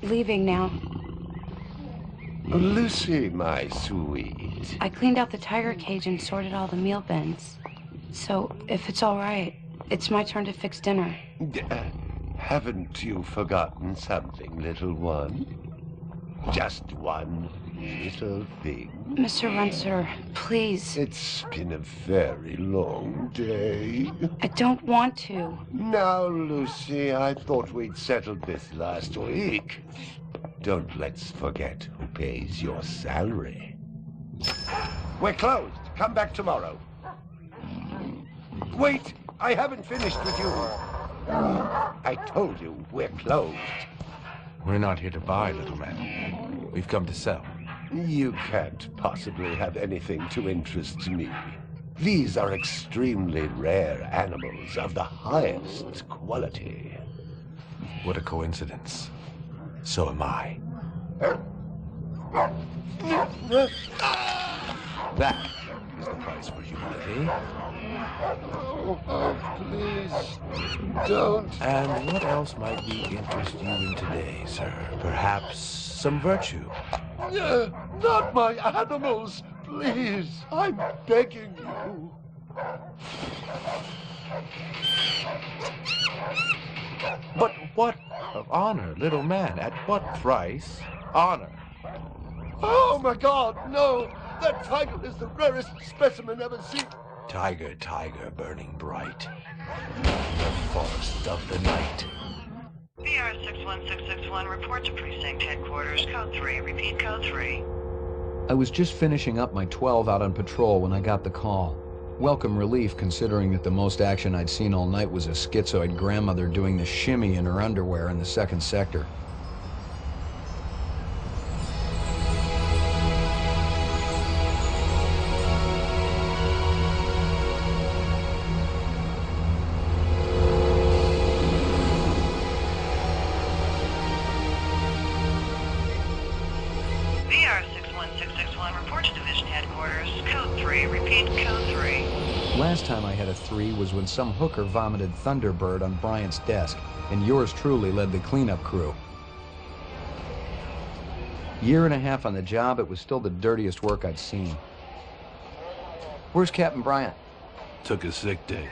I'm leaving now. Lucy, my sweet. I cleaned out the tiger cage and sorted all the meal bins. So, if it's all right, it's my turn to fix dinner. Haven't you forgotten something, little one? Just one little thing. Mr. Runser, please. It's been a very long day. I don't want to. Now, Lucy, I thought we'd settled this last week. Don't let's forget who pays your salary. We're closed. Come back tomorrow. Wait, I haven't finished with you. I told you we're closed. We're not here to buy, little man. We've come to sell. You can't possibly have anything to interest me. These are extremely rare animals of the highest quality. What a coincidence. So am I. That is the price for humility. Oh, please, don't. And what else might we interest you in today, sir? Perhaps some virtue? Not my animals, please. I'm begging you. But what of honor, little man? At what price? Honor. Oh, my God, no. That tiger is the rarest specimen ever seen. Tiger, tiger, burning bright. The forest of the night. VR 61661, report to precinct headquarters. Code 3. Repeat code 3. I was just finishing up my 12 out on patrol when I got the call. Welcome relief, considering that the most action I'd seen all night was a schizoid grandmother doing the shimmy in her underwear in the second sector. VR 61661, report to division headquarters. Code 3. Repeat code 3. Last time I had a 3 was when some hooker vomited Thunderbird on Bryant's desk, and yours truly led the cleanup crew. Year and a half on the job, it was still the dirtiest work I'd seen. Where's Captain Bryant? Took a sick day.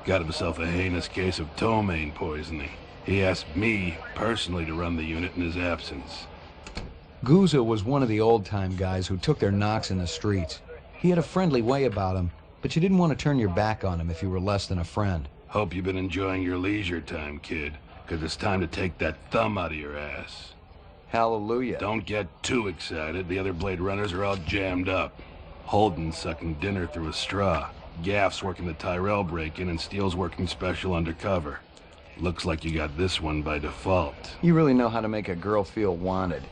Got himself a heinous case of ptomaine poisoning. He asked me personally to run the unit in his absence. Gouza was one of the old-time guys who took their knocks in the streets. He had a friendly way about him, but you didn't want to turn your back on him if you were less than a friend. Hope you've been enjoying your leisure time, kid, because it's time to take that thumb out of your ass. Hallelujah. Don't get too excited. The other Blade Runners are all jammed up. Holden's sucking dinner through a straw. Gaff's working the Tyrell break-in, and Steele's working special undercover. Looks like you got this one by default. You really know how to make a girl feel wanted.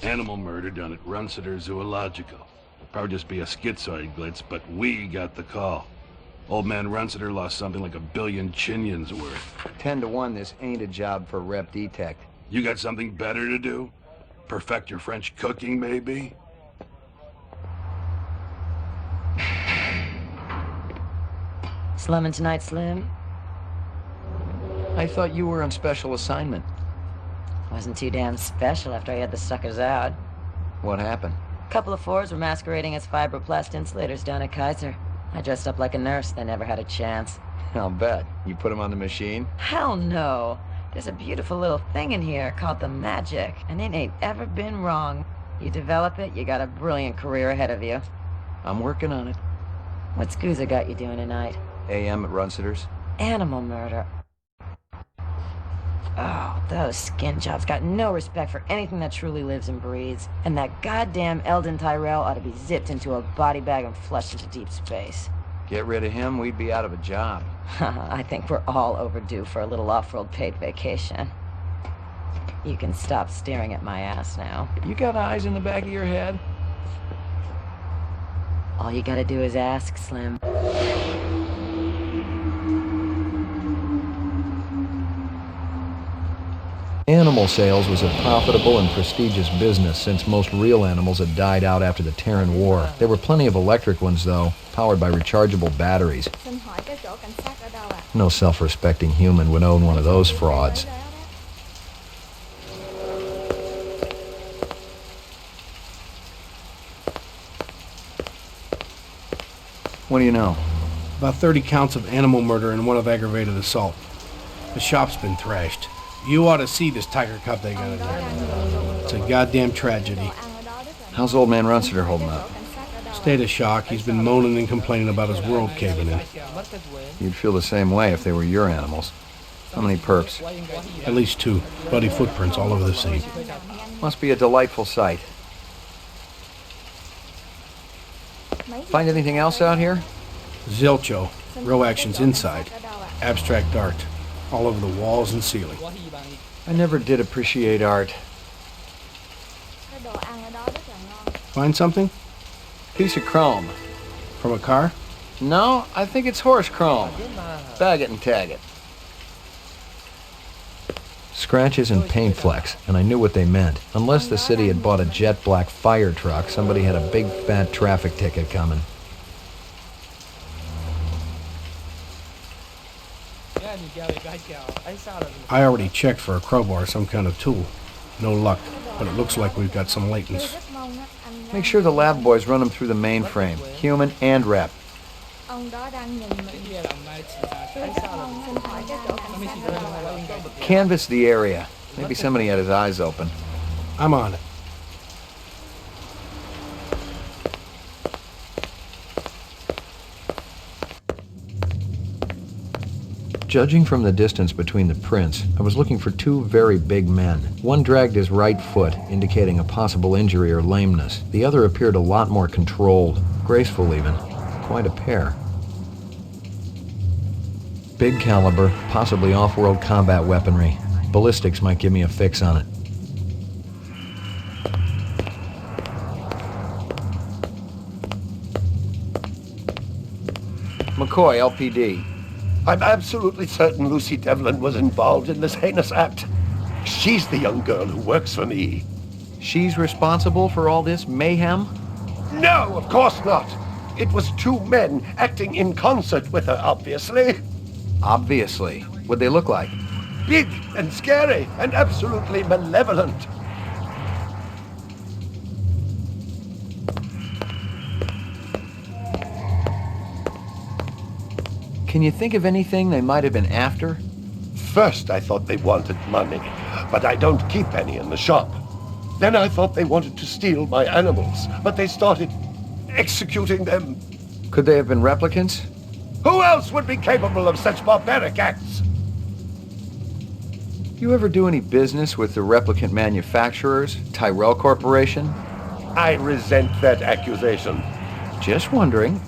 Animal murder done at Runsiter Zoological. Probably just be a schizoid glitz, but we got the call. Old man Runsiter lost something like 1 billion chinions worth. 10 to 1, this ain't a job for Rep Detect. You got something better to do? Perfect your French cooking, maybe? Slumming tonight, Slim? I thought you were on special assignment. Wasn't too damn special after I had the suckers out. What happened? A couple of fours were masquerading as fibroplast insulators down at Kaiser. I dressed up like a nurse. They never had a chance. I'll bet. You put them on the machine? Hell no. There's a beautiful little thing in here called the magic, and it ain't ever been wrong. You develop it, you got a brilliant career ahead of you. I'm working on it. What's Gouza got you doing tonight? AM at Runsiter's. Animal murder. Oh, those skin jobs got no respect for anything that truly lives and breathes. And that goddamn Eldon Tyrell ought to be zipped into a body bag and flushed into deep space. Get rid of him, we'd be out of a job. I think we're all overdue for a little off-world paid vacation. You can stop staring at my ass now. You got eyes in the back of your head? All you gotta do is ask, Slim. Animal sales was a profitable and prestigious business since most real animals had died out after the Terran War. There were plenty of electric ones, though, powered by rechargeable batteries. No self-respecting human would own one of those frauds. What do you know? About 30 counts of animal murder and 1 of aggravated assault. The shop's been thrashed. You ought to see this tiger cub they got in there. It's a goddamn tragedy. How's old man Runsiter holding up? State of shock. He's been moaning and complaining about his world caving in. You'd feel the same way if they were your animals. How many perps? At least 2. Bloody footprints all over the scene. Must be a delightful sight. Find anything else out here? Zilcho. Row actions inside. Abstract art. All over the walls and ceiling. I never did appreciate art. Find something? Piece of chrome. From a car? No, I think it's horse chrome. Bag it and tag it. Scratches and paint flecks, and I knew what they meant. Unless the city had bought a jet black fire truck, somebody had a big fat traffic ticket coming. I already checked for a crowbar, some kind of tool. No luck, but it looks like we've got some latents. Make sure the lab boys run them through the mainframe, human and rep. Canvass the area. Maybe somebody had his eyes open. I'm on it. Judging from the distance between the prints, I was looking for 2 very big men. One dragged his right foot, indicating a possible injury or lameness. The other appeared a lot more controlled, graceful even. Quite a pair. Big caliber, possibly off-world combat weaponry. Ballistics might give me a fix on it. McCoy, LPD. I'm absolutely certain Lucy Devlin was involved in this heinous act. She's the young girl who works for me. She's responsible for all this mayhem? No, of course not. It was 2 men acting in concert with her, obviously. Obviously. What'd they look like? Big and scary and absolutely malevolent. Can you think of anything they might have been after? First, I thought they wanted money, but I don't keep any in the shop. Then I thought they wanted to steal my animals, but they started executing them. Could they have been replicants? Who else would be capable of such barbaric acts? You ever do any business with the replicant manufacturers, Tyrell Corporation? I resent that accusation. Just wondering.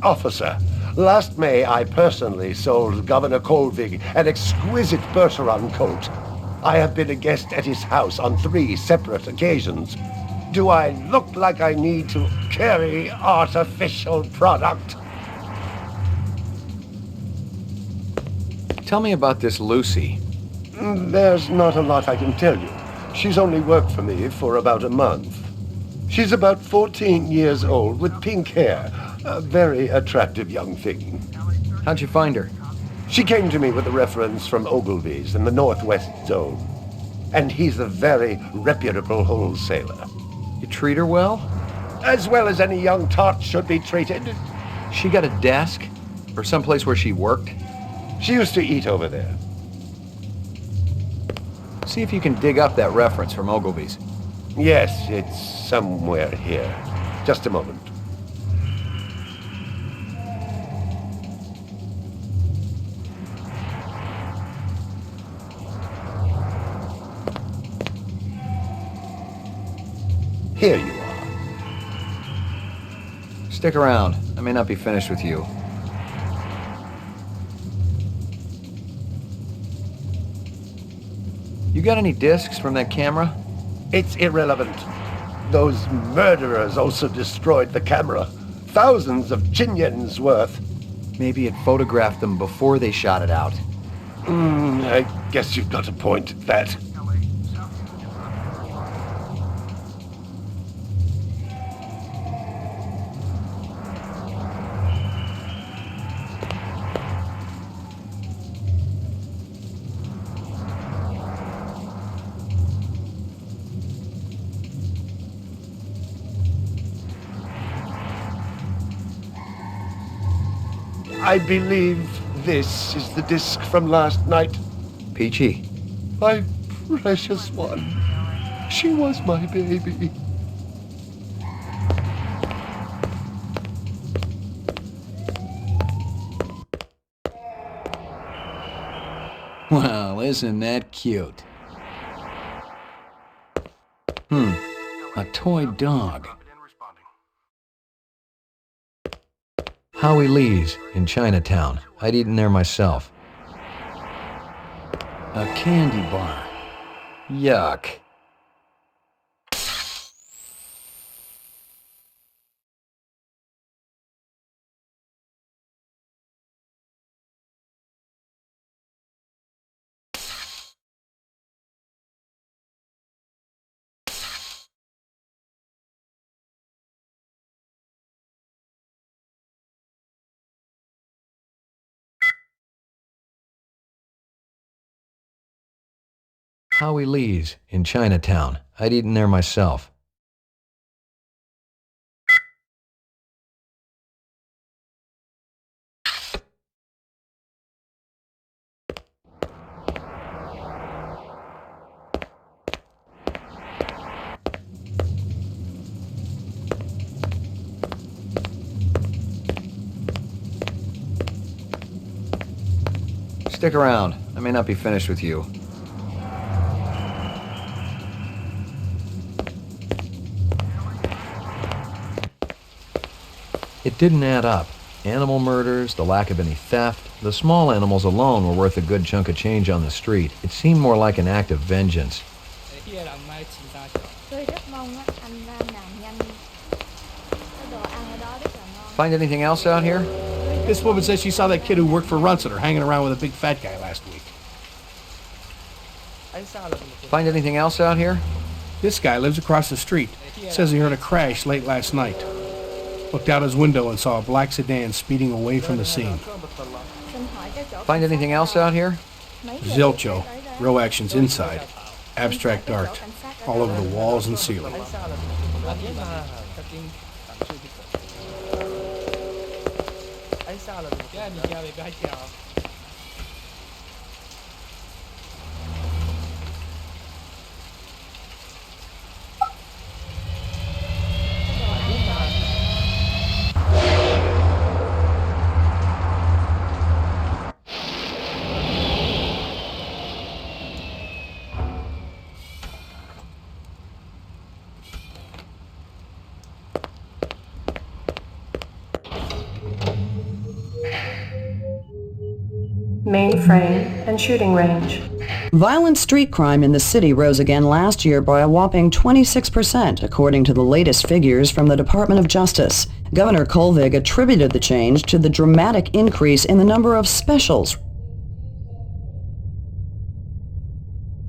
Officer, last May I personally sold Governor Colvig an exquisite Bergeron coat. I have been a guest at his house on 3 separate occasions. Do I look like I need to carry artificial product? Tell me about this Lucy. There's not a lot I can tell you. She's only worked for me for about a month. She's about 14 years old with pink hair. A very attractive young thing. How'd you find her? She came to me with a reference from Ogilvy's in the Northwest Zone. And he's a very reputable wholesaler. You treat her well? As well as any young tot should be treated. She got a desk? Or someplace where she worked? She used to eat over there. See if you can dig up that reference from Ogilvy's. Yes, it's somewhere here. Just a moment. Here you are. Stick around. I may not be finished with you. You got any discs from that camera? It's irrelevant. Those murderers also destroyed the camera. Thousands of Chinyans worth. Maybe it photographed them before they shot it out. I guess you've got a point at that. I believe this is the disc from last night. Peachy. My precious one. She was my baby. Well, isn't that cute? A toy dog. Howie Lee's in Chinatown. I'd eaten there myself. A candy bar. Yuck. Howie Lee's in Chinatown. I'd eaten there myself. Stick around. I may not be finished with you. It didn't add up. Animal murders, the lack of any theft, the small animals alone were worth a good chunk of change on the street. It seemed more like an act of vengeance. Find anything else out here? This woman says she saw that kid who worked for Runciter hanging around with a big fat guy last week. Find anything else out here? This guy lives across the street. Says he heard a crash late last night. Looked out his window and saw a black sedan speeding away from the scene. Find anything else out here? Zilcho. Row actions inside. Abstract art. All over the walls and ceiling. Mainframe and shooting range. Violent street crime in the city rose again last year by a whopping 26%, according to the latest figures from the Department of Justice. Governor Kolvig attributed the change to the dramatic increase in the number of specials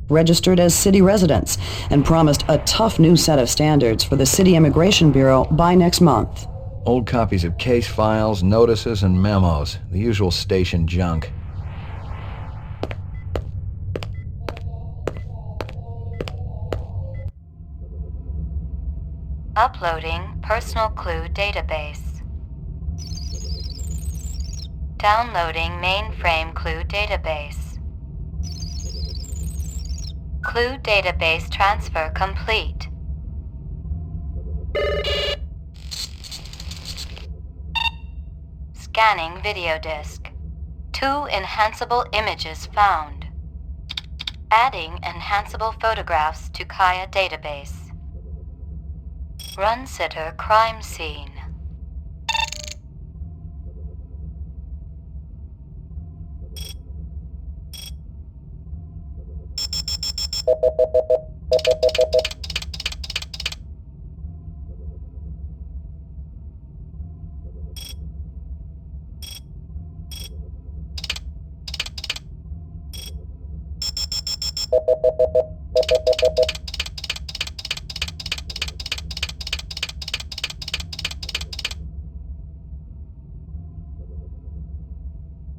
registered as city residents and promised a tough new set of standards for the City Immigration Bureau by next month. Old copies of case files, notices, and memos. The usual station junk. Uploading personal clue database. Downloading mainframe clue database. Clue database transfer complete. Scanning video disk. 2 enhanceable images found. Adding enhanceable photographs to Kaya database. Runciter crime scene.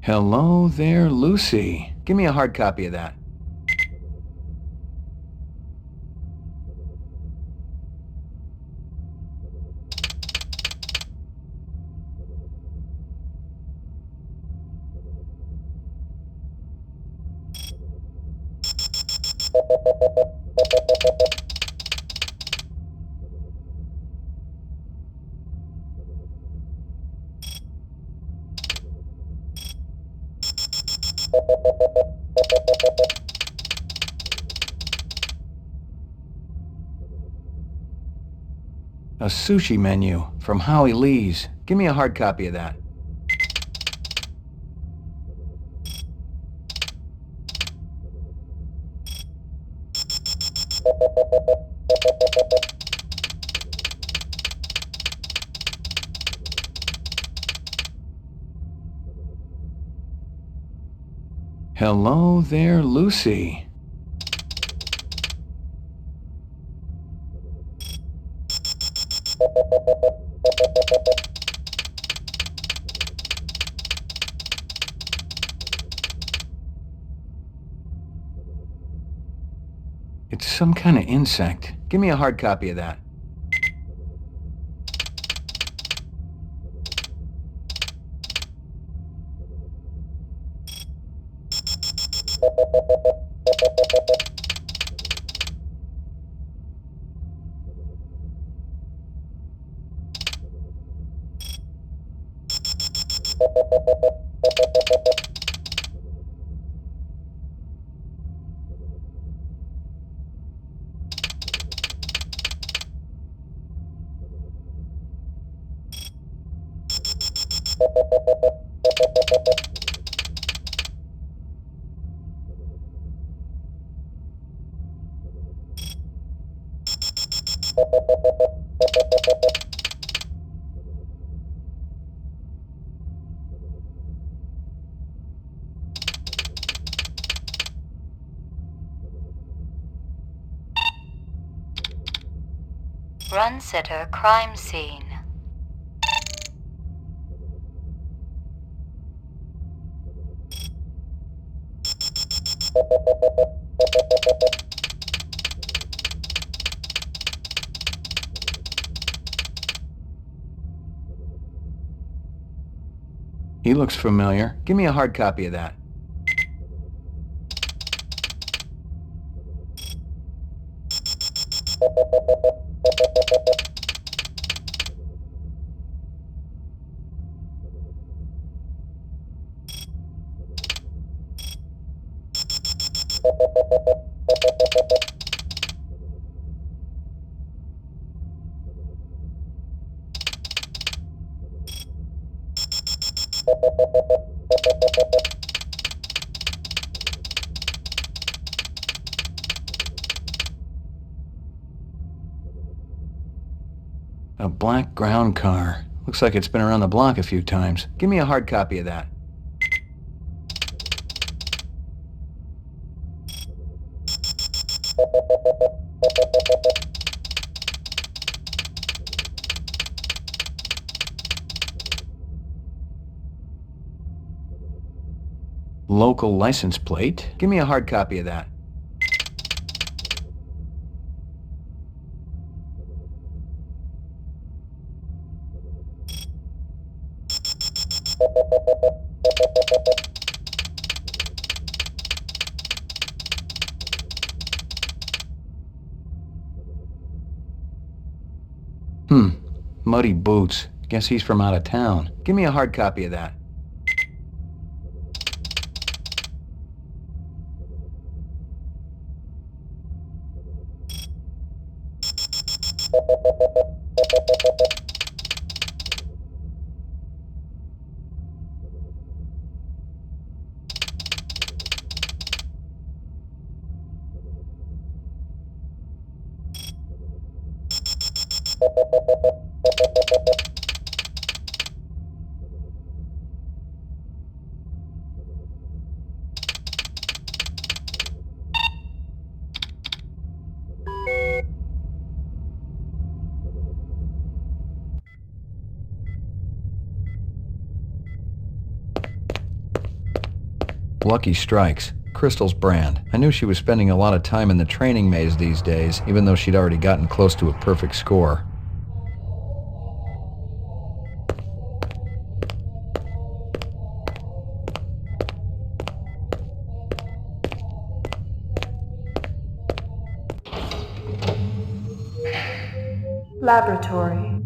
Hello there, Lucy. Give me a hard copy of that. A sushi menu from Howie Lee's. Give me a hard copy of that. Hello there, Lucy. It's some kind of insect. Give me a hard copy of that. Run sitter crime scene. He looks familiar. Give me a hard copy of that. A black ground car. Looks like it's been around the block a few times. Give me a hard copy of that. Local license plate. Give me a hard copy of that. Muddy boots. Guess he's from out of town. Give me a hard copy of that. Lucky Strikes. Crystal's brand. I knew she was spending a lot of time in the training maze these days, even though she'd already gotten close to a perfect score. Laboratory.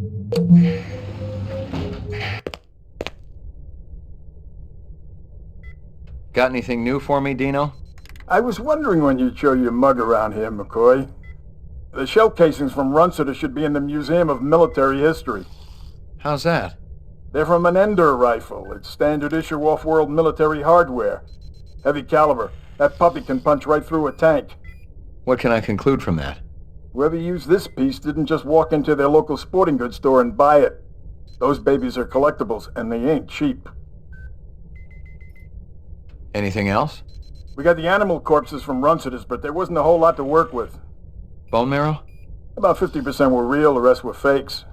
Got anything new for me, Dino? I was wondering when you'd show your mug around here, McCoy. The shell casings from Runciter should be in the Museum of Military History. How's that? They're from an Ender rifle. It's standard issue off-world military hardware. Heavy caliber. That puppy can punch right through a tank. What can I conclude from that? Whoever used this piece didn't just walk into their local sporting goods store and buy it. Those babies are collectibles, and they ain't cheap. Anything else? We got the animal corpses from Runciter's, but there wasn't a whole lot to work with. Bone marrow? About 50% were real, the rest were fakes.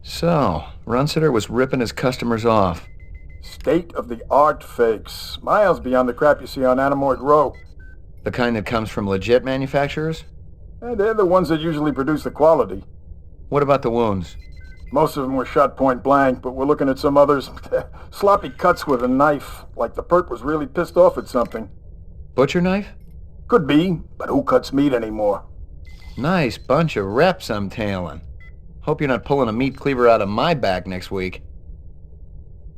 So, Runciter was ripping his customers off. State-of-the-art fakes. Miles beyond the crap you see on Anamoid Row. The kind that comes from legit manufacturers? And they're the ones that usually produce the quality. What about the wounds? Most of them were shot point blank, but we're looking at some others. Sloppy cuts with a knife, like the perp was really pissed off at something. Butcher knife? Could be, but who cuts meat anymore? Nice bunch of reps I'm tailing. Hope you're not pulling a meat cleaver out of my back next week.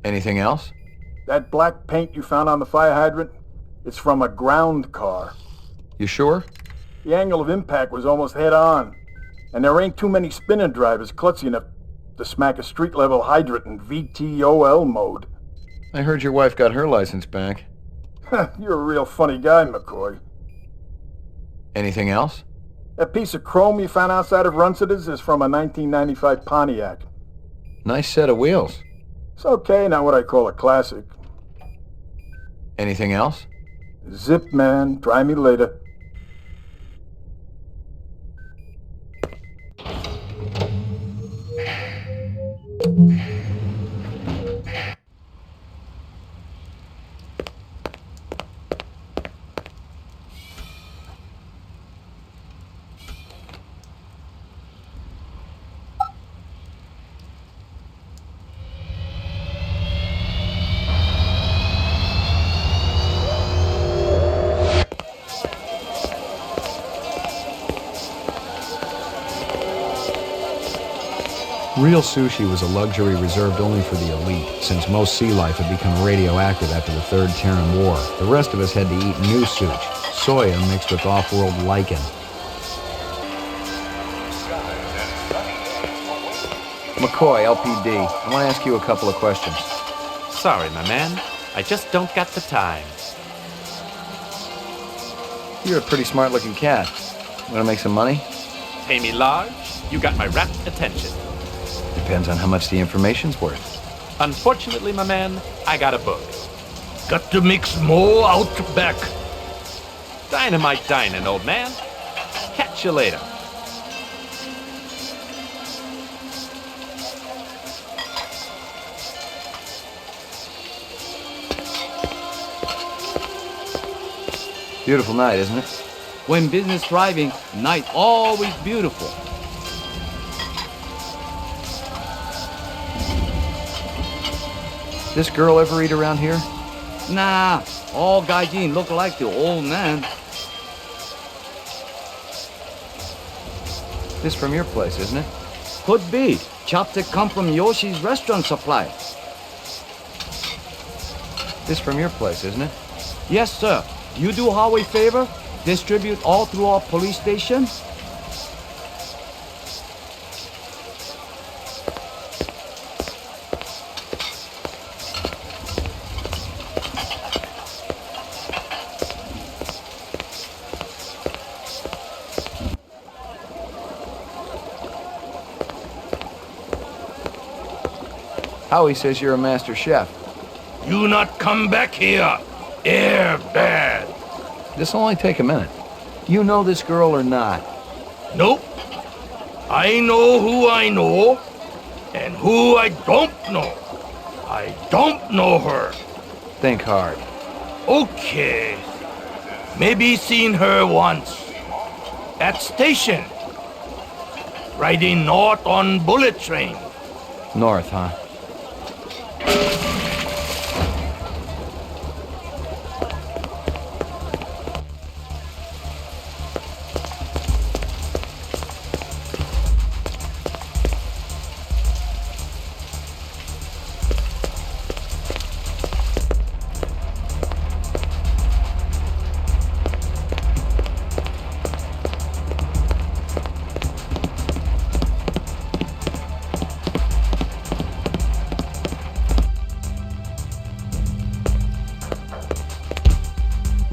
Anything else? That black paint you found on the fire hydrant? It's from a ground car. You sure? The angle of impact was almost head-on. And there ain't too many spinner drivers klutzy enough to smack a street-level hydrant in VTOL mode. I heard your wife got her license back. You're a real funny guy, McCoy. Anything else? That piece of chrome you found outside of Runciter's is from a 1995 Pontiac. Nice set of wheels. It's okay, not what I call a classic. Anything else? Zip, man. Try me later. Real sushi was a luxury reserved only for the elite, since most sea life had become radioactive after the Third Terran War. The rest of us had to eat new sushi, soya mixed with off-world lichen. McCoy, LPD, I want to ask you a couple of questions. Sorry, my man. I just don't got the time. You're a pretty smart-looking cat. Want to make some money? Pay me large, you got my rapt attention. Depends on how much the information's worth. Unfortunately, my man, I got a book. Got to mix more out back. Dynamite dining, old man. Catch you later. Beautiful night, isn't it? When business thriving, night always beautiful. This girl ever eat around here? Nah, all gaijin look like the old man. This from your place, isn't it? Could be. Chopstick come from Yoshi's restaurant supply. This from your place, isn't it? Yes, sir. You do Howie favor? Distribute all through our police station? Howie says you're a master chef. You not come back here. Air bad. This'll only take a minute. You know this girl or not? Nope. I know who I know, and who I don't know. I don't know her. Think hard. Okay. Maybe seen her once. At station. Riding north on bullet train. North, huh?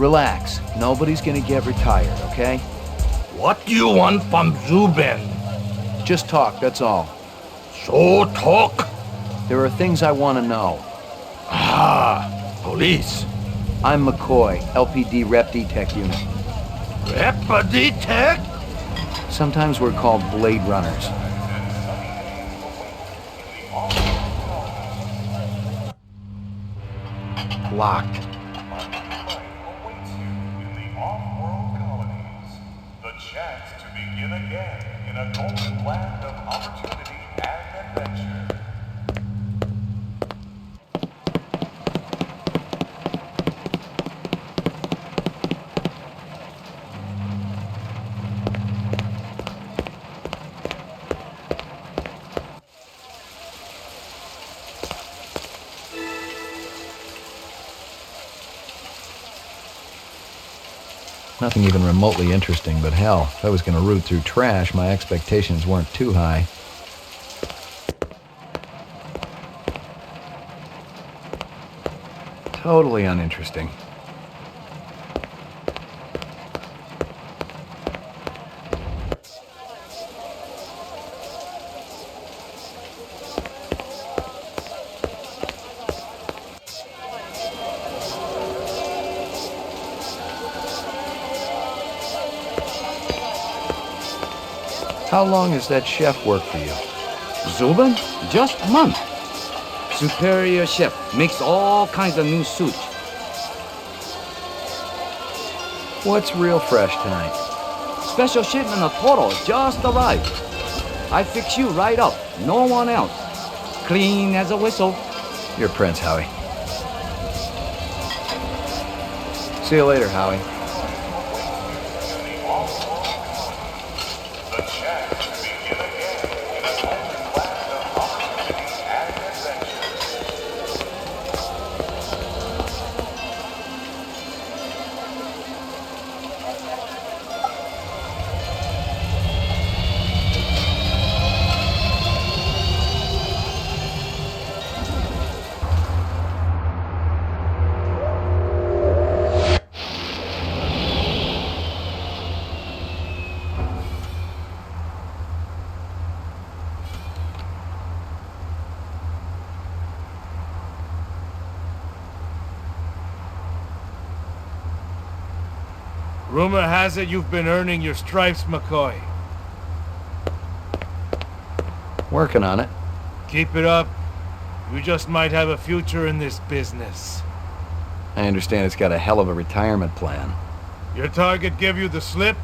Relax. Nobody's gonna get retired, okay? What do you want from Zubin? Just talk, that's all. So talk? There are things I want to know. Ah, police. I'm McCoy, LPD Rep Detect Unit. Rep Detect? Sometimes we're called Blade Runners. Locked. The chance to begin again in a golden land of opportunity and adventure. Nothing even remotely interesting, but hell, if I was going to root through trash, my expectations weren't too high. Totally uninteresting. How long has that chef worked for you? Zubin? Just a month. Superior chef makes all kinds of new sushi. What's real fresh tonight? Special shipment of Toro just arrived. I fix you right up. No one else. Clean as a whistle. You're Prince, Howie. See you later, Howie. Rumor has it you've been earning your stripes, McCoy. Working on it. Keep it up. You just might have a future in this business. I understand it's got a hell of a retirement plan. Your target gave you the slip?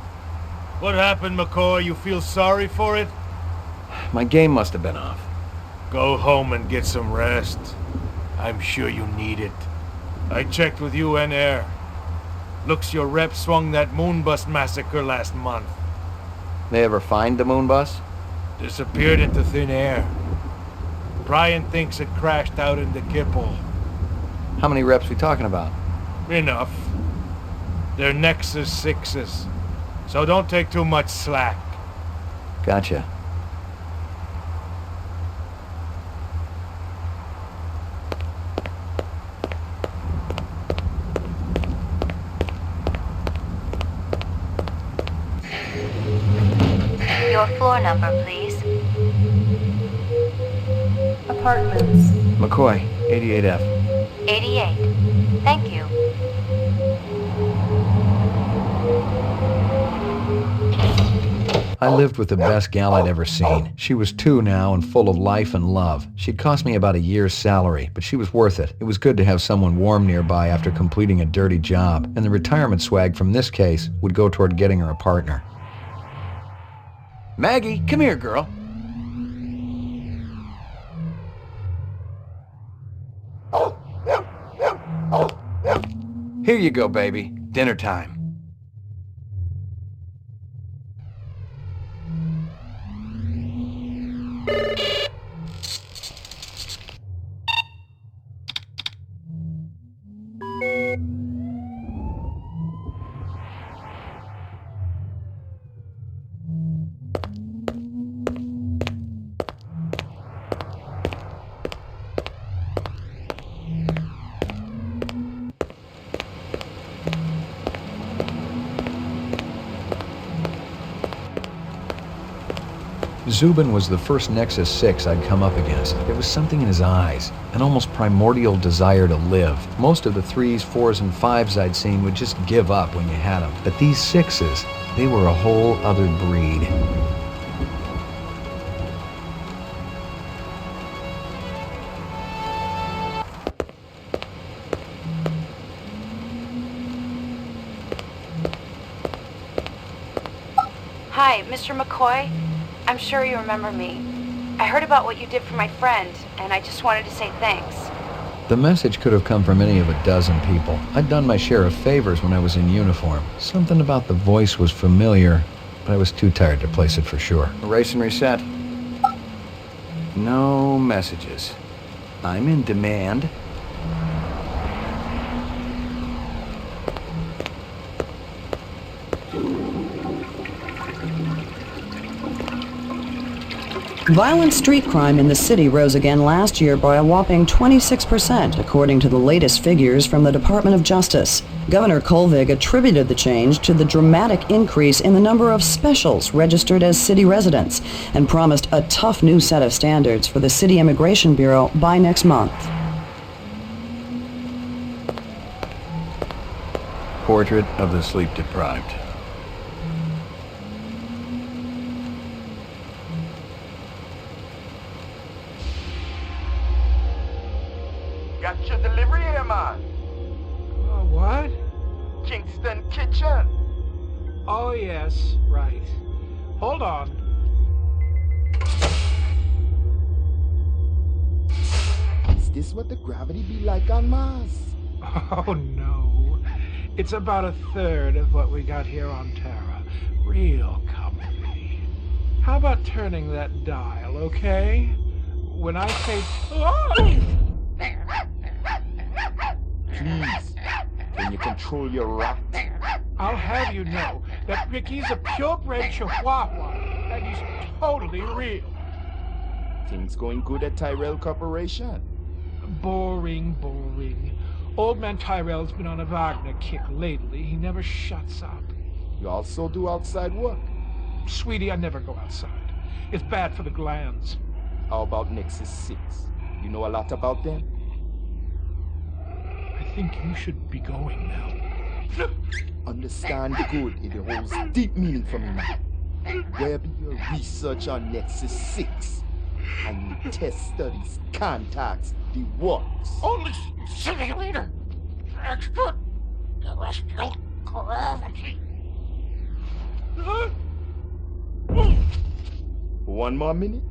What happened, McCoy? You feel sorry for it? My game must have been off. Go home and get some rest. I'm sure you need it. I checked with UN Air. Looks your rep swung that moonbus massacre last month. They ever find the moonbus? Disappeared into thin air. Brian thinks it crashed out in the Kipple. How many reps we talking about? Enough. They're Nexus 6s, so don't take too much slack. Gotcha. Your floor number, please. Apartments. McCoy, 88F. 88. Thank you. I lived with the best gal I'd ever seen. She was 2 now and full of life and love. She'd cost me about a year's salary, but she was worth it. It was good to have someone warm nearby after completing a dirty job, and the retirement swag from this case would go toward getting her a partner. Maggie, come here, girl. Here you go, baby. Dinner time. Zubin was the first Nexus 6 I'd come up against. There was something in his eyes, an almost primordial desire to live. Most of the 3s, 4s, and 5s I'd seen would just give up when you had them. But these 6s, they were a whole other breed. Hi, Mr. McCoy. I'm sure you remember me. I heard about what you did for my friend, and I just wanted to say thanks. The message could have come from any of a dozen people. I'd done my share of favors when I was in uniform. Something about the voice was familiar, but I was too tired to place it for sure. Erase and reset. No messages. I'm in demand. Violent street crime in the city rose again last year by a whopping 26%, according to the latest figures from the Department of Justice. Governor Kolvig attributed the change to the dramatic increase in the number of specials registered as city residents and promised a tough new set of standards for the City Immigration Bureau by next month. Portrait of the sleep-deprived. Got your delivery here, man. What? Kingston Kitchen. Oh, yes, right. Hold on. Is this what the gravity be like on Mars? Oh, no. It's about a third of what we got here on Terra. Real comfy. How about turning that dial, okay? When I say... Oh! Please, can you control your rat? I'll have you know that Ricky's a purebred Chihuahua, and he's totally real. Things going good at Tyrell Corporation? Boring, boring. Old man Tyrell's been on a Wagner kick lately. He never shuts up. You also do outside work? Sweetie, I never go outside. It's bad for the glands. How about Nexus 6? You know a lot about them? I think you should be going now. Understand the good, it holds deep meaning for me now. Where be your research on Nexus 6? And your test studies, contacts, the works? Only simulator! Extraterrestrial gravity! One more minute,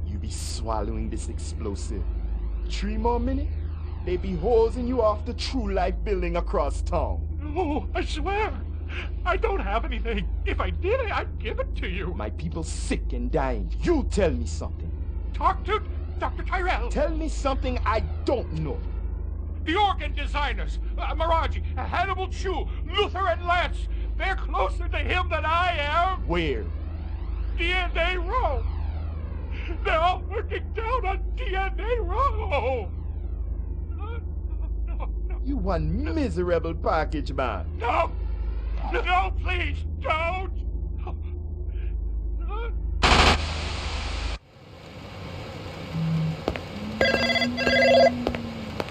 you be swallowing this explosive. 3 more minutes, they be hosing you off the True Life building across town. No, I swear. I don't have anything. If I did, I'd give it to you. My people sick and dying. You tell me something. Talk to Dr. Tyrell. Tell me something I don't know. The organ designers, Miraji, Hannibal Chu, Luther and Lance, they're closer to him than I am. Where? DNA Row. They're all working down on DNA Row. You one miserable package, man. No! No, please, don't!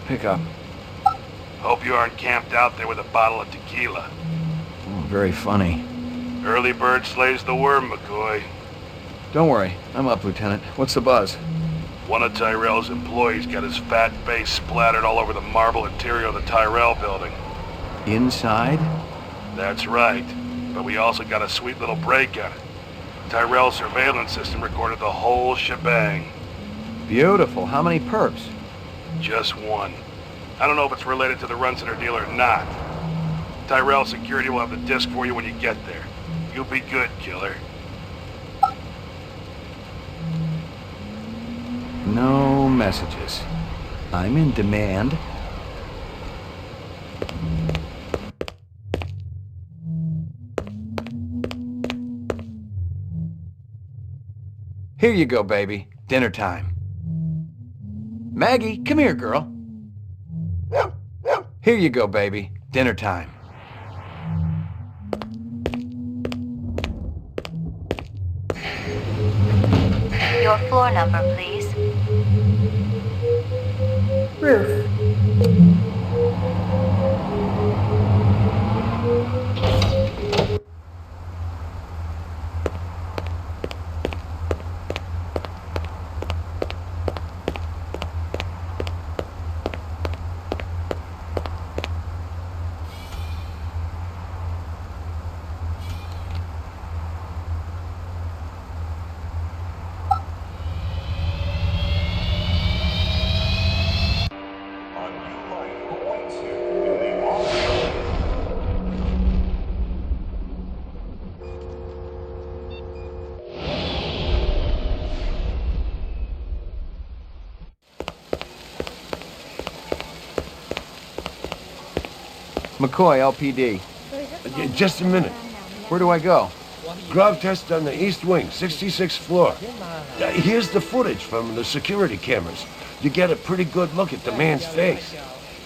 Pick up. Hope you aren't camped out there with a bottle of tequila. Oh, very funny. Early bird slays the worm, McCoy. Don't worry, I'm up, Lieutenant. What's the buzz? One of Tyrell's employees got his fat face splattered all over the marble interior of the Tyrell building. Inside? That's right. But we also got a sweet little break on it. Tyrell's surveillance system recorded the whole shebang. Beautiful. How many perps? Just one. I don't know if it's related to the Run Center deal or not. Tyrell security will have the disc for you when you get there. You'll be good, killer. No messages. I'm in demand. Here you go, baby. Dinner time. Maggie, come here, girl. Here you go, baby. Dinner time. Your floor number, please. Roof. McCoy, LPD. Just a minute. Where do I go? Grav test on the east wing, 66th floor. Here's the footage from the security cameras. You get a pretty good look at the man's face.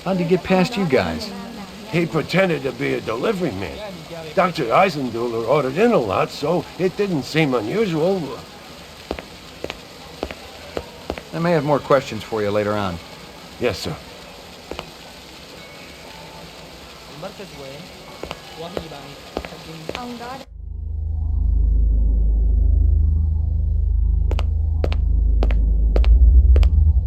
How'd you get past you guys? He pretended to be a delivery man. Dr. Eisenduller ordered in a lot, so it didn't seem unusual. I may have more questions for you later on. Yes, sir.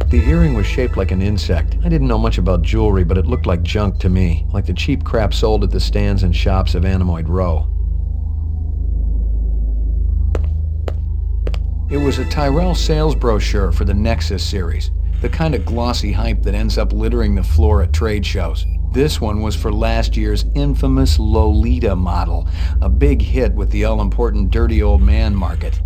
The earring was shaped like an insect. I didn't know much about jewelry, but it looked like junk to me, like the cheap crap sold at the stands and shops of Anemoid Row. It was a Tyrell sales brochure for the Nexus series, the kind of glossy hype that ends up littering the floor at trade shows. This one was for last year's infamous Lolita model, a big hit with the all-important dirty old man market.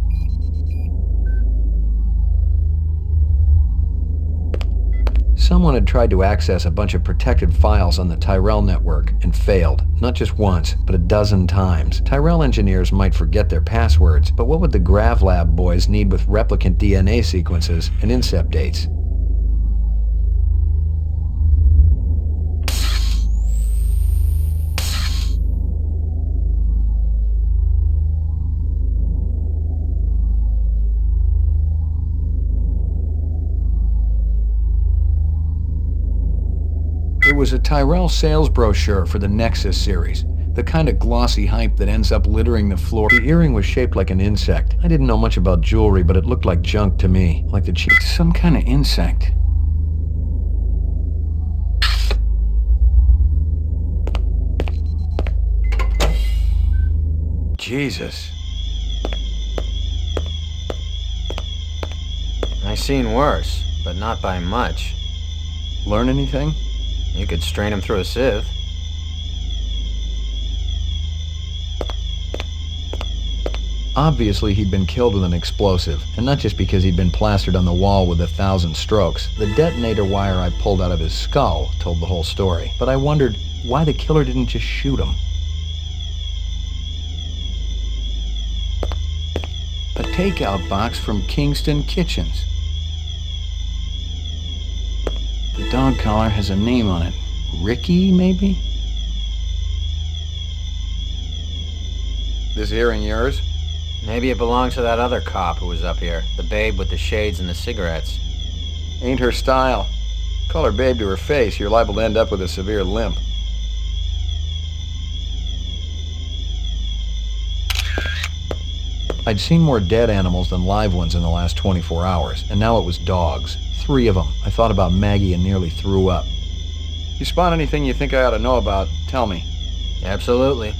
Someone had tried to access a bunch of protected files on the Tyrell network and failed, not just once, but a dozen times. Tyrell engineers might forget their passwords, but what would the Grav Lab boys need with replicant DNA sequences and incept dates? It was a Tyrell sales brochure for the Nexus series, the kind of glossy hype that ends up littering the floor. The earring was shaped like an insect. I didn't know much about jewelry, but it looked like junk to me, like the cheap. Some kind of insect. Jesus. I seen worse, but not by much. Learn anything? You could strain him through a sieve. Obviously, he'd been killed with an explosive, and not just because he'd been plastered on the wall with 1,000 strokes. The detonator wire I pulled out of his skull told the whole story, but I wondered why the killer didn't just shoot him. A takeout box from Kingston Kitchens. The dog collar has a name on it. Ricky, maybe? This earring yours? Maybe it belongs to that other cop who was up here. The babe with the shades and the cigarettes. Ain't her style. Call her babe to her face, you're liable to end up with a severe limp. I'd seen more dead animals than live ones in the last 24 hours, and now it was dogs. 3 of them. I thought about Maggie and nearly threw up. You spot anything you think I ought to know about, tell me. Absolutely.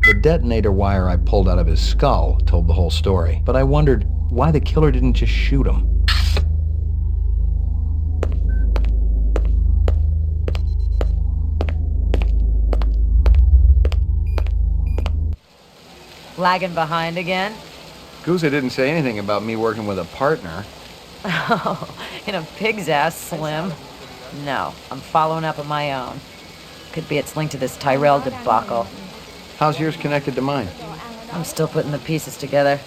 The detonator wire I pulled out of his skull told the whole story, but I wondered why the killer didn't just shoot him. Lagging behind again? Gouza didn't say anything about me working with a partner. Oh, in a pig's ass, Slim. No, I'm following up on my own. Could be it's linked to this Tyrell debacle. How's yours connected to mine? I'm still putting the pieces together.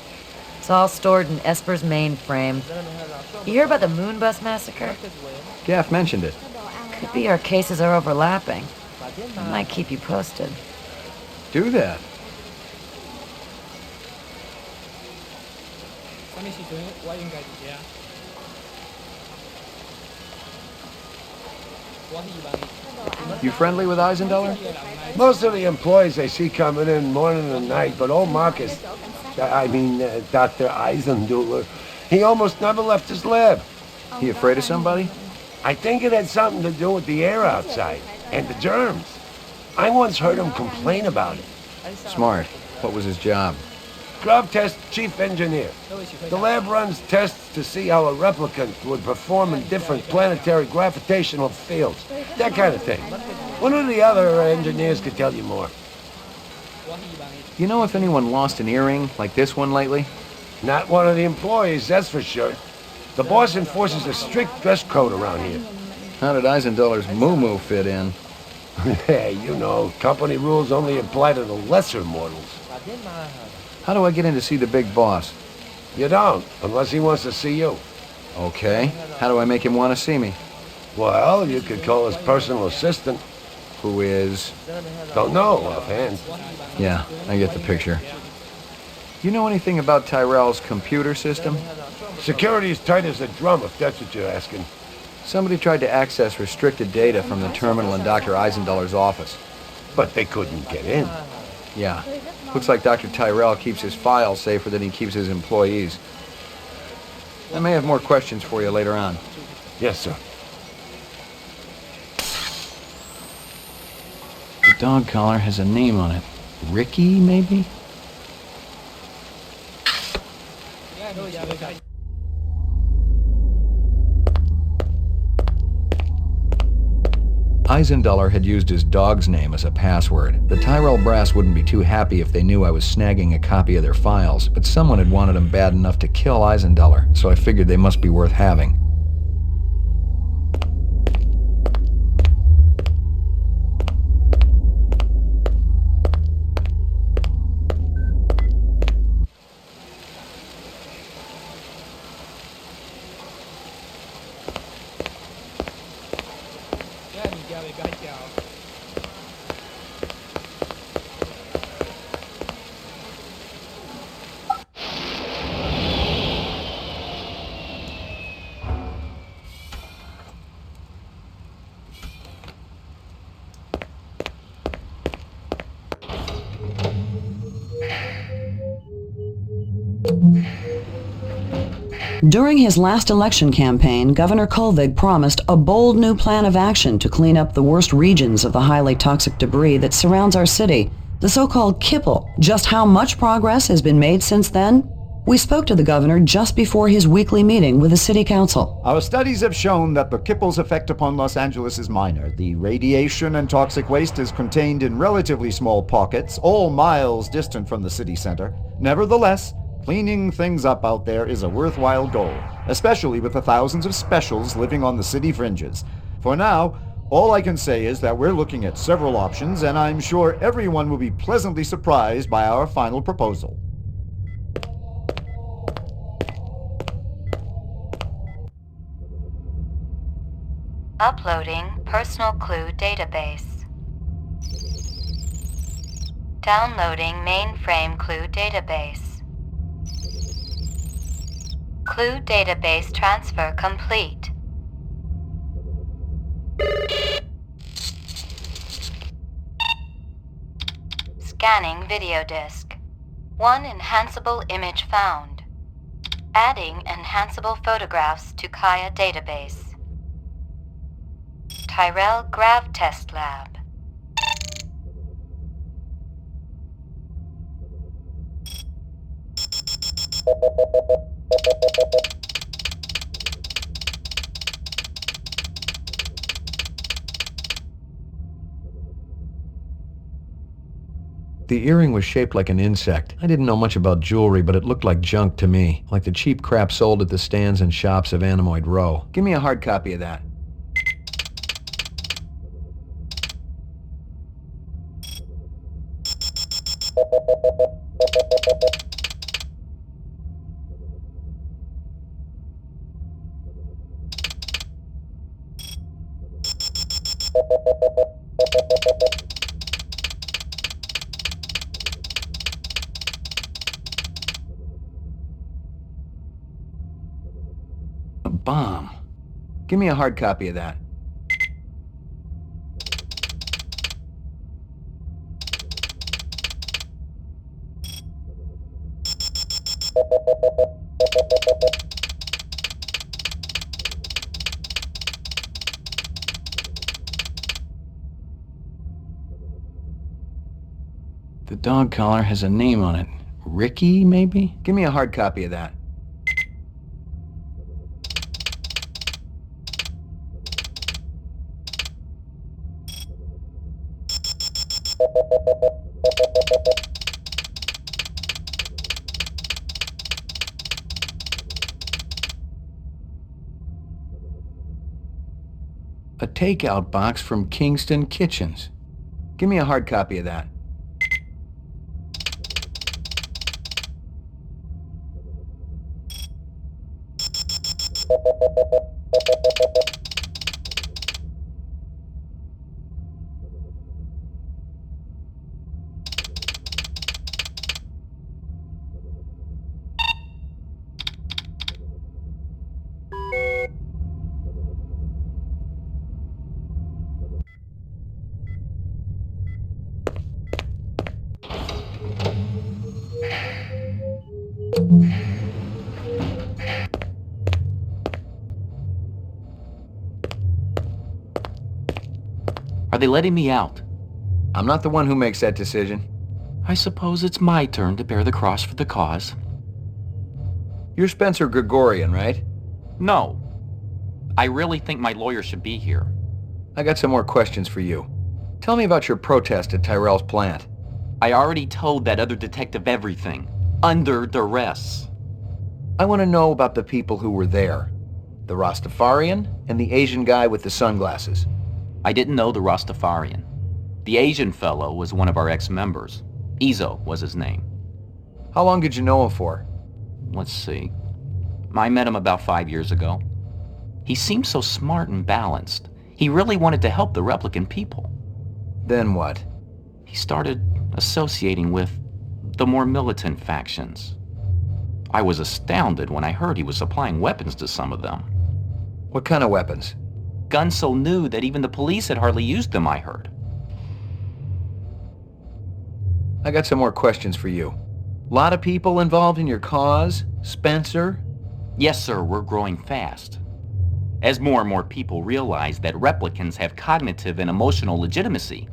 It's all stored in Esper's mainframe. You hear about the Moonbus massacre? Gaff mentioned it. Could be our cases are overlapping. I might keep you posted. Do that. You friendly with Eisendaler? Most of the employees I see coming in morning and night, but old Marcus, Dr. Eisendaler, he almost never left his lab. He afraid of somebody? I think it had something to do with the air outside and the germs. I once heard him complain about it. Smart. What was his job? Scrub Test Chief Engineer. The lab runs tests to see how a replicant would perform in different planetary gravitational fields. That kind of thing. One of the other engineers could tell you more. You know if anyone lost an earring like this one lately? Not one of the employees, that's for sure. The boss enforces a strict dress code around here. How did Eisendaler's moo-moo fit in? Hey, you know, company rules only apply to the lesser mortals. How do I get in to see the big boss? You don't, unless he wants to see you. Okay. How do I make him want to see me? Well, you could call his personal assistant. Who is? Don't know offhand. Yeah, I get the picture. You know anything about Tyrell's computer system? Security is tight as a drum, if that's what you're asking. Somebody tried to access restricted data from the terminal in Dr. Eisendaler's office. But they couldn't get in. Yeah. Looks like Dr. Tyrell keeps his files safer than he keeps his employees. I may have more questions for you later on. Yes, sir. The dog collar has a name on it. Ricky, maybe? Eisendaler had used his dog's name as a password. The Tyrell brass wouldn't be too happy if they knew I was snagging a copy of their files, but someone had wanted them bad enough to kill Eisendaler, so I figured they must be worth having. During his last election campaign, Governor Kolvig promised a bold new plan of action to clean up the worst regions of the highly toxic debris that surrounds our city, the so-called kipple. Just how much progress has been made since then? We spoke to the governor just before his weekly meeting with the city council. Our studies have shown that the kipple's effect upon Los Angeles is minor. The radiation and toxic waste is contained in relatively small pockets, all miles distant from the city center. Nevertheless, cleaning things up out there is a worthwhile goal, especially with the thousands of specials living on the city fringes. For now, all I can say is that we're looking at several options, and I'm sure everyone will be pleasantly surprised by our final proposal. Uploading personal clue database. Downloading mainframe clue database. Clue database transfer complete. Scanning video disk. One enhanceable image found. Adding enhanceable photographs to Kaya database. Tyrell Grav Test Lab. The earring was shaped like an insect. I didn't know much about jewelry, but it looked like junk to me, like the cheap crap sold at the stands and shops of Animoid Row. Give me a hard copy of that. A bomb. Give me a hard copy of that. The dog collar has a name on it. Ricky, maybe? Give me a hard copy of that. A takeout box from Kingston Kitchens. Give me a hard copy of that. Are they letting me out? I'm not the one who makes that decision. I suppose it's my turn to bear the cross for the cause. You're Spencer Gregorian, right? No. I really think my lawyer should be here. I got some more questions for you. Tell me about your protest at Tyrell's plant. I already told that other detective everything. Under duress. I want to know about the people who were there. The Rastafarian and the Asian guy with the sunglasses. I didn't know the Rastafarian. The Asian fellow was one of our ex-members. Izo was his name. How long did you know him for? Let's see. I met him about 5 years ago. He seemed so smart and balanced. He really wanted to help the replicant people. Then what? He started associating with the more militant factions. I was astounded when I heard he was supplying weapons to some of them. What kind of weapons? Guns so new that even the police had hardly used them, I heard. I got some more questions for you. Lot of people involved in your cause, Spencer? Yes, sir, we're growing fast. As more and more people realize that replicants have cognitive and emotional legitimacy,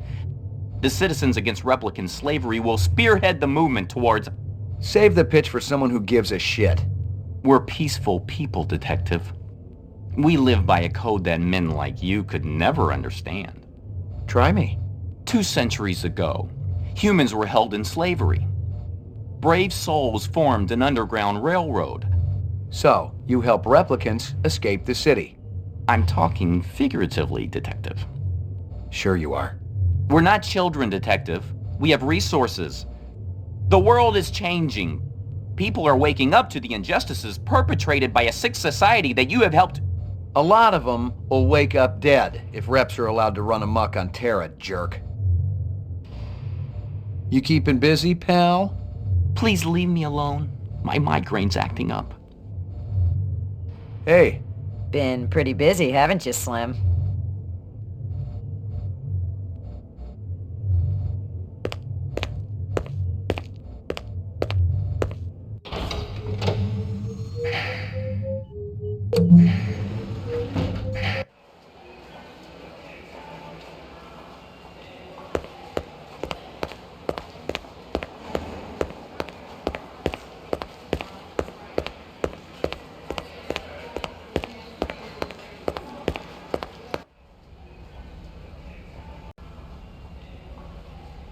the Citizens Against Replicant Slavery will spearhead the movement towards... Save the pitch for someone who gives a shit. We're peaceful people, Detective. We live by a code that men like you could never understand. Try me. 2 centuries ago, humans were held in slavery. Brave souls formed an underground railroad. So, you help replicants escape the city. I'm talking figuratively, Detective. Sure you are. We're not children, Detective. We have resources. The world is changing. People are waking up to the injustices perpetrated by a sick society that you have helped... A lot of them will wake up dead if reps are allowed to run amok on Terra, jerk. You keeping busy, pal? Please leave me alone. My migraine's acting up. Hey. Been pretty busy, haven't you, Slim?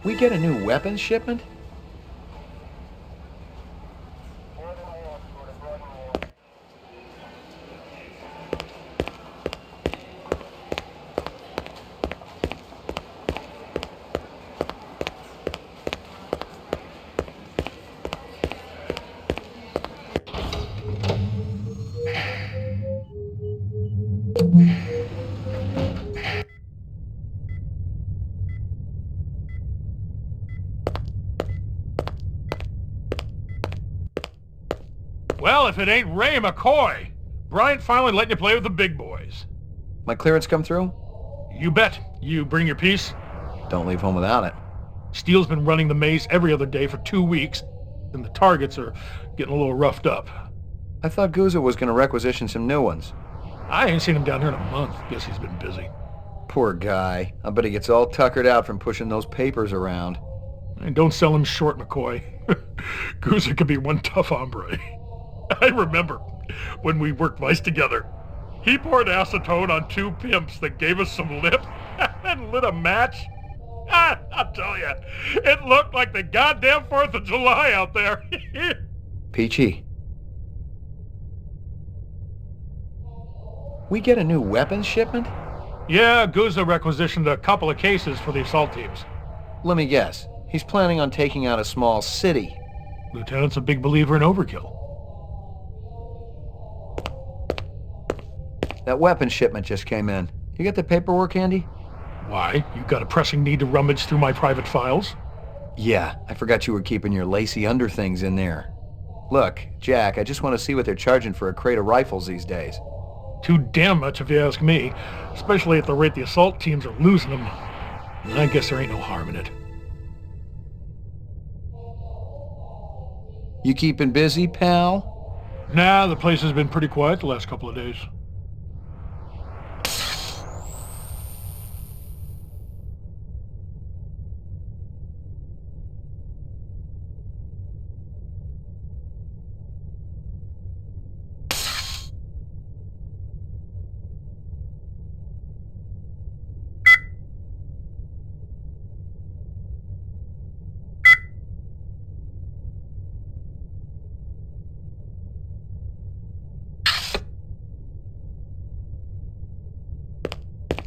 We get a new weapons shipment? Well, if it ain't Ray McCoy. Bryant finally letting you play with the big boys. My clearance come through? You bet. You bring your piece? Don't leave home without it. Steele's been running the maze every other day for 2 weeks, and the targets are getting a little roughed up. I thought Guzzo was going to requisition some new ones. I ain't seen him down here in a month. Guess he's been busy. Poor guy. I bet he gets all tuckered out from pushing those papers around. And don't sell him short, McCoy. Guzzo could be one tough hombre. I remember when we worked Vice together. He poured acetone on 2 pimps that gave us some lip and lit a match. I'll tell you, it looked like the goddamn 4th of July out there. Peachy. We get a new weapons shipment? Yeah, Guzzo requisitioned a couple of cases for the assault teams. Let me guess. He's planning on taking out a small city. Lieutenant's a big believer in overkill. That weapons shipment just came in. You got the paperwork handy? Why? You got a pressing need to rummage through my private files? Yeah, I forgot you were keeping your lacy underthings in there. Look, Jack, I just want to see what they're charging for a crate of rifles these days. Too damn much if you ask me, especially at the rate the assault teams are losing them. And I guess there ain't no harm in it. You keeping busy, pal? Nah, the place has been pretty quiet the last couple of days.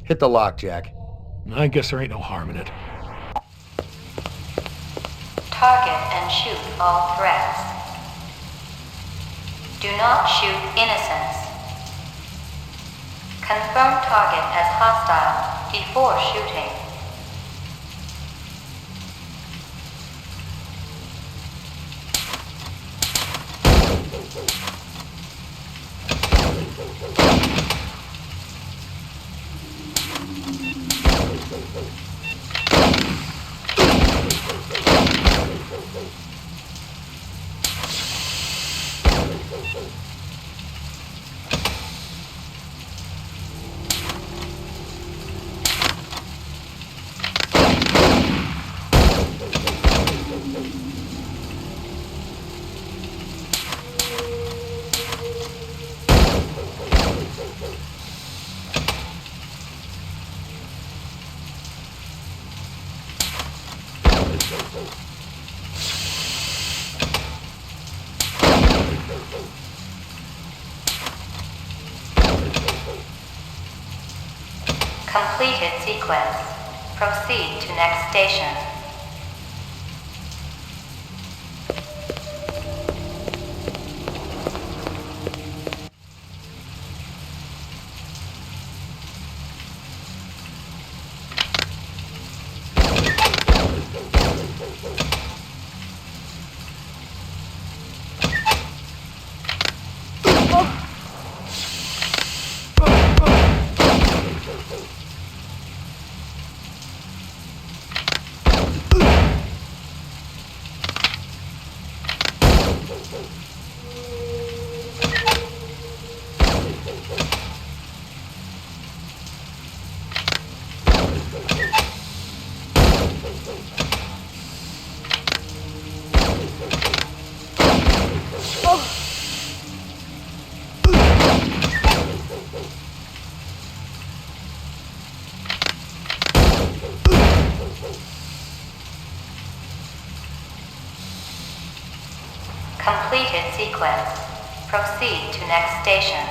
Hit the lock, Jack. I guess there ain't no harm in it. Target and shoot all threats. Do not shoot innocents. Confirm target as hostile before shooting. Completed sequence. Proceed to next station. Completed sequence. Proceed to next station.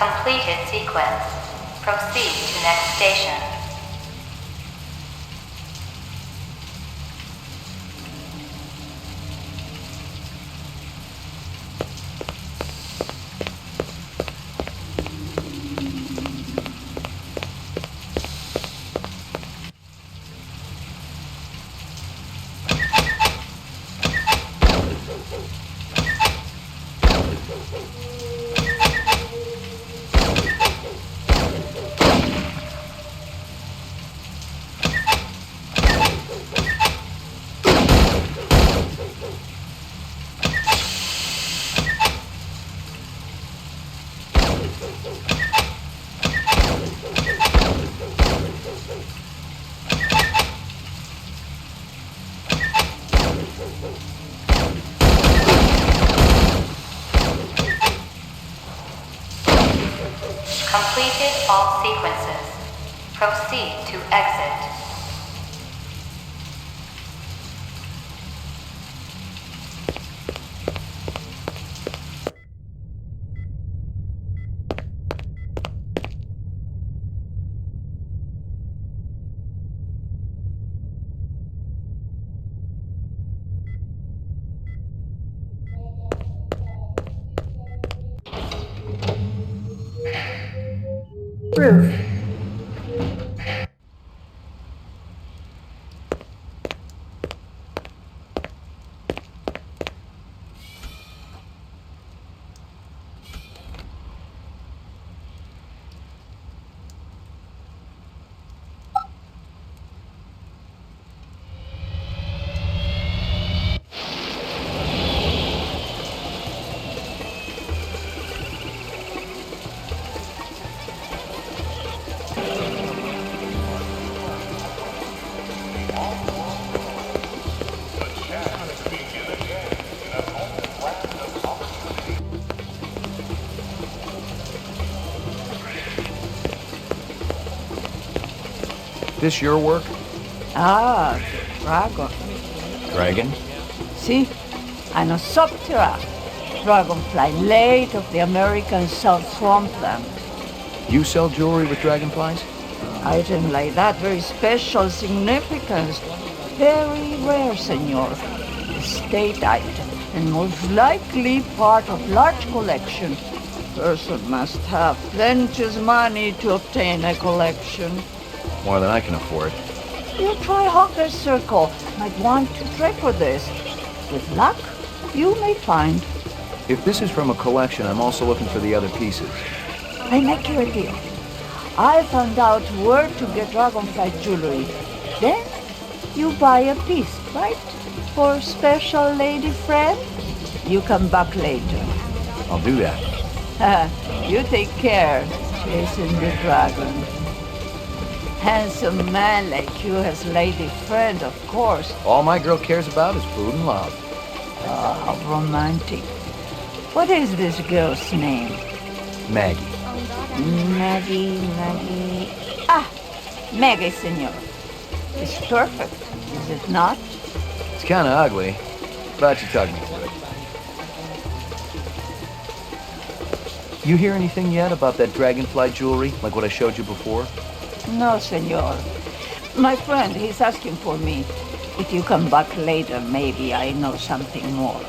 Completed sequence. Proceed to next station. Completed all sequences. Proceed to exit. Roof. This your work? Ah, dragon. Dragon? See? Anosoptera. Dragonfly, late of the American South Swampland. You sell jewelry with dragonflies? Item like that, very special significance. Very rare, senor. Estate item, and most likely part of large collection. Person must have plenteous money to obtain a collection. More than I can afford. You try Hawker's Circle. Might want to trade for this. With luck, you may find. If this is from a collection, I'm also looking for the other pieces. I make you a deal. I found out where to get dragonfly jewelry. Then, you buy a piece, right? For special lady friend? You come back later. I'll do that. You take care, chasing the dragon. Handsome man like you has lady friend, of course. All my girl cares about is food and love. Oh, how romantic. What is this girl's name? Maggie. Maggie. Ah, Maggie, senor. It's perfect, is it not? It's kind of ugly, but you talk me through it. You hear anything yet about that dragonfly jewelry, like what I showed you before? No, senor. My friend, he's asking for me. If you come back later, maybe I know something more.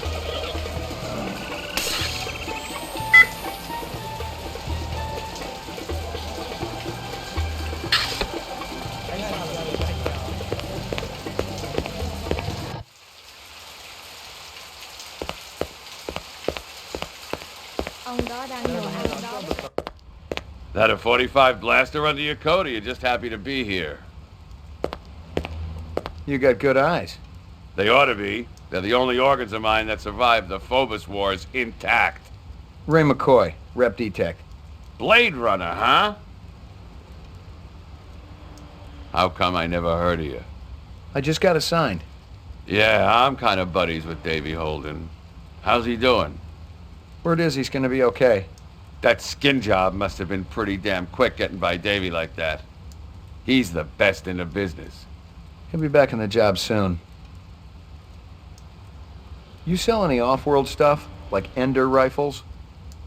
That a 45 blaster under your coat, or you just happy to be here? You got good eyes. They ought to be. They're the only organs of mine that survived the Phobos Wars intact. Ray McCoy, Rep Detect. Blade Runner, huh? How come I never heard of you? I just got assigned. Yeah, I'm kind of buddies with Davy Holden. How's he doing? Word is he's gonna be okay. That skin job must have been pretty damn quick getting by Davy like that. He's the best in the business. He'll be back on the job soon. You sell any off-world stuff? Like Ender rifles?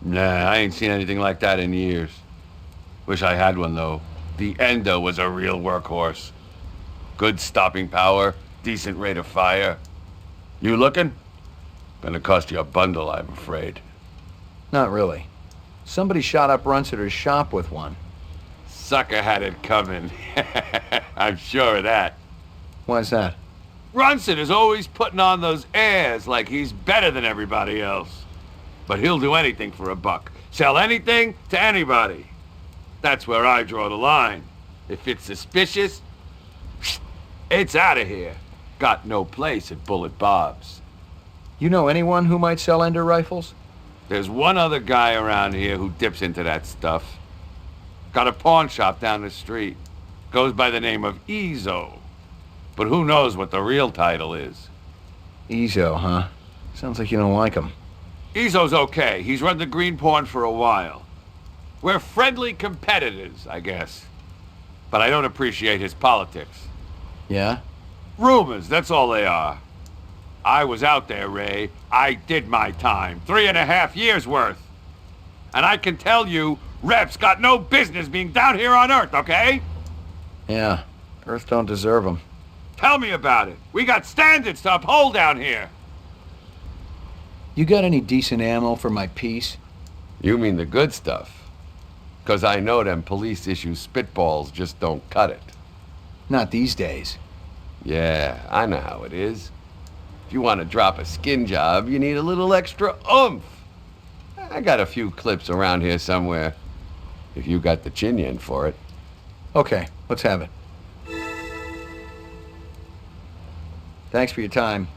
Nah, I ain't seen anything like that in years. Wish I had one, though. The Endo was a real workhorse. Good stopping power, decent rate of fire. You looking? Gonna cost you a bundle, I'm afraid. Not really. Somebody shot up Runsiter's shop with one. Sucker had it coming. I'm sure of that. Why's that? Runsiter's always putting on those airs like he's better than everybody else. But he'll do anything for a buck. Sell anything to anybody. That's where I draw the line. If it's suspicious, it's out of here. Got no place at Bullet Bob's. You know anyone who might sell Ender rifles? There's one other guy around here who dips into that stuff. Got a pawn shop down the street. Goes by the name of Ezo. But who knows what the real title is? Ezo, huh? Sounds like you don't like him. Ezo's okay. He's run the green pawn for a while. We're friendly competitors, I guess. But I don't appreciate his politics. Yeah? Rumors, that's all they are. I was out there, Ray. I did my time. 3.5 years worth. And I can tell you, Rep's got no business being down here on Earth, okay? Yeah. Earth don't deserve them. Tell me about it. We got standards to uphold down here. You got any decent ammo for my piece? You mean the good stuff? 'Cause I know them police-issue spitballs just don't cut it. Not these days. Yeah, I know how it is. If you want to drop a skin job, you need a little extra oomph. I got a few clips around here somewhere, if you got the chin yen for it. Okay, let's have it. Thanks for your time.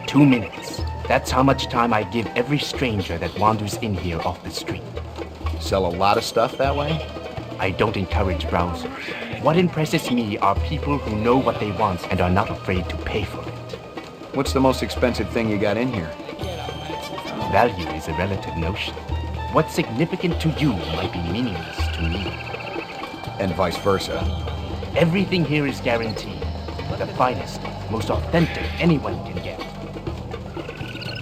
Two minutes. That's how much time I give every stranger that wanders in here off the street. Sell a lot of stuff that way? I don't encourage browsers. What impresses me are people who know what they want and are not afraid to pay for it. What's the most expensive thing you got in here? Value is a relative notion. What's significant to you might be meaningless to me. And vice versa. Everything here is guaranteed. The finest, most authentic anyone can get.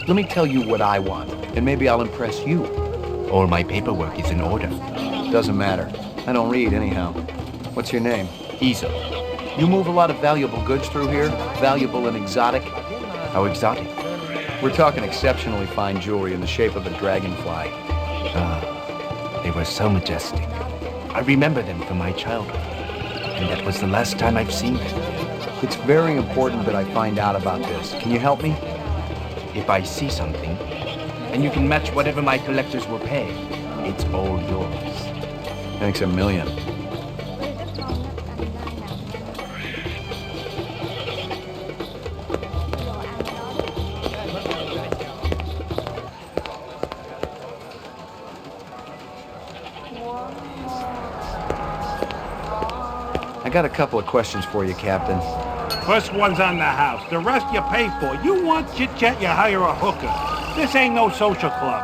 Let me tell you what I want, and maybe I'll impress you. All my paperwork is in order. Doesn't matter. I don't read anyhow. What's your name? Ezo. You move a lot of valuable goods through here? Valuable and exotic? How exotic? We're talking exceptionally fine jewelry in the shape of a dragonfly. They were so majestic. I remember them from my childhood. And that was the last time I've seen them. It's very important that I find out about this. Can you help me? If I see something, and you can match whatever my collectors will pay, it's all yours. Thanks a million. I got a couple of questions for you, Captain. First one's on the house. The rest you pay for. You want chit-chat, you hire a hooker. This ain't no social club.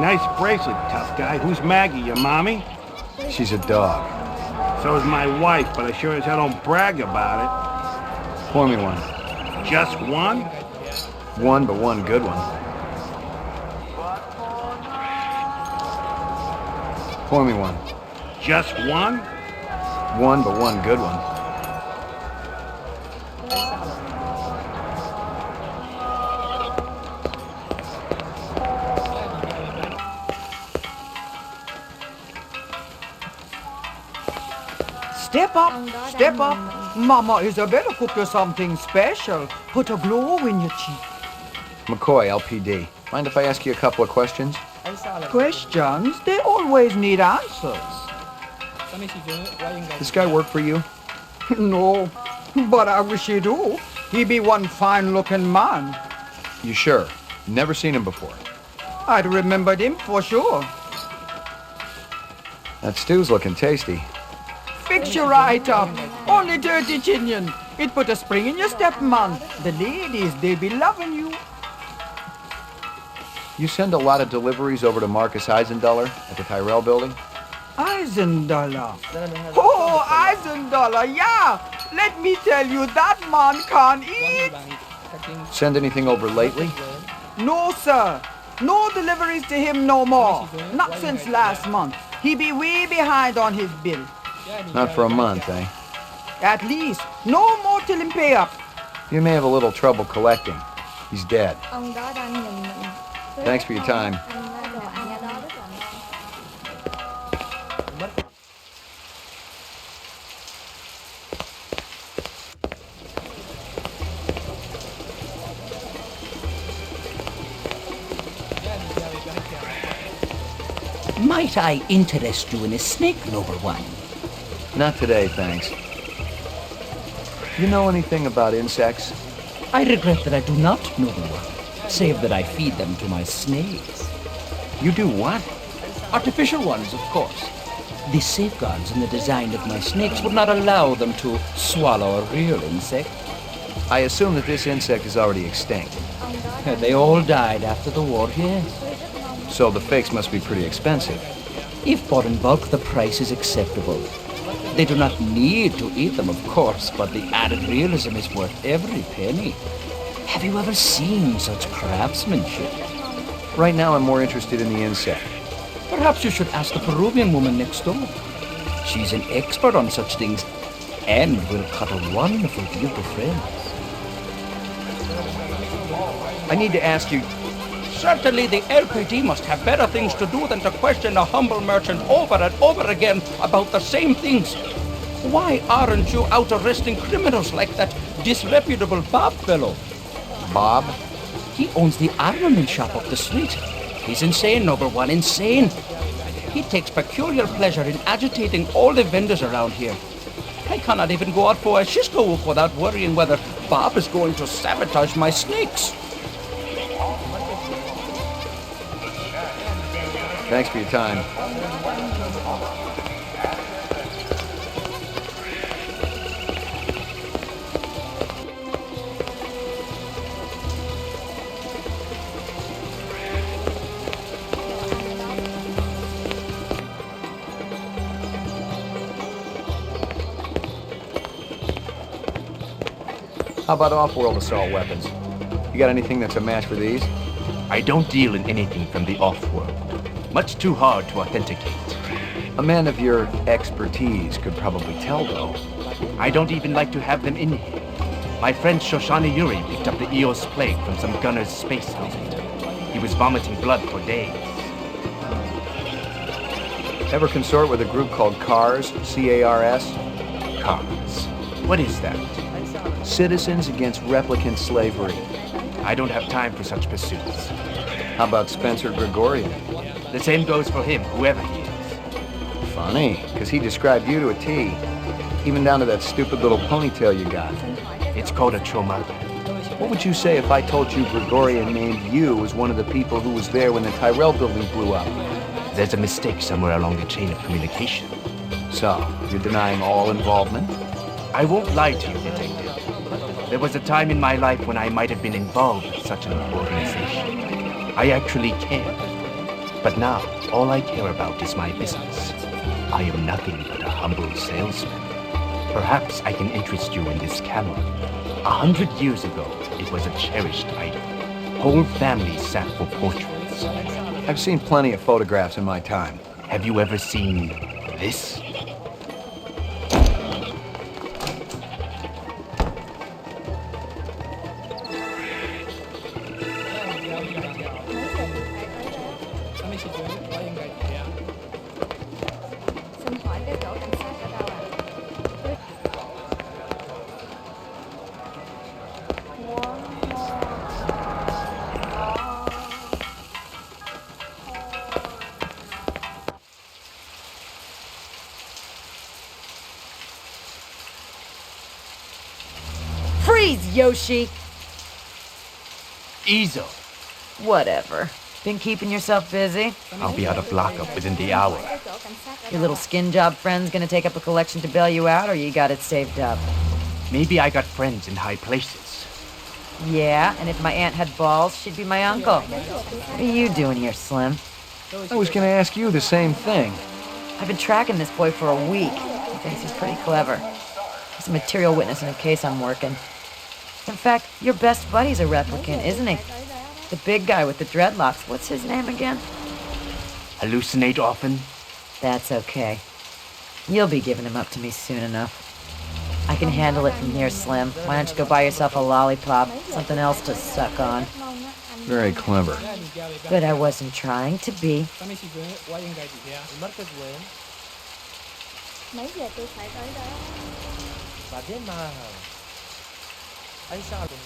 Nice bracelet, tough guy. Who's Maggie, your mommy? She's a dog. So is my wife, but I sure as hell don't brag about it. Pour me one. Just one? One, but one good one. Pour me one. Just one? One, but one good one. Step up, step up. Mama Isabella cooked you something special. Put a glow in your cheek. McCoy, LPD. Mind if I ask you a couple of questions? Questions, they always need answers. This guy work for you? No, but I wish he do. He be one fine-looking man. You sure? Never seen him before. I'd remembered him for sure. That stew's looking tasty. Fix you right up. Only dirty chinion. It put a spring in your step, man. The ladies, they be loving you. You send a lot of deliveries over to Marcus Eisendaler at the Tyrell building? Eisendaler. Oh, Eisendaler, yeah. Let me tell you, that man can't eat. Send anything over lately? No, sir. No deliveries to him no more. Not since last month. He be way behind on his bill. Not for a month, eh? At least. No more till him pay up. You may have a little trouble collecting. He's dead. Thanks for your time. Might I interest you in a snake, noble one? Not today, thanks. You know anything about insects? I regret that I do not, noble one, save that I feed them to my snakes. You do what? Artificial ones, of course. The safeguards in the design of my snakes would not allow them to swallow a real insect. I assume that this insect is already extinct. They all died after the war, yes. So the fakes must be pretty expensive. If bought in bulk, the price is acceptable. They do not need to eat them, of course, but the added realism is worth every penny. Have you ever seen such craftsmanship? Right now I'm more interested in the insect. Perhaps you should ask the Peruvian woman next door. She's an expert on such things and will cut a wonderful deal to friends. I need to ask you... Certainly the LPD must have better things to do than to question a humble merchant over and over again about the same things. Why aren't you out arresting criminals like that disreputable Bob fellow? Bob? He owns the armament shop up the street. He's insane, noble one, insane. He takes peculiar pleasure in agitating all the vendors around here. I cannot even go out for a Cisco walk without worrying whether Bob is going to sabotage my snakes. Thanks for your time. How about off-world assault weapons? You got anything that's a match for these? I don't deal in anything from the off-world. Much too hard to authenticate. A man of your expertise could probably tell, though. I don't even like to have them in here. My friend Shoshana Yuri picked up the Eos plague from some gunner's space helmet. He was vomiting blood for days. Ever consort with a group called CARS? C-A-R-S? CARS. What is that? Citizens Against Replicant Slavery. I don't have time for such pursuits. How about Spencer Gregorian? The same goes for him, whoever he is. Funny, because he described you to a T. Even down to that stupid little ponytail you got. It's called a chomar. What would you say if I told you Gregorian named you as one of the people who was there when the Tyrell building blew up? There's a mistake somewhere along the chain of communication. So, you're denying all involvement? I won't lie to you, Detective. There was a time in my life when I might have been involved with such an organization. I actually cared. But now, all I care about is my business. I am nothing but a humble salesman. Perhaps I can interest you in this camera. 100 years ago, it was a cherished item. Whole families sat for portraits. I've seen plenty of photographs in my time. Have you ever seen this? Yoshi? Izo. Whatever. Been keeping yourself busy? I'll be out of lockup within the hour. Your little skin job friend's gonna take up a collection to bail you out, or you got it saved up? Maybe I got friends in high places. Yeah, and if my aunt had balls, she'd be my uncle. What are you doing here, Slim? I was gonna ask you the same thing. I've been tracking this boy for a week. He thinks he's pretty clever. He's a material witness in a case I'm working. In fact, your best buddy's a replicant, isn't he? The big guy with the dreadlocks. What's his name again? Hallucinate often? That's okay. You'll be giving him up to me soon enough. I can handle it from here, Slim. Why don't you go buy yourself a lollipop? Something else to suck on. Very clever. But I wasn't trying to be. Mấy giờ tôi phải tới đó? Bà biết mà hả? Ấy sao đừng.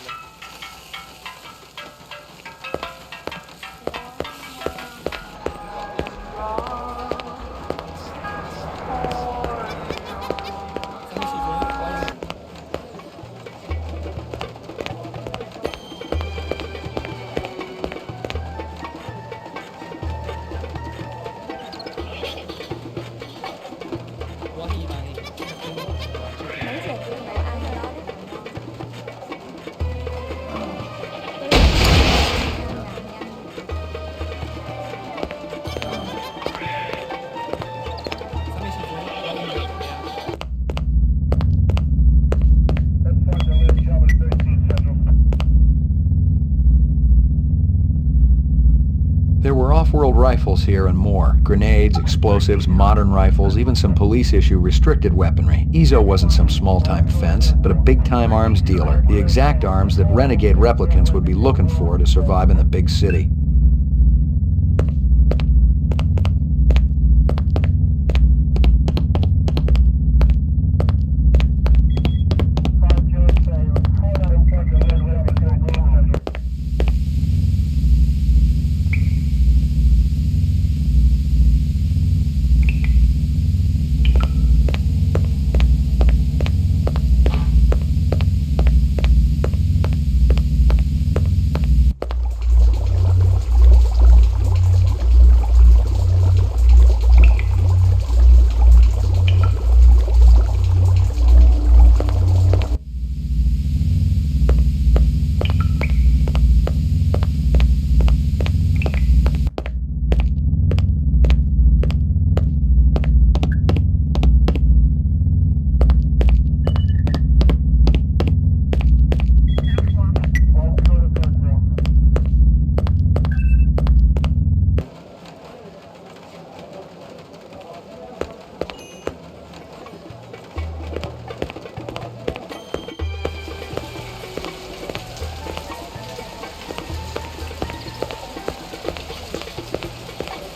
There were off-world rifles here and more. Grenades, explosives, modern rifles, even some police-issue restricted weaponry. Izo wasn't some small-time fence, but a big-time arms dealer. The exact arms that renegade replicants would be looking for to survive in the big city.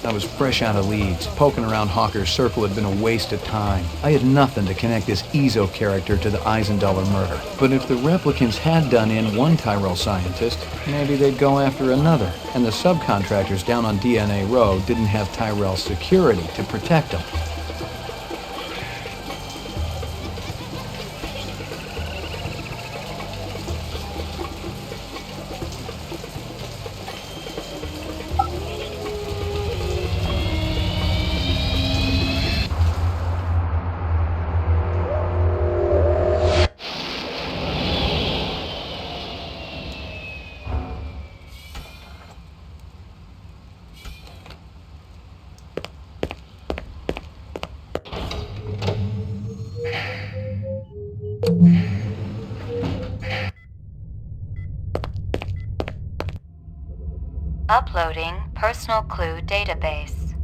I was fresh out of Leeds. Poking around Hawker's circle had been a waste of time. I had nothing to connect this Izo character to the Eisendaler murder. But if the replicants had done in one Tyrell scientist, maybe they'd go after another. And the subcontractors down on DNA Road didn't have Tyrell's security to protect them. Uploading personal clue database.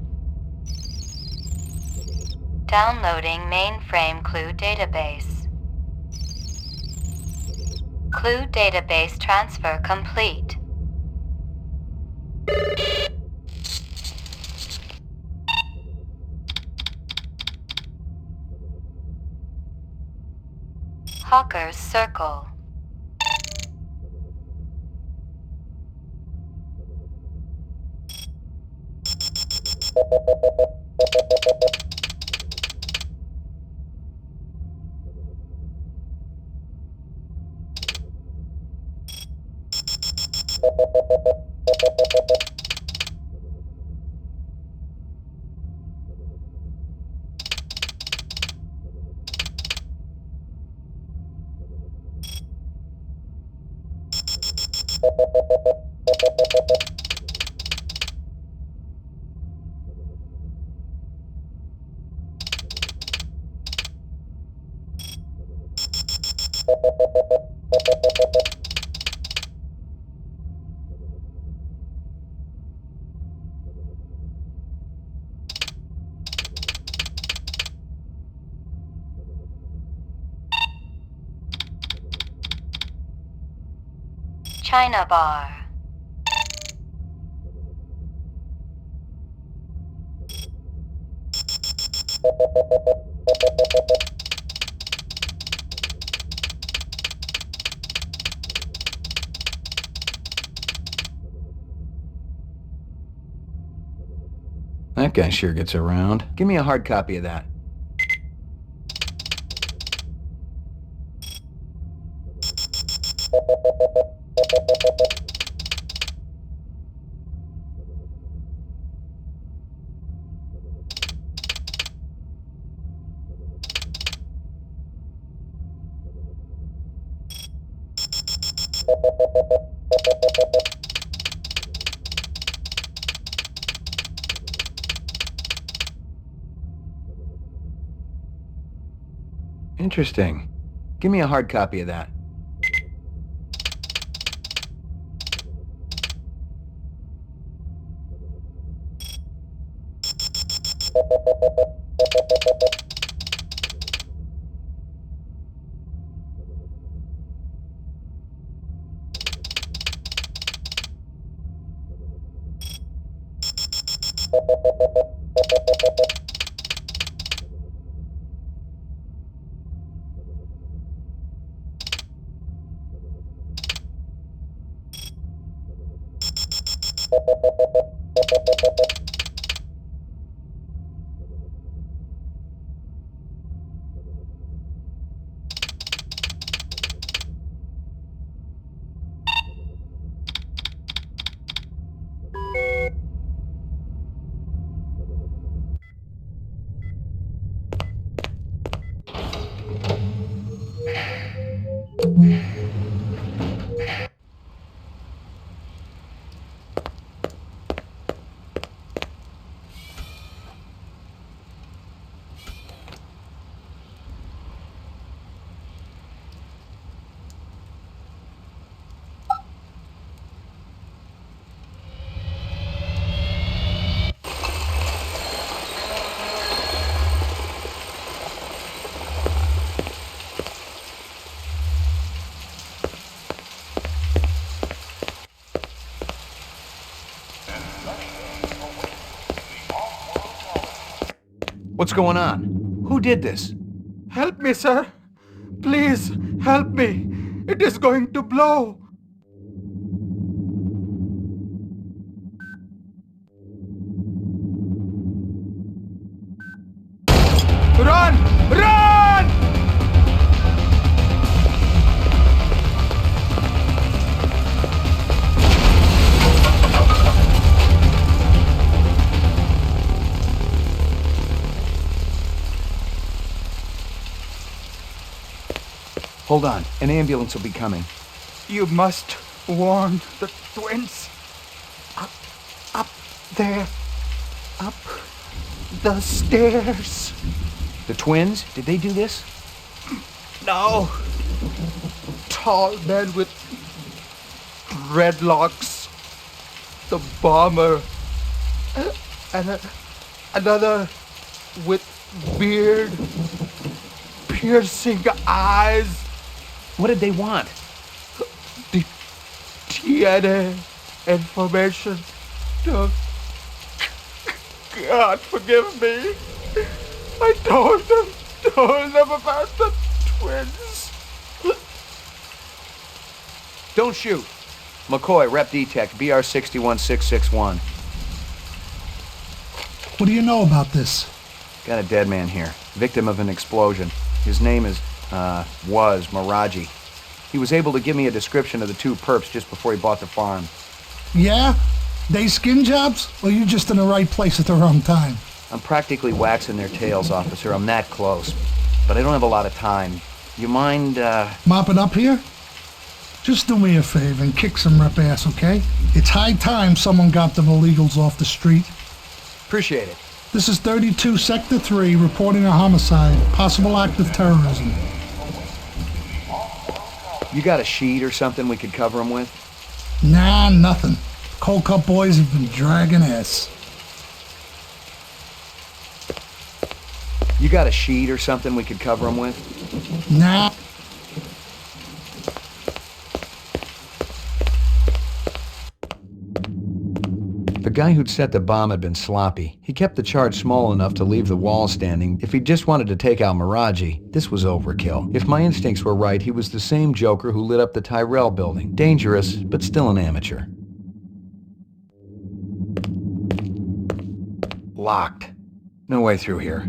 Downloading mainframe clue database. Clue database transfer complete. Hawker's Circle. China bar. That guy sure gets around. Give me a hard copy of that. Interesting. Give me a hard copy of that. What's going on? Who did this? Help me, sir. Please, help me. It is going to blow. Run! Run! Hold on. An ambulance will be coming. You must warn the twins. Up there. Up the stairs. The twins? Did they do this? No. Tall men with dreadlocks. The bomber. And another with beard. Piercing eyes. What did they want? The DNA information. God forgive me. I told them about the twins. Don't shoot. McCoy, Rep D-Tech, BR 61661. What do you know about this? Got a dead man here. Victim of an explosion. His name was Miraji. He was able to give me a description of the two perps just before he bought the farm. Yeah? They skin jobs? Or you just in the right place at the wrong time? I'm practically waxing their tails, officer. I'm that close. But I don't have a lot of time. You mind, Mopping up here? Just do me a favor and kick some rep ass, okay? It's high time someone got them illegals off the street. Appreciate it. This is 32 Sector 3 reporting a homicide, possible act of terrorism. You got a sheet or something we could cover them with? Nah, nothing. Cold Cut boys have been dragging ass. You got a sheet or something we could cover them with? Nah. The guy who'd set the bomb had been sloppy. He kept the charge small enough to leave the wall standing. If he just wanted to take out Miraji, this was overkill. If my instincts were right, he was the same Joker who lit up the Tyrell building. Dangerous, but still an amateur. Locked. No way through here.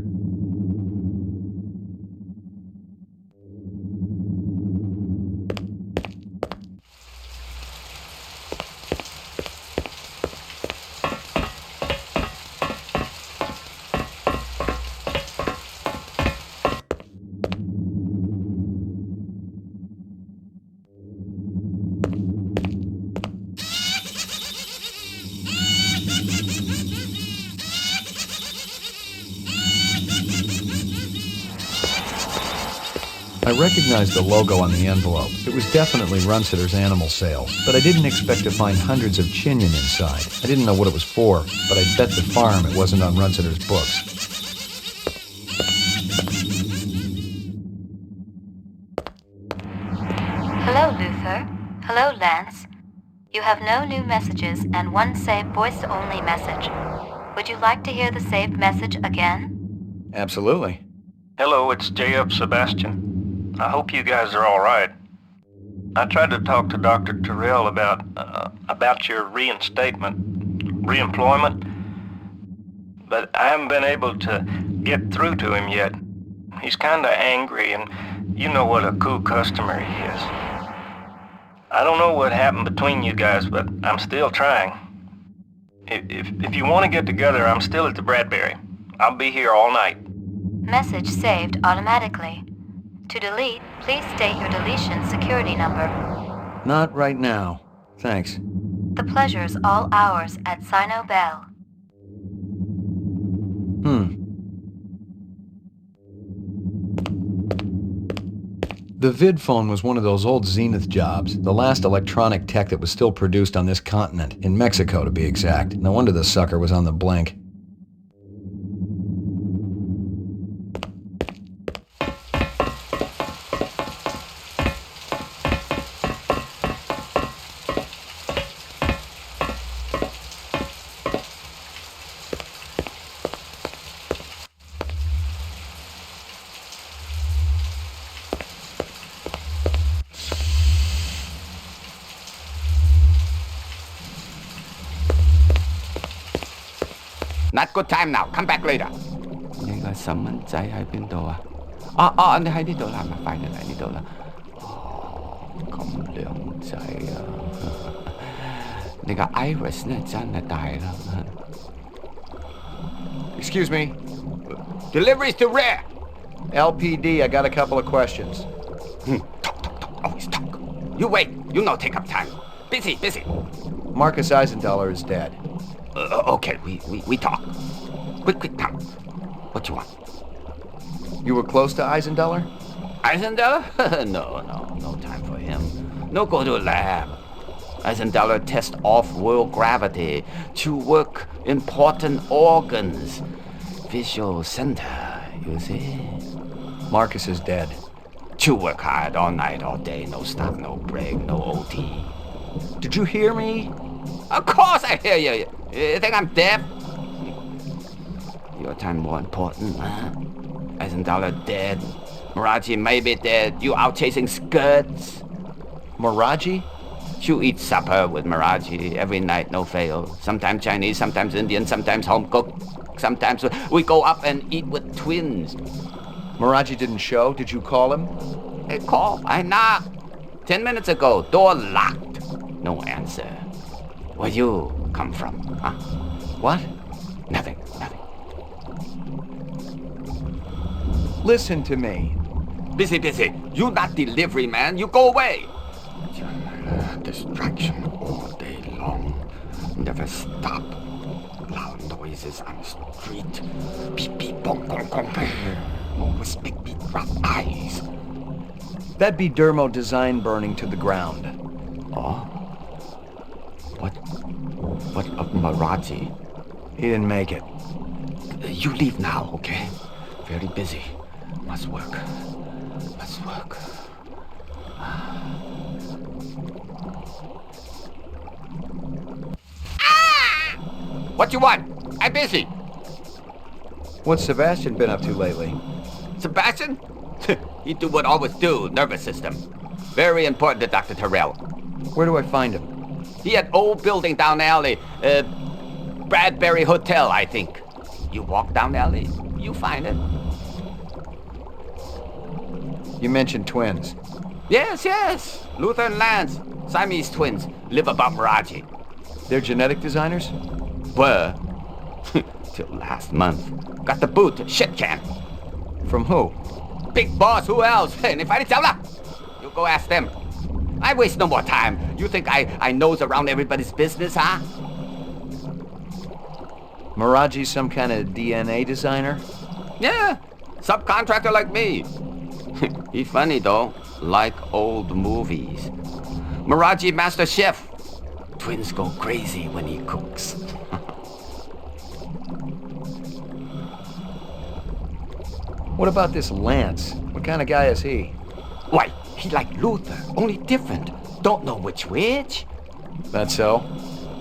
I recognized the logo on the envelope. It was definitely Runsitter's animal sales, but I didn't expect to find hundreds of chinion inside. I didn't know what it was for, but I'd bet the farm it wasn't on Runsitter's books. Hello, Luther. Hello, Lance. You have no new messages and one saved voice-only message. Would you like to hear the saved message again? Absolutely. Hello, it's J.F. Sebastian. I hope you guys are all right. I tried to talk to Dr. Terrell about your reemployment, but I haven't been able to get through to him yet. He's kinda angry, and you know what a cool customer he is. I don't know what happened between you guys, but I'm still trying. If you want to get together, I'm still at the Bradbury. I'll be here all night. Message saved automatically. To delete, please state your deletion security number. Not right now. Thanks. The pleasure's all ours at Sino Bell. The vid phone was one of those old Zenith jobs, the last electronic tech that was still produced on this continent, in Mexico to be exact. No wonder the sucker was on the blink. Not good time now. Come back later. 你個細蚊仔喺邊度啊？你喺呢度啦，咪快啲嚟呢度啦。咁靚仔啊！你個 iris 呢真係大啦。Excuse me. Deliveries to where? LPD, I got a couple of questions. Talk. Always talk. You wait. You no take up time. Busy. Marcus Eisendaler is dead. Okay, we talk. Quick, now. What you want? You were close to Eisendaler? Eisendaler? No time for him. No go to a lab. Eisendaler test off-world gravity to work important organs. Visual center, you see? Marcus is dead. To work hard all night, all day, no stop, no break, no OT. Did you hear me? Of course I hear you. You think I'm deaf? Your time more important, huh? Eisendaler dead. Miraji may be dead. You out chasing skirts. Miraji? You eat supper with Miraji every night, no fail. Sometimes Chinese, sometimes Indian, sometimes home cooked. Sometimes we go up and eat with twins. Miraji didn't show. Did you call him? Hey, call. I knock. 10 minutes ago, door locked. No answer. Where you come from, huh? What? Nothing. Listen to me. Busy. You not delivery man. You go away. Distraction all day long. Never stop. Loud noises on the street. Beep, beep, bong, gong, gong. Always make me drop eyes. That'd be Dermo design burning to the ground. Oh? What of Maraji? He didn't make it. You leave now, okay? Very busy. Must work. What you want? I'm busy. What's Sebastian been up to lately? Sebastian? He do what always do, nervous system. Very important to Dr. Terrell. Where do I find him? He at old building down alley. Bradbury Hotel, I think. You walk down alley, you find it. You mentioned twins. Yes. Luther and Lance. Siamese twins. Live above Maraji. They're genetic designers? Were. Till last month. Got the boot, shit can. From who? Big boss, who else? Hey, you go ask them. I waste no more time. You think I nose around everybody's business, huh? Maraji's some kind of DNA designer? Yeah, subcontractor like me. He funny though, like old movies. Maraji master chef. Twins go crazy when he cooks. What about this Lance? What kind of guy is he? Why, he like Luther, only different. Don't know which. That's so?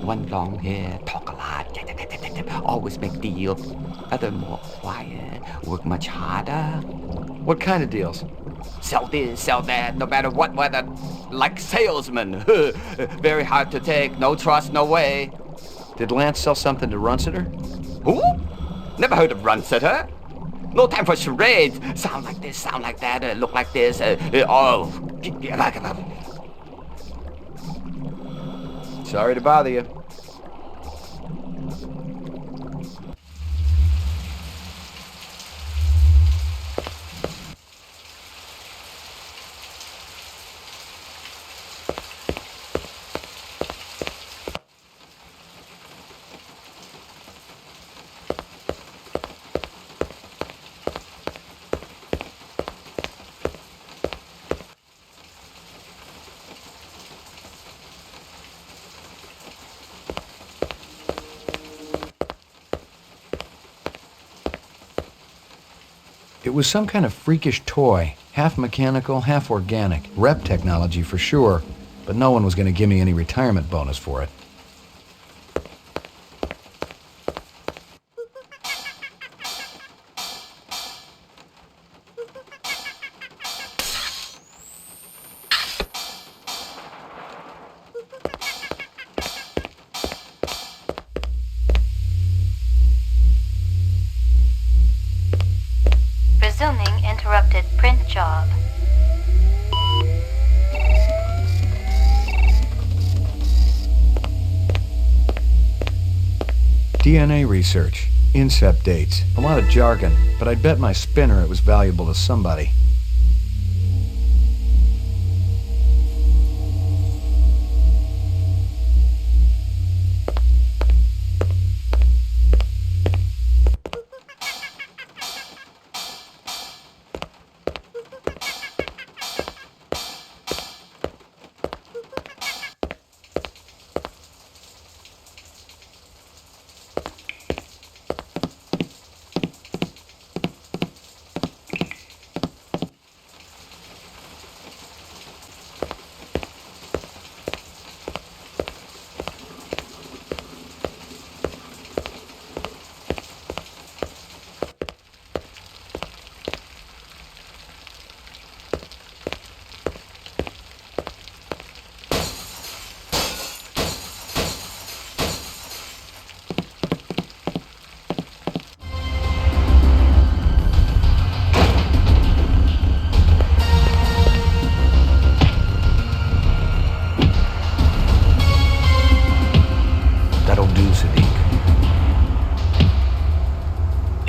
One long hair, talk a lot, always make deals. Other more quiet, work much harder. What kind of deals? Sell this, sell that, no matter what weather. Like salesman. Very hard to take, no trust, no way. Did Lance sell something to Runsiter? Who? Never heard of Runsiter. No time for charades. Sound like this, sound like that, look like this. Sorry to bother you. It was some kind of freakish toy, half mechanical, half organic. Rep technology for sure, but no one was going to give me any retirement bonus for it. Resuming interrupted print job. DNA research, incept dates, a lot of jargon, but I'd bet my spinner it was valuable to somebody.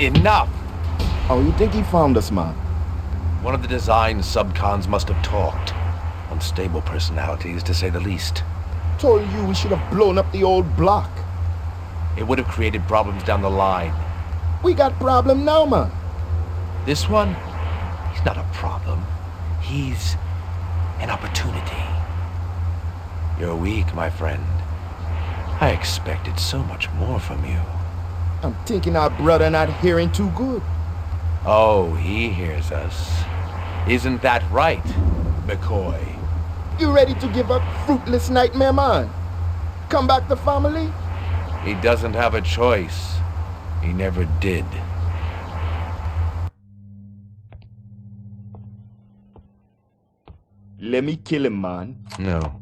Enough! Oh, you think he found us, man? One of the design subcons must have talked. Unstable personalities, to say the least. Told you we should have blown up the old block. It would have created problems down the line. We got problem now, man. This one? He's not a problem. He's an opportunity. You're weak, my friend. I expected so much more from you. I'm thinking our brother not hearing too good. Oh, he hears us. Isn't that right, McCoy? You ready to give up fruitless nightmare, man? Come back to family? He doesn't have a choice. He never did. Let me kill him, man. No.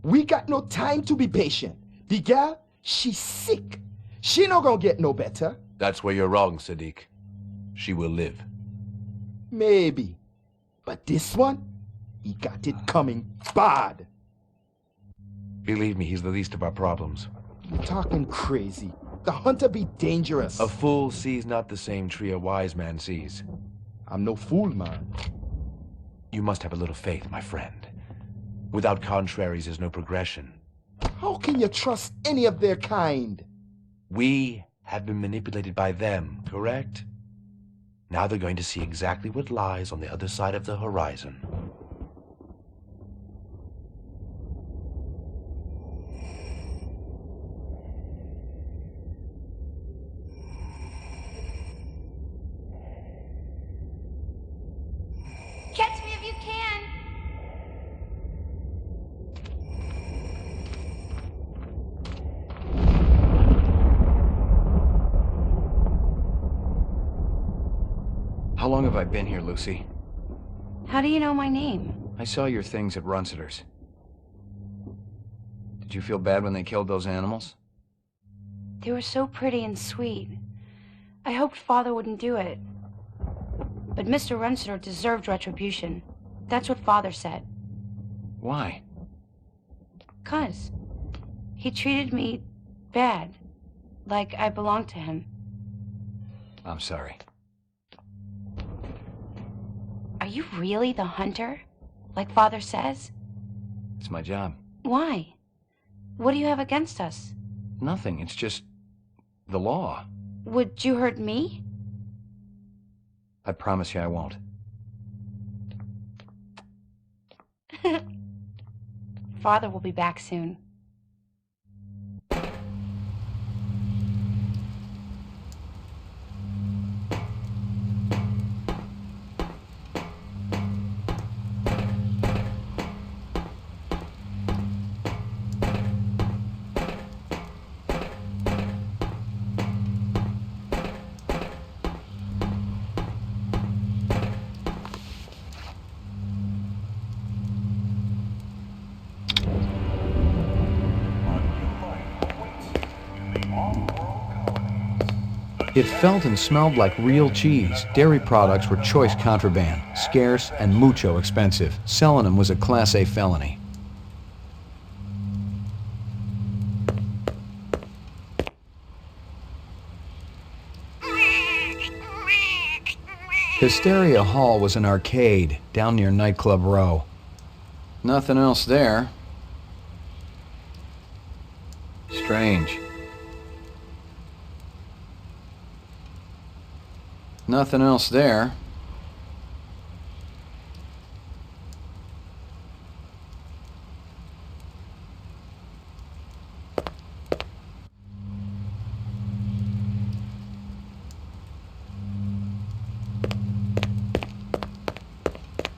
We got no time to be patient. The gal, she's sick. She not gonna get no better. That's where you're wrong, Sadiq. She will live. Maybe. But this one, he got it coming bad. Believe me, he's the least of our problems. You're talking crazy. The hunter be dangerous. A fool sees not the same tree a wise man sees. I'm no fool, man. You must have a little faith, my friend. Without contraries, there's no progression. How can you trust any of their kind? We have been manipulated by them, correct? Now they're going to see exactly what lies on the other side of the horizon. Catch me if you can! How long have I been here, Lucy? How do you know my name? I saw your things at Runsiter's. Did you feel bad when they killed those animals? They were so pretty and sweet. I hoped Father wouldn't do it. But Mr. Runsiter deserved retribution. That's what Father said. Why? 'Cause he treated me bad. Like I belonged to him. I'm sorry. Are you really the hunter? Like Father says? It's my job. Why? What do you have against us? Nothing. It's just the law. Would you hurt me? I promise you I won't. Father will be back soon. It felt and smelled like real cheese. Dairy products were choice contraband, scarce and mucho expensive. Selling them was a Class A felony. Hysteria Hall was an arcade down near Nightclub Row. Nothing else there. Strange. Nothing else there.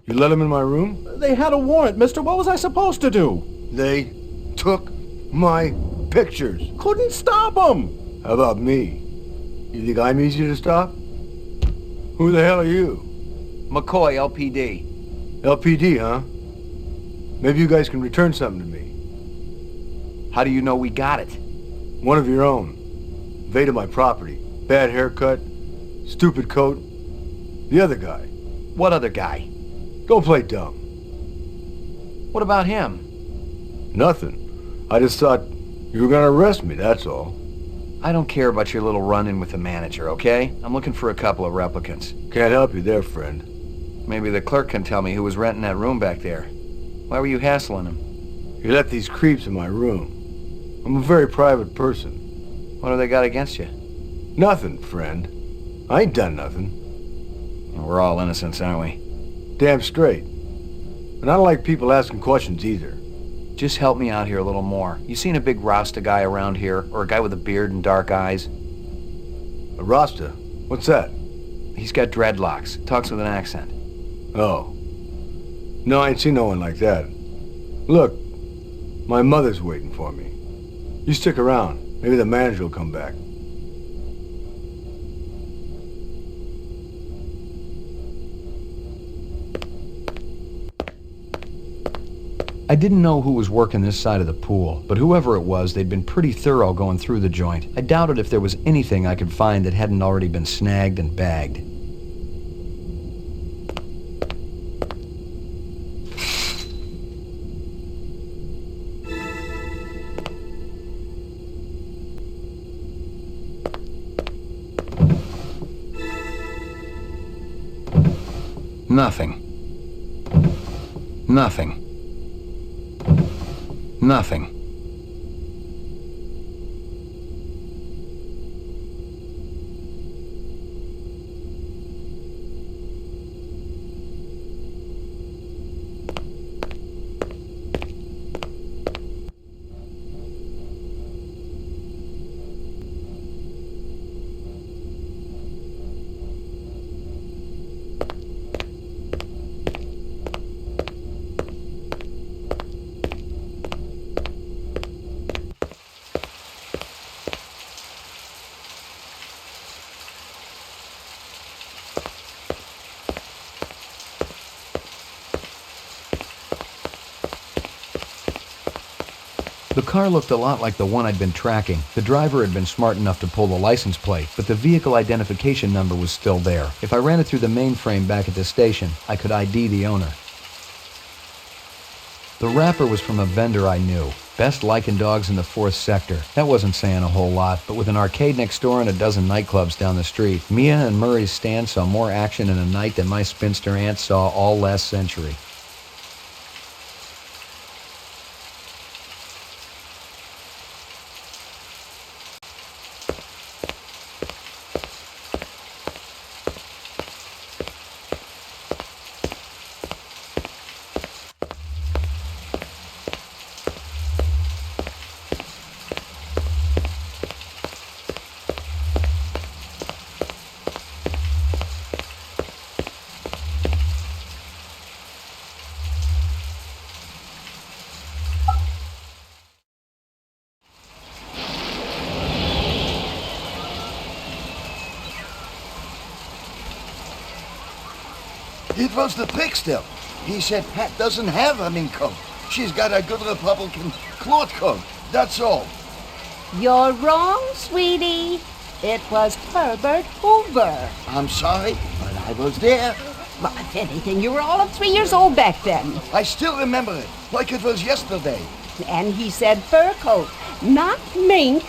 You let him in my room? They had a warrant, mister. What was I supposed to do? They took my pictures. Couldn't stop them. How about me? You think I'm easy to stop? Who the hell are you? McCoy, LPD. LPD, huh? Maybe you guys can return something to me. How do you know we got it? One of your own. Invaded my property. Bad haircut. Stupid coat. The other guy. What other guy? Don't play dumb. What about him? Nothing. I just thought you were gonna arrest me, that's all. I don't care about your little run-in with the manager, okay? I'm looking for a couple of replicants. Can't help you there, friend. Maybe the clerk can tell me who was renting that room back there. Why were you hassling him? You let these creeps in my room. I'm a very private person. What do they got against you? Nothing, friend. I ain't done nothing. We're all innocents, aren't we? Damn straight. And I don't like people asking questions either. Just help me out here a little more. You seen a big Rasta guy around here? Or a guy with a beard and dark eyes? A Rasta? What's that? He's got dreadlocks. Talks with an accent. Oh. No, I ain't seen no one like that. Look, my mother's waiting for me. You stick around. Maybe the manager will come back. I didn't know who was working this side of the pool, but whoever it was, they'd been pretty thorough going through the joint. I doubted if there was anything I could find that hadn't already been snagged and bagged. Nothing. Nothing. Nothing. The car looked a lot like the one I'd been tracking. The driver had been smart enough to pull the license plate, but the vehicle identification number was still there. If I ran it through the mainframe back at the station, I could ID the owner. The wrapper was from a vendor I knew. Best Lycan dogs in the 4th sector. That wasn't saying a whole lot, but with an arcade next door and a dozen nightclubs down the street, Mia and Murray's stand saw more action in a night than my spinster aunt saw all last century. It was the trickster. He said Pat doesn't have a mink coat. She's got a good Republican cloth coat. That's all. You're wrong, sweetie. It was Herbert Hoover. I'm sorry, but I was there. Well, if anything, you were all of 3 years old back then. I still remember it, like it was yesterday. And he said fur coat, not mink.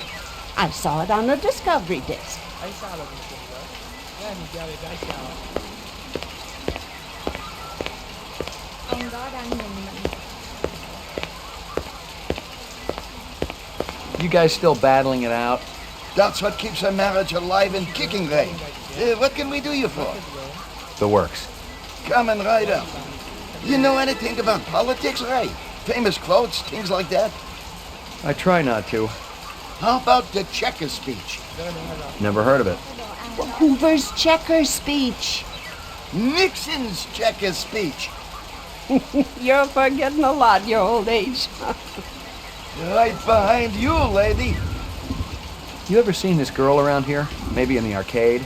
I saw it on the Discovery disc. You guys still battling it out? That's what keeps a marriage alive and kicking, Ray. What can we do you for? The works. Come and ride up. You know anything about politics, Ray? Famous quotes, things like that? I try not to. How about the checker speech? Never heard of it. Hoover's checker speech. Nixon's checker speech. You're forgetting a lot, your old age. Right behind you, lady. You ever seen this girl around here? Maybe in the arcade?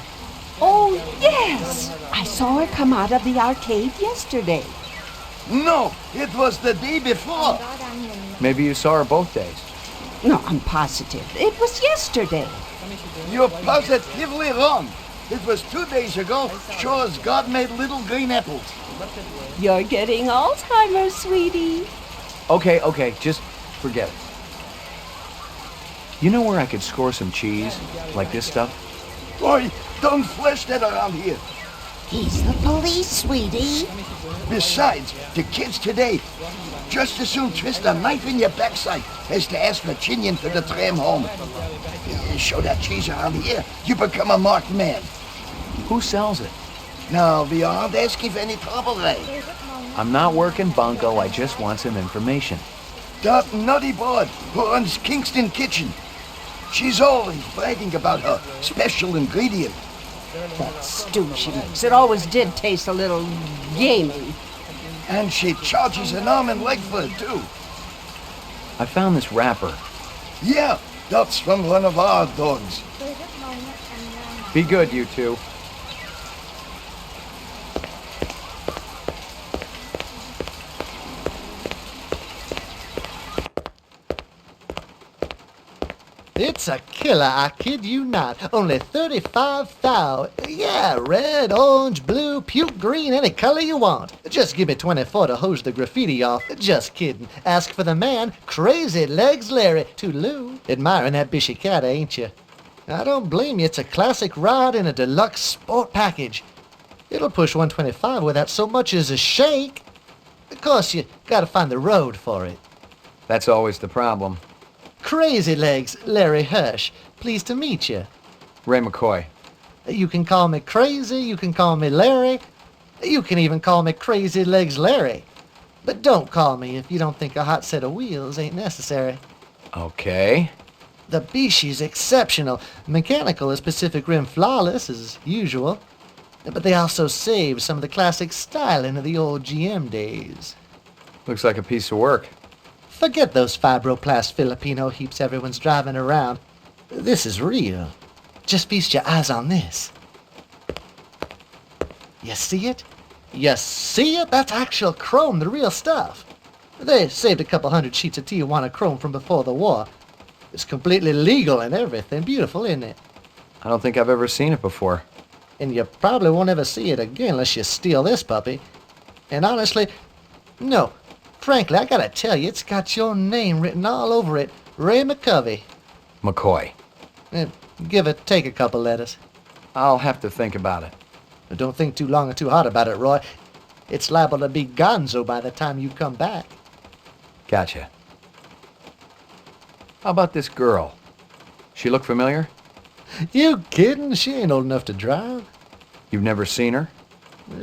Oh, yes. I saw her come out of the arcade yesterday. No, it was the day before. Maybe you saw her both days. No, I'm positive. It was yesterday. You're positively wrong. It was 2 days ago, sure as God made little green apples. You're getting Alzheimer's, sweetie. Okay, just forget it. You know where I could score some cheese? Like this stuff? Boy, don't flash that around here. He's the police, sweetie. Besides, the kids today just as soon twist a knife in your backside as to ask for chinion for the tram home. You show that cheese around here, you become a marked man. Who sells it? Now, we aren't asking for any trouble, Ray. I'm not working bunco, I just want some information. That nutty broad who runs Kingston Kitchen. She's always bragging about her special ingredient. That stew she makes, it always did taste a little gamey. And she charges an arm and leg for it, too. I found this wrapper. Yeah, that's from one of our dogs. Be good, you two. It's a killer, I kid you not. Only 35 thou. Yeah, red, orange, blue, puke green, any color you want. Just give me 24 to hose the graffiti off. Just kidding. Ask for the man, Crazy Legs Larry, to Lou. Admiring that bishy cat, ain't you? I don't blame you. It's a classic ride in a deluxe sport package. It'll push 125 without so much as a shake. Of course, you gotta find the road for it. That's always the problem. Crazy Legs, Larry Hirsch. Pleased to meet you. Ray McCoy. You can call me Crazy, you can call me Larry. You can even call me Crazy Legs Larry. But don't call me if you don't think a hot set of wheels ain't necessary. Okay. The Bishi's exceptional. Mechanical is Pacific Rim flawless, as usual. But they also saved some of the classic styling of the old GM days. Looks like a piece of work. Forget those fibroplast Filipino heaps everyone's driving around. This is real. Just feast your eyes on this. You see it? You see it? That's actual chrome, the real stuff. They saved a couple hundred sheets of Tijuana chrome from before the war. It's completely legal and everything. Beautiful, isn't it? I don't think I've ever seen it before. And you probably won't ever see it again unless you steal this puppy. And honestly, no. Frankly, I gotta tell you, it's got your name written all over it. Ray McCovey. McCoy. Give it, take a couple letters. I'll have to think about it. Don't think too long or too hard about it, Roy. It's liable to be gonzo by the time you come back. Gotcha. How about this girl? She look familiar? You kidding? She ain't old enough to drive. You've never seen her?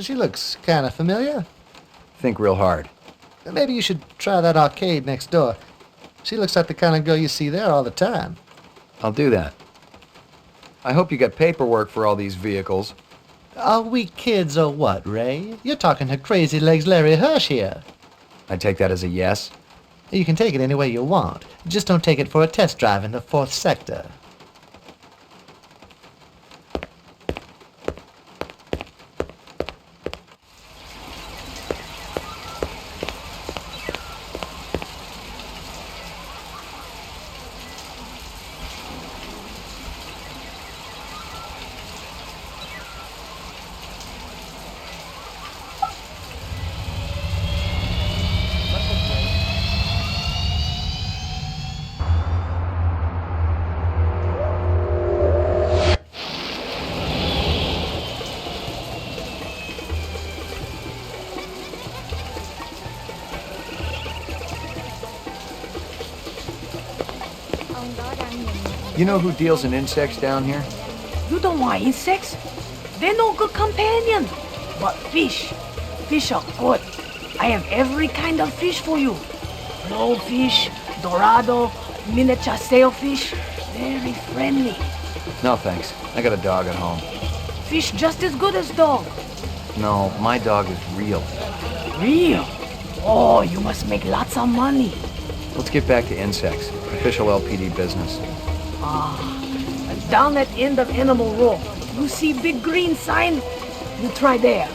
She looks kinda familiar. Think real hard. Maybe you should try that arcade next door. She looks like the kind of girl you see there all the time. I'll do that. I hope you got paperwork for all these vehicles. Are we kids or what, Ray? You're talking to Crazy Legs Larry Hirsch here. I take that as a yes? You can take it any way you want. Just don't take it for a test drive in the 4th sector. You know who deals in insects down here? You don't want insects? They're no good companion. But fish. Fish are good. I have every kind of fish for you. Blowfish, dorado, miniature sailfish. Very friendly. No, thanks. I got a dog at home. Fish just as good as dog. No, my dog is real. Real? Oh, you must make lots of money. Let's get back to insects. Official LPD business. Down at end of Animal Row, you see big green sign? You try there.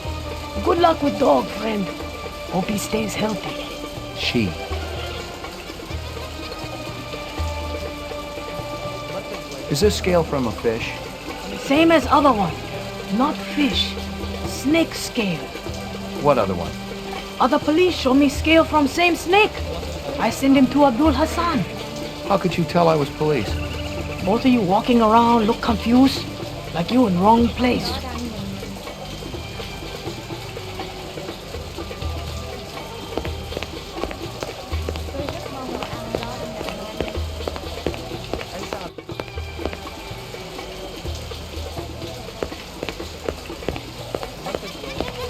Good luck with dog, friend. Hope he stays healthy. She. Is this scale from a fish? Same as other one. Not fish. Snake scale. What other one? Other police show me scale from same snake. I send him to Abdul Hassan. How could you tell I was police? Both of you walking around look confused, like you in wrong place.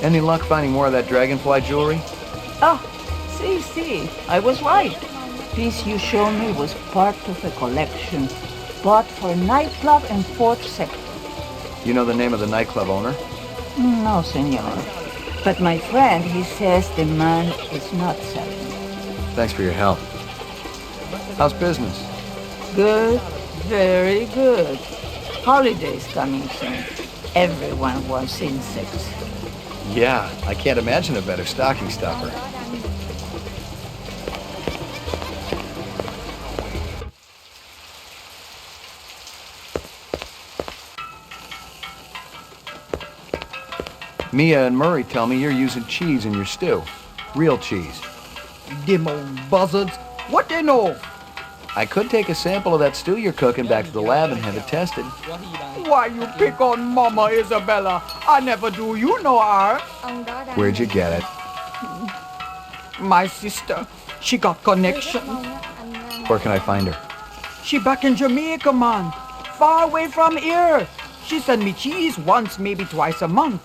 Any luck finding more of that dragonfly jewelry? Ah, see, I was right. Piece you showed me was part of a collection bought for a nightclub in 4th Sector. You know the name of the nightclub owner? No, senor. But my friend, he says the man is not selling. Thanks for your help. How's business? Good, very good. Holidays coming soon. Everyone wants insects. Yeah, I can't imagine a better stocking stuffer. Mia and Murray tell me you're using cheese in your stew. Real cheese. Them old buzzards. What they know? I could take a sample of that stew you're cooking back to the lab and have it tested. Why you pick on Mama Isabella? I never do you no harm. Where'd you get it? My sister. She got connection. Where can I find her? She back in Jamaica, man. Far away from here. She send me cheese once, maybe twice a month.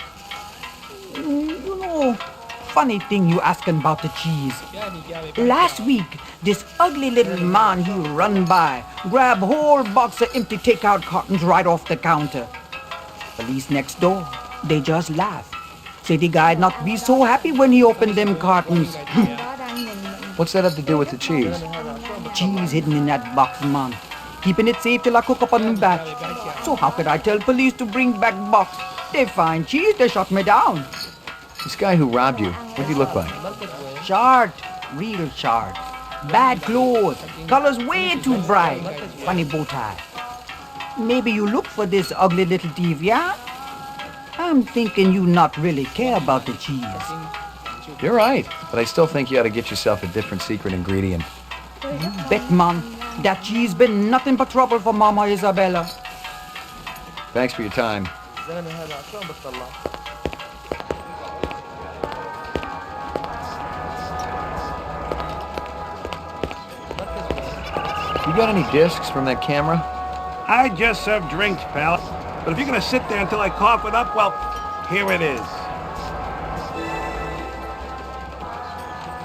You know, funny thing you asking about the cheese. Last week, this ugly little man he run by, grab whole box of empty takeout cartons right off the counter. Police next door, they just laugh. Say the guy not be so happy when he opened them cartons. What's that have to do with the cheese? Cheese hidden in that box, man. Keeping it safe till I cook up a new batch. So how could I tell police to bring back box? They find cheese, they shut me down. This guy who robbed you, what did he look like? Short, real short. Bad clothes, colors way too bright. Funny bow tie. Maybe you look for this ugly little thief, yeah? I'm thinking you not really care about the cheese. You're right, but I still think you ought to get yourself a different secret ingredient. You bet, man. That cheese been nothing but trouble for Mama Isabella. Thanks for your time. You got any discs from that camera? I just serve drinks, pal. But if you're gonna sit there until I cough it up, well, here it is.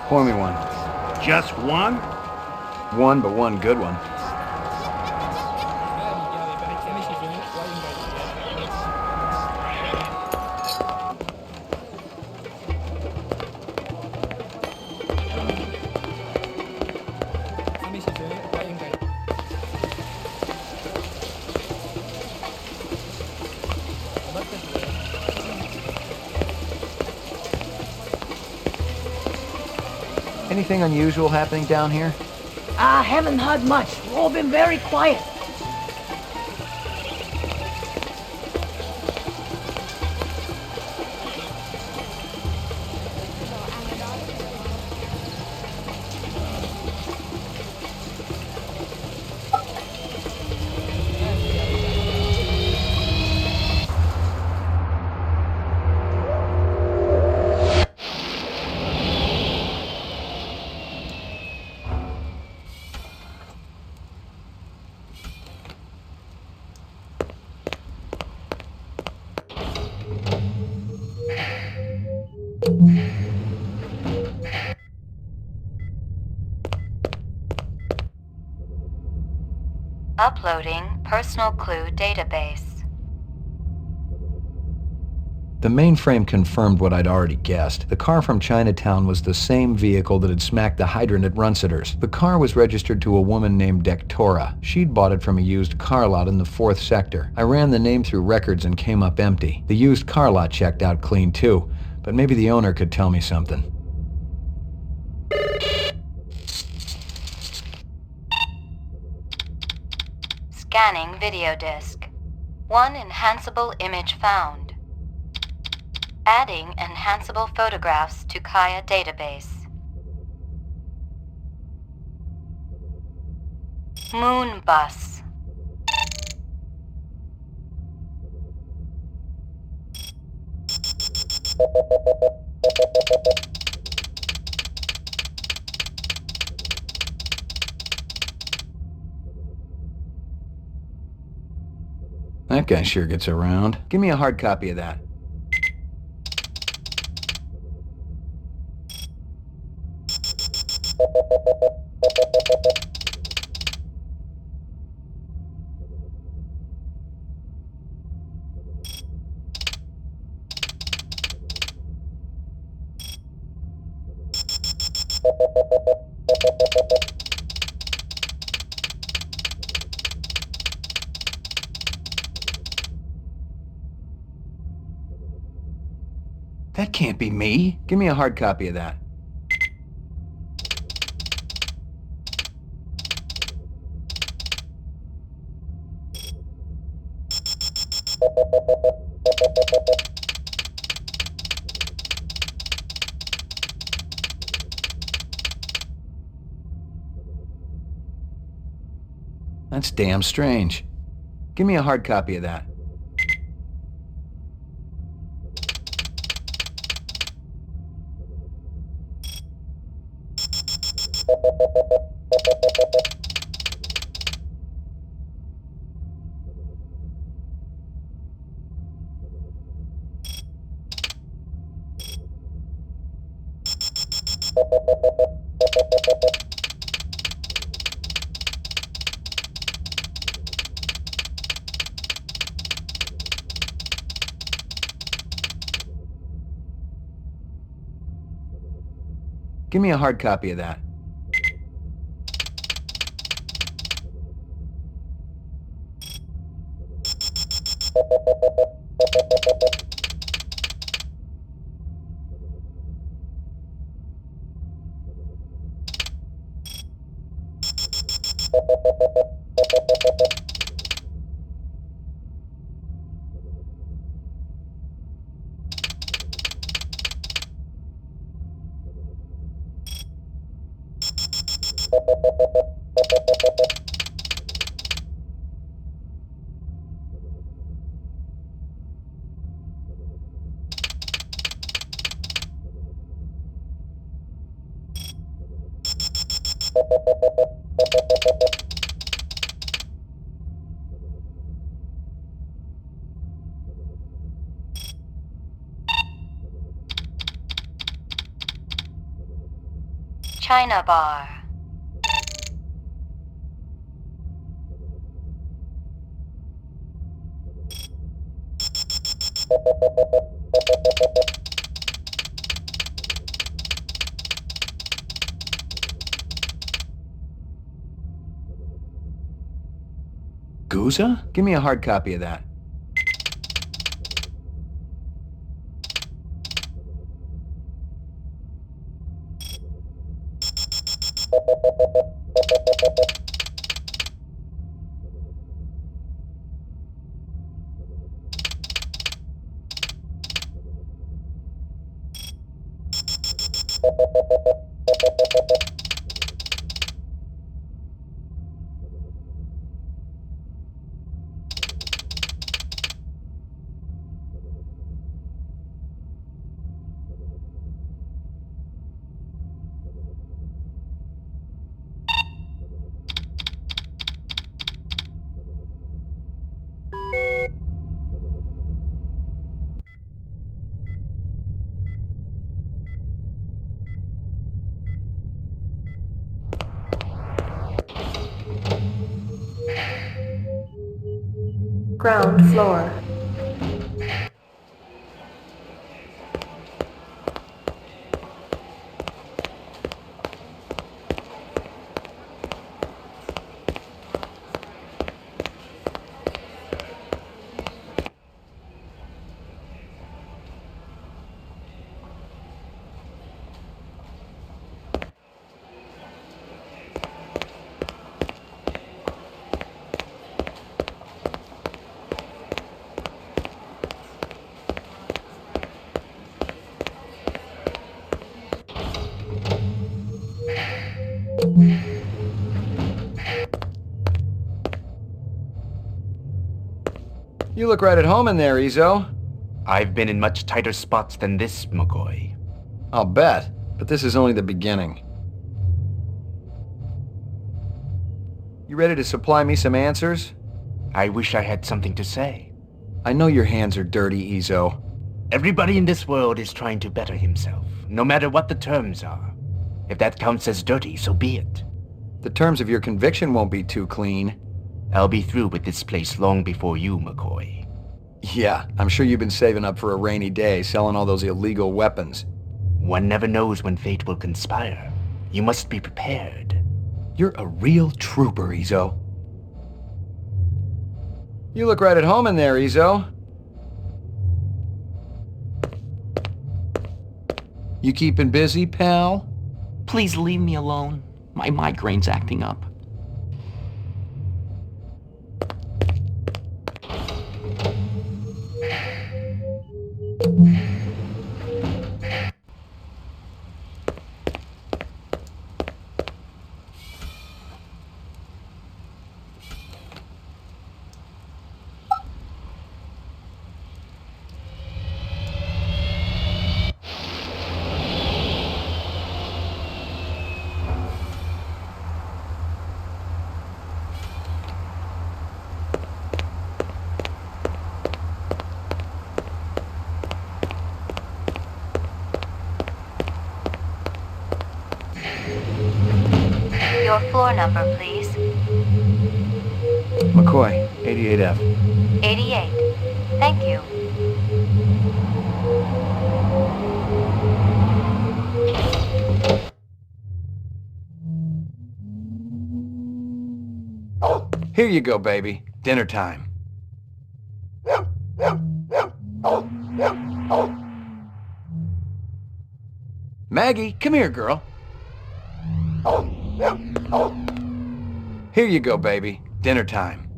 Pour me one. Just one? One, but one good one. Anything unusual happening down here? I haven't heard much. We've all been very quiet. Uploading personal clue database. The mainframe confirmed what I'd already guessed. The car from Chinatown was the same vehicle that had smacked the hydrant at Runciter's. The car was registered to a woman named Dectora. She'd bought it from a used car lot in the 4th sector. I ran the name through records and came up empty. The used car lot checked out clean too, but maybe the owner could tell me something. Scanning video disk. One enhanceable image found. Adding enhanceable photographs to Kaya database. Moon bus. That guy sure gets around. Give me a hard copy of that. That can't be me. Give me a hard copy of that. That's damn strange. Give me a hard copy of that. Give me a hard copy of that. China bar. Gouza? Give me a hard copy of that. Ground floor. You look right at home in there, Izzo. I've been in much tighter spots than this, McCoy. I'll bet, but this is only the beginning. You ready to supply me some answers? I wish I had something to say. I know your hands are dirty, Izo. Everybody in this world is trying to better himself, no matter what the terms are. If that counts as dirty, so be it. The terms of your conviction won't be too clean. I'll be through with this place long before you, McCoy. Yeah, I'm sure you've been saving up for a rainy day, selling all those illegal weapons. One never knows when fate will conspire. You must be prepared. You're a real trooper, Izo. You look right at home in there, Izo. You keeping busy, pal? Please leave me alone. My migraine's acting up. Your floor number, please. McCoy, 88F. 88. Thank you. Here you go, baby. Dinner time. Maggie, come here, girl. Here you go, baby. Dinner time.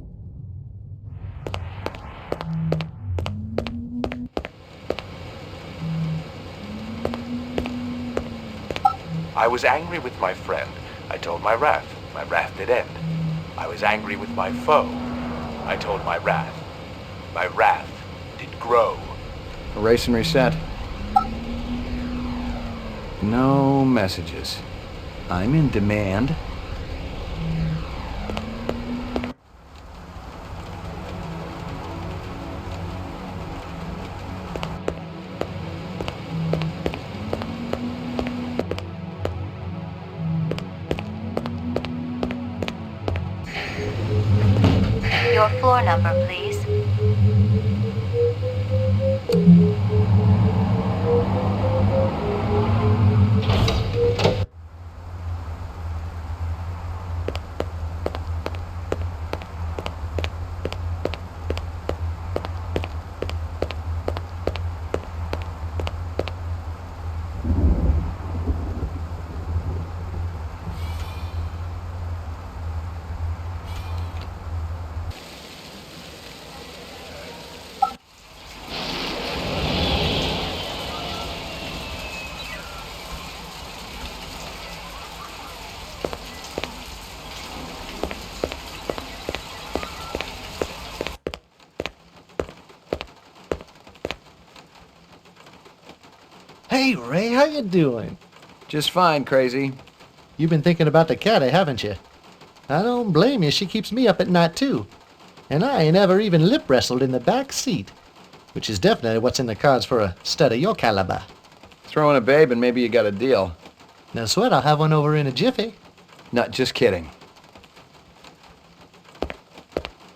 I was angry with my friend. I told my wrath. My wrath did end. I was angry with my foe. I told my wrath. My wrath did grow. Erase and reset. No messages. I'm in demand. Your floor number, please. Hey, Ray, how you doing? Just fine, crazy. You've been thinking about the caddy, haven't you? I don't blame you. She keeps me up at night, too. And I ain't ever even lip wrestled in the back seat, which is definitely what's in the cards for a stud of your caliber. Throw in a babe and maybe you got a deal. No sweat, I'll have one over in a jiffy. Not just kidding.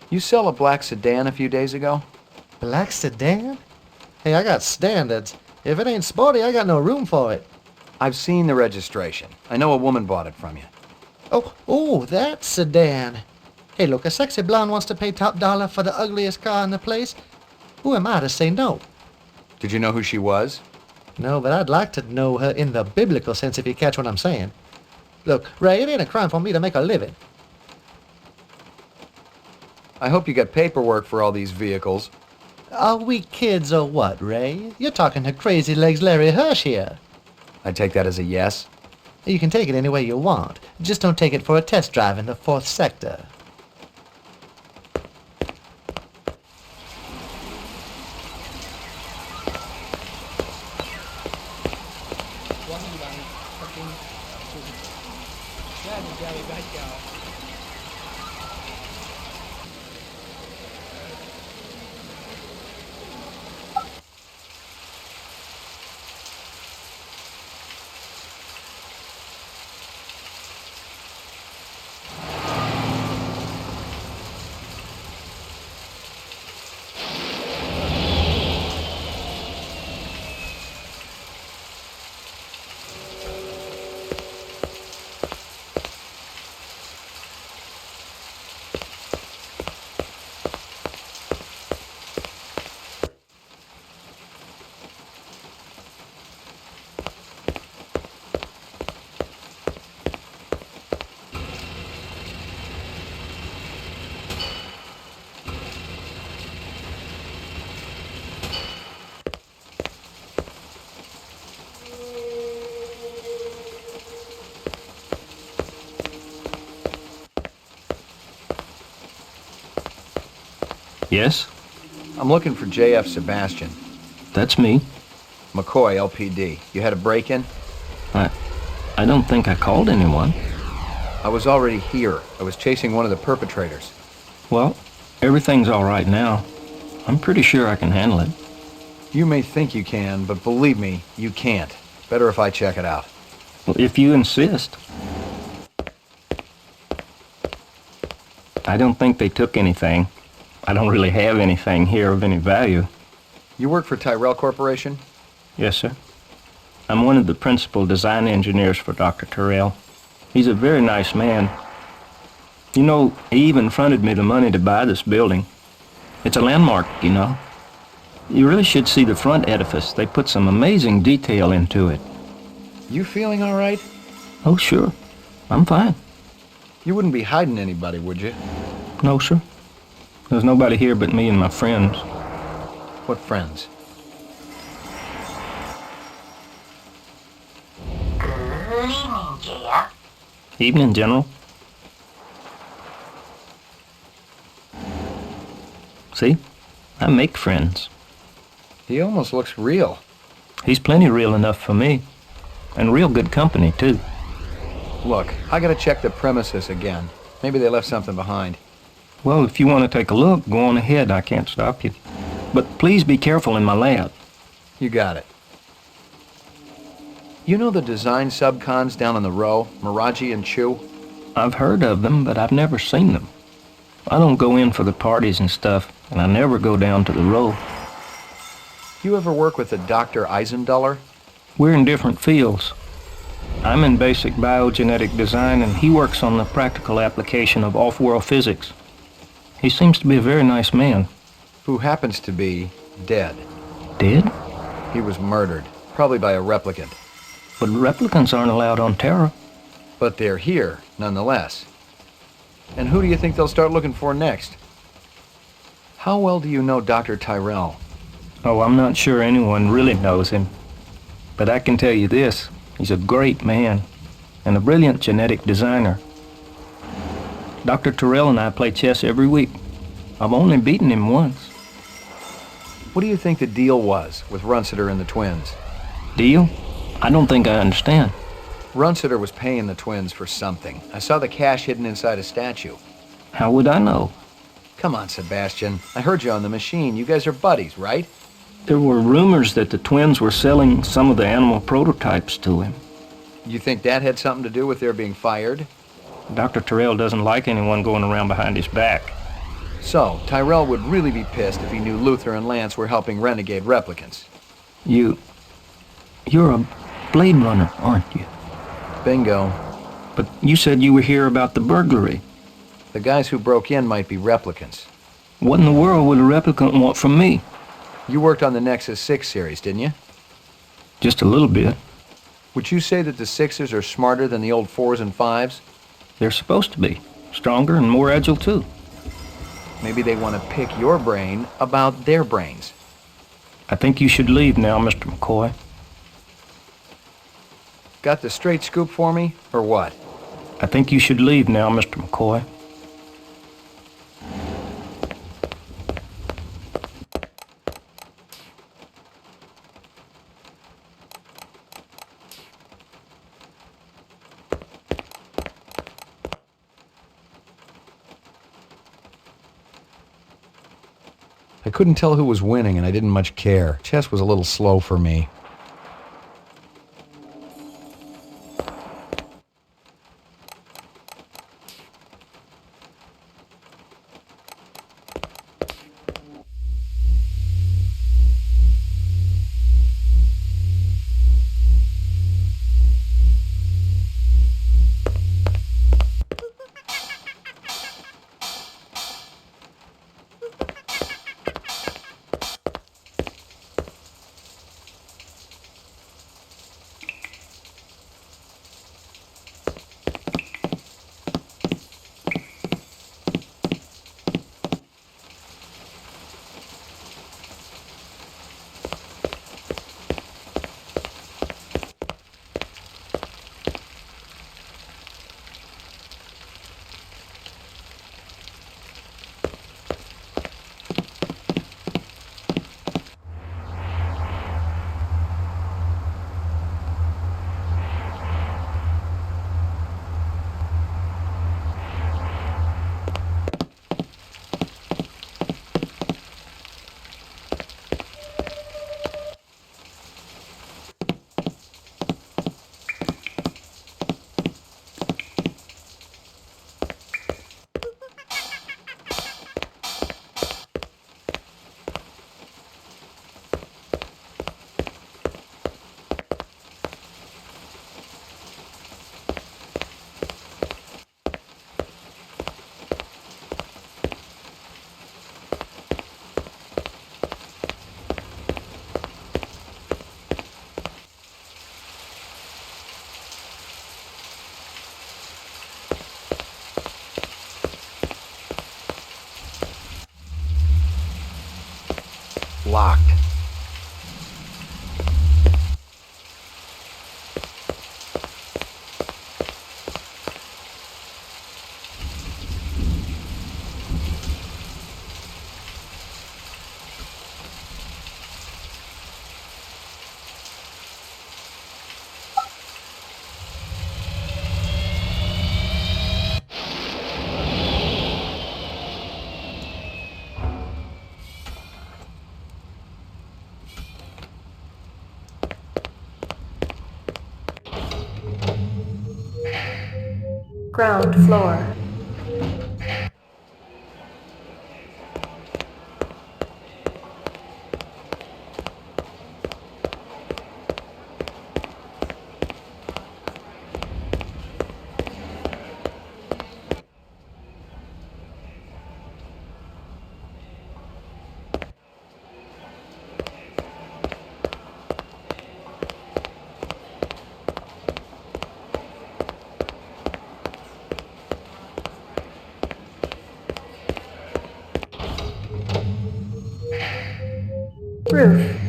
You sell a black sedan a few days ago? Black sedan? Hey, I got standards. If it ain't sporty, I got no room for it. I've seen the registration. I know a woman bought it from you. Oh, that sedan. Hey, look, a sexy blonde wants to pay top dollar for the ugliest car in the place. Who am I to say no? Did you know who she was? No, but I'd like to know her in the biblical sense, if you catch what I'm saying. Look, Ray, it ain't a crime for me to make a living. I hope you got paperwork for all these vehicles. Are we kids or what, Ray? You're talking to Crazy Legs Larry Hirsch here. I take that as a yes. You can take it any way you want. Just don't take it for a test drive in the 4th sector. Yes? I'm looking for J.F. Sebastian. That's me. McCoy, LPD. You had a break-in? I don't think I called anyone. I was already here. I was chasing one of the perpetrators. Well, everything's all right now. I'm pretty sure I can handle it. You may think you can, but believe me, you can't. Better if I check it out. Well, if you insist. I don't think they took anything. I don't really have anything here of any value. You work for Tyrell Corporation? Yes, sir. I'm one of the principal design engineers for Dr. Tyrell. He's a very nice man. You know, he even fronted me the money to buy this building. It's a landmark, you know. You really should see the front edifice. They put some amazing detail into it. You feeling all right? Oh, sure. I'm fine. You wouldn't be hiding anybody, would you? No, sir. There's nobody here but me and my friends. What friends? Good evening, Jeff. Evening, General. See? I make friends. He almost looks real. He's plenty real enough for me. And real good company, too. Look, I gotta check the premises again. Maybe they left something behind. Well, if you want to take a look, go on ahead. I can't stop you. But please be careful in my lab. You got it. You know the design subcons down on the row, Miraji and Chu? I've heard of them, but I've never seen them. I don't go in for the parties and stuff, and I never go down to the row. You ever work with a Dr. Eisenduller? We're in different fields. I'm in basic biogenetic design, and he works on the practical application of off-world physics. He seems to be a very nice man. Who happens to be dead. Dead? He was murdered, probably by a replicant. But replicants aren't allowed on Terra. But they're here, nonetheless. And who do you think they'll start looking for next? How well do you know Dr. Tyrell? Oh, I'm not sure anyone really knows him. But I can tell you this, he's a great man, and a brilliant genetic designer. Dr. Tyrell and I play chess every week. I've only beaten him once. What do you think the deal was with Runsiter and the twins? Deal? I don't think I understand. Runsiter was paying the twins for something. I saw the cash hidden inside a statue. How would I know? Come on, Sebastian. I heard you on the machine. You guys are buddies, right? There were rumors that the twins were selling some of the animal prototypes to him. You think that had something to do with their being fired? Dr. Tyrell doesn't like anyone going around behind his back. So, Tyrell would really be pissed if he knew Luther and Lance were helping renegade replicants. You're a Blade Runner, aren't you? Bingo. But you said you were here about the burglary. The guys who broke in might be replicants. What in the world would a replicant want from me? You worked on the Nexus 6 series, didn't you? Just a little bit. Would you say that the 6s are smarter than the old 4s and 5s? They're supposed to be. Stronger and more agile, too. Maybe they want to pick your brain about their brains. I think you should leave now, Mr. McCoy. Got the straight scoop for me, or what? I think you should leave now, Mr. McCoy. I couldn't tell who was winning, and I didn't much care. Chess was a little slow for me. Locked. Ground floor. Roof.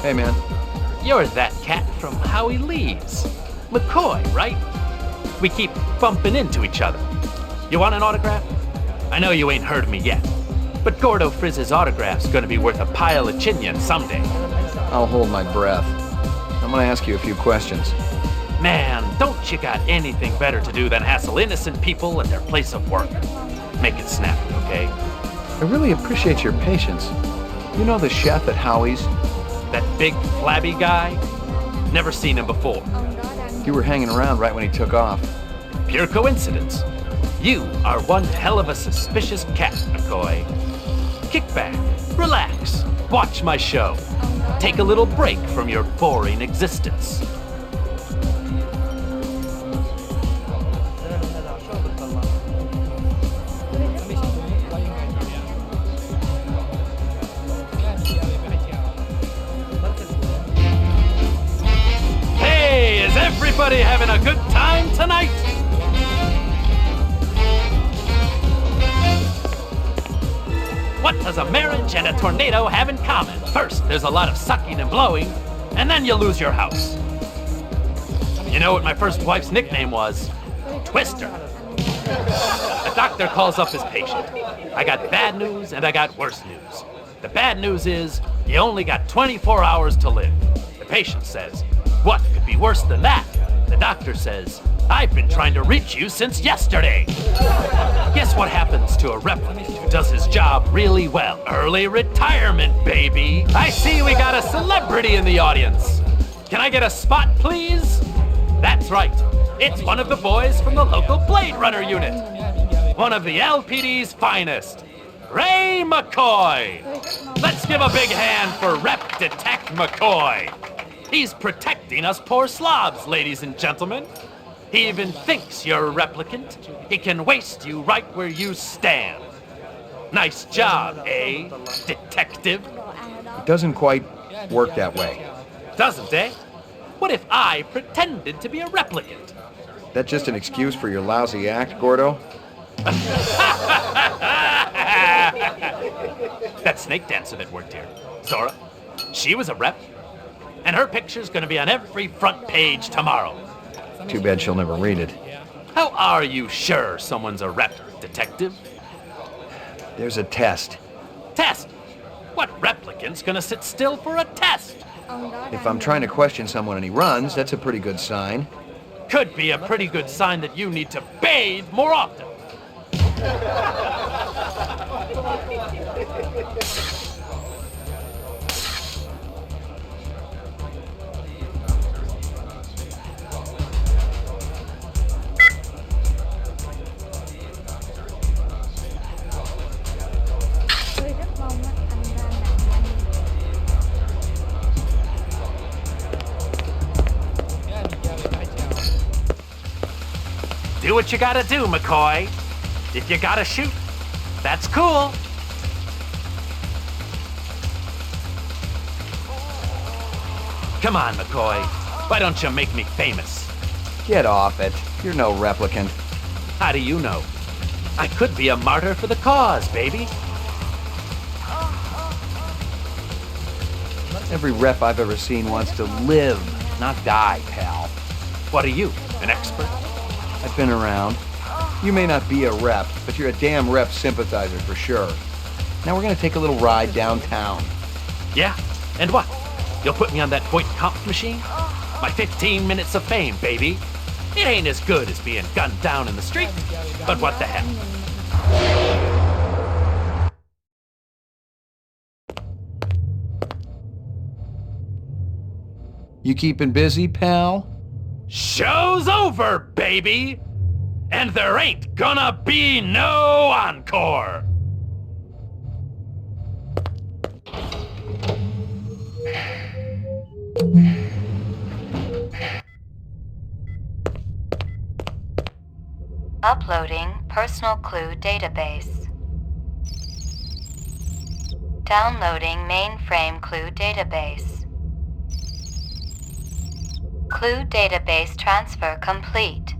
Hey, man. You're that cat from Howie Lee's. McCoy, right? We keep bumping into each other. You want an autograph? I know you ain't heard me yet, but Gordo Frizz's autograph's gonna be worth a pile of chinion someday. I'll hold my breath. I'm gonna ask you a few questions. Man, don't you got anything better to do than hassle innocent people at their place of work? Make it snappy, okay? I really appreciate your patience. You know the chef at Howie's? That big, flabby guy? Never seen him before. You were hanging around right when he took off. Pure coincidence. You are one hell of a suspicious cat, McCoy. Kick back, relax, watch my show. Take a little break from your boring existence. Everybody having a good time tonight? What does a marriage and a tornado have in common? First, there's a lot of sucking and blowing, and then you lose your house. You know what my first wife's nickname was? Twister. The doctor calls up his patient. I got bad news and I got worse news. The bad news is you only got 24 hours to live. The patient says, what could be worse than that? The doctor says, I've been trying to reach you since yesterday. Guess what happens to a replicant who does his job really well? Early retirement, baby. I see we got a celebrity in the audience. Can I get a spot, please? That's right. It's one of the boys from the local Blade Runner unit. One of the LPD's finest, Ray McCoy. Let's give a big hand for Rep Detect McCoy. He's protecting us poor slobs, ladies and gentlemen. He even thinks you're a replicant. He can waste you right where you stand. Nice job, eh, detective? It doesn't quite work that way. Doesn't, eh? What if I pretended to be a replicant? That's just an excuse for your lousy act, Gordo? That snake dancer that worked here, Zora, she was a rep. And her picture's gonna be on every front page tomorrow. Too bad she'll never read it. How are you sure someone's a rep, detective? There's a test. Test? What replicant's gonna sit still for a test? If I'm trying to question someone and he runs, that's a pretty good sign. Could be a pretty good sign that you need to bathe more often. Do what you gotta do, McCoy. If you gotta shoot, that's cool. Come on, McCoy. Why don't you make me famous? Get off it. You're no replicant. How do you know? I could be a martyr for the cause, baby. Every rep I've ever seen wants to live, not die, pal. What are you, an expert? I've been around. You may not be a rep, but you're a damn rep sympathizer for sure. Now we're gonna take a little ride downtown. Yeah? And what? You'll put me on that point comp machine? My 15 minutes of fame, baby. It ain't as good as being gunned down in the street, but what the heck? You keeping busy, pal? Show's over, baby! And there ain't gonna be no encore! Uploading personal clue database. Downloading mainframe clue database. Clue database transfer complete.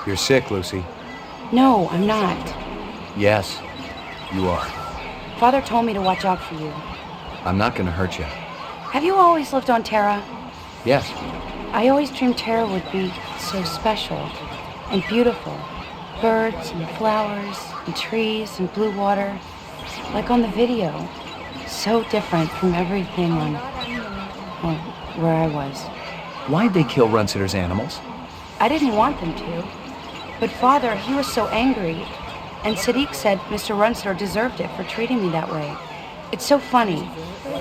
You're sick, Lucy. No, I'm not. Yes, you are. Father told me to watch out for you. I'm not gonna hurt you. Have you always lived on Terra? Yes. I always dreamed Terra would be so special and beautiful. Birds and flowers and trees and blue water. Like on the video. So different from everything on, well, where I was. Why'd they kill Runsitter's animals? I didn't want them to. But Father, he was so angry. And Sadiq said Mr. Runsitter deserved it for treating me that way. It's so funny.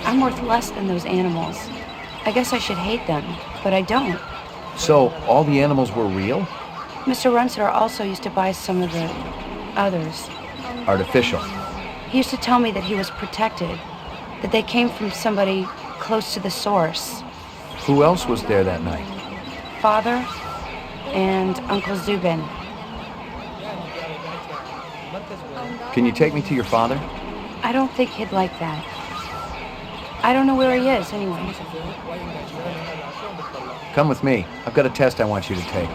I'm worth less than those animals. I guess I should hate them, but I don't. So, all the animals were real? Mr. Runsitter also used to buy some of the others. Artificial. He used to tell me that he was protected, that they came from somebody close to the source. Who else was there that night? Father and Uncle Zubin. Can you take me to your father? I don't think he'd like that. I don't know where he is, anyway. Come with me. I've got a test I want you to take.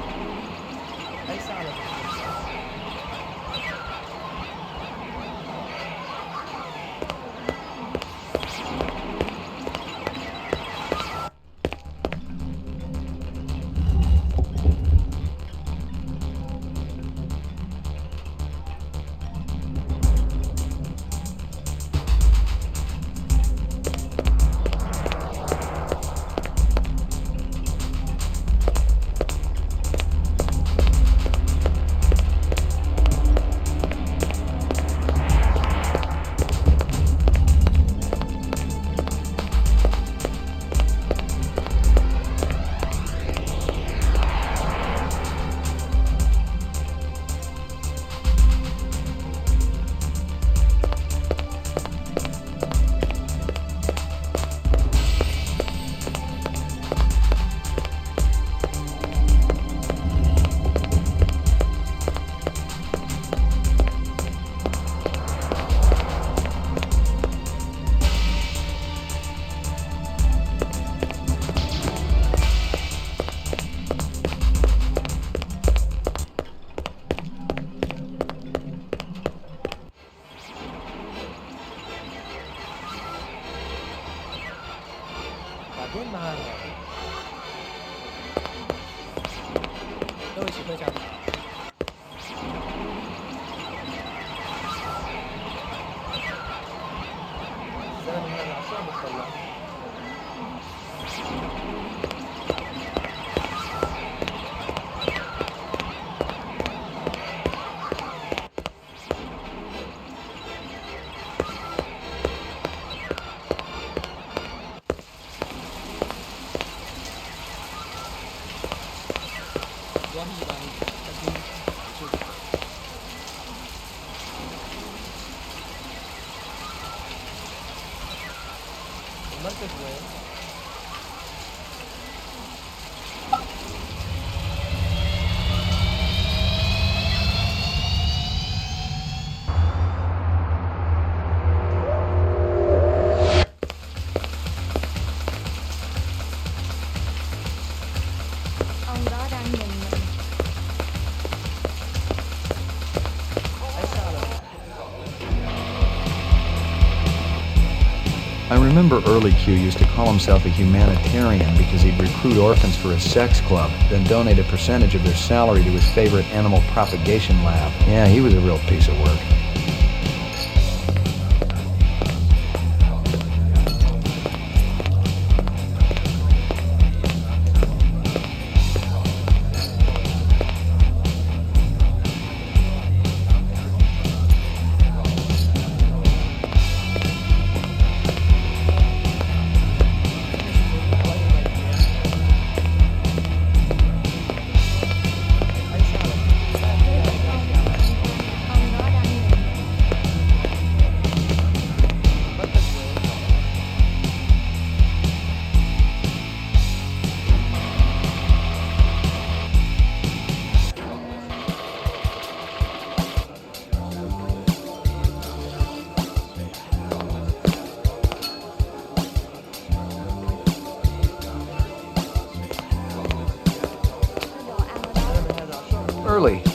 I remember early Q used to call himself a humanitarian because he'd recruit orphans for his sex club, then donate a percentage of their salary to his favorite animal propagation lab. Yeah, he was a real piece of work.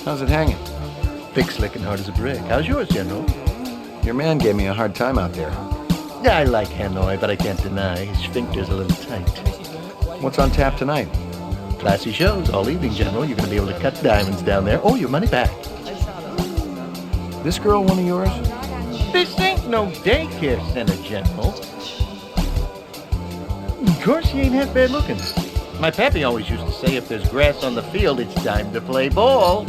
How's it hanging? Thick, slick, and hard as a brick. How's yours, General? Your man gave me a hard time out there. I like Hanoi, but I can't deny his sphincter's a little tight. What's on tap tonight? Classy shows all evening, General. You're going to be able to cut diamonds down there or your money back. This girl one of yours? This ain't no daycare center, General. Of course, she ain't half bad looking. My pappy always used to say if there's grass on the field, it's time to play ball.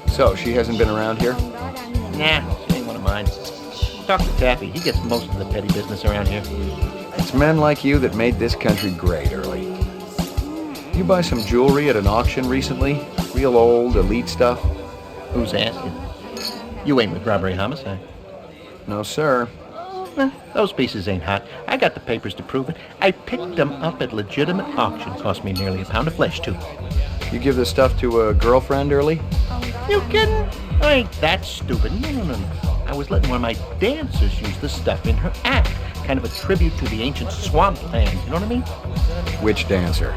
So, she hasn't been around here? Nah, she ain't one of mine. Talk to Taffy. He gets most of the petty business around here. It's men like you that made this country great, Early. You buy some jewelry at an auction recently? Real old, elite stuff? Who's asking? You ain't with robbery homicide. No, sir. Those pieces ain't hot. I got the papers to prove it. I picked them up at legitimate auction. Cost me nearly a pound of flesh, too. You give this stuff to a girlfriend, Early? You kidding? I ain't that stupid. No. I was letting one of my dancers use the stuff in her act. Kind of a tribute to the ancient swampland. You know what I mean? Which dancer?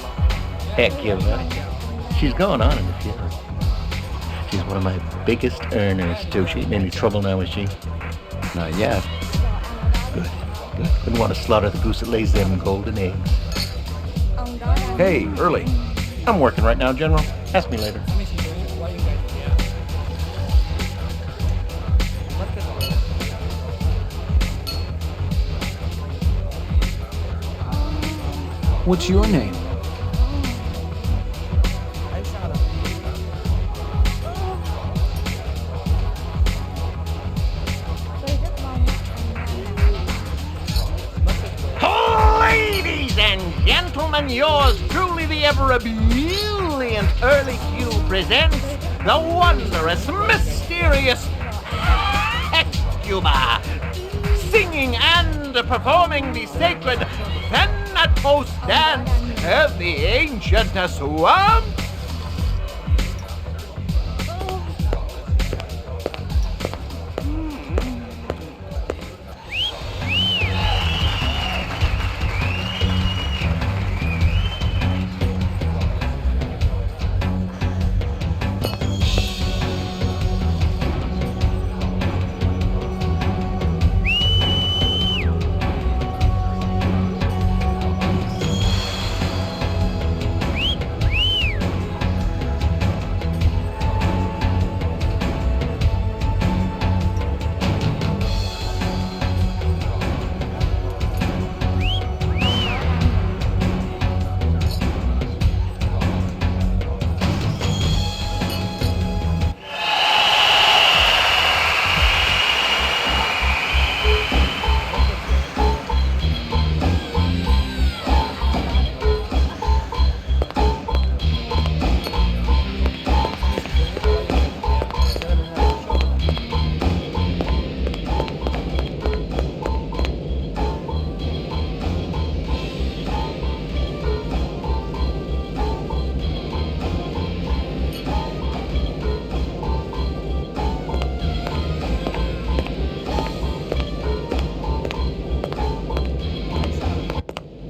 Heck, you're right. She's going on in the field. She's one of my biggest earners, too. She ain't in any trouble now, is she? Not yet. Good. Wouldn't want to slaughter the goose that lays them golden eggs. Hey, Early. I'm working right now, General. Ask me later. What's your name? Ladies and gentlemen, yours truly, the ever-ebullient Early Q presents the wondrous, mysterious Hecuba, singing and performing the sacred Thanatos dance of the ancient swamp.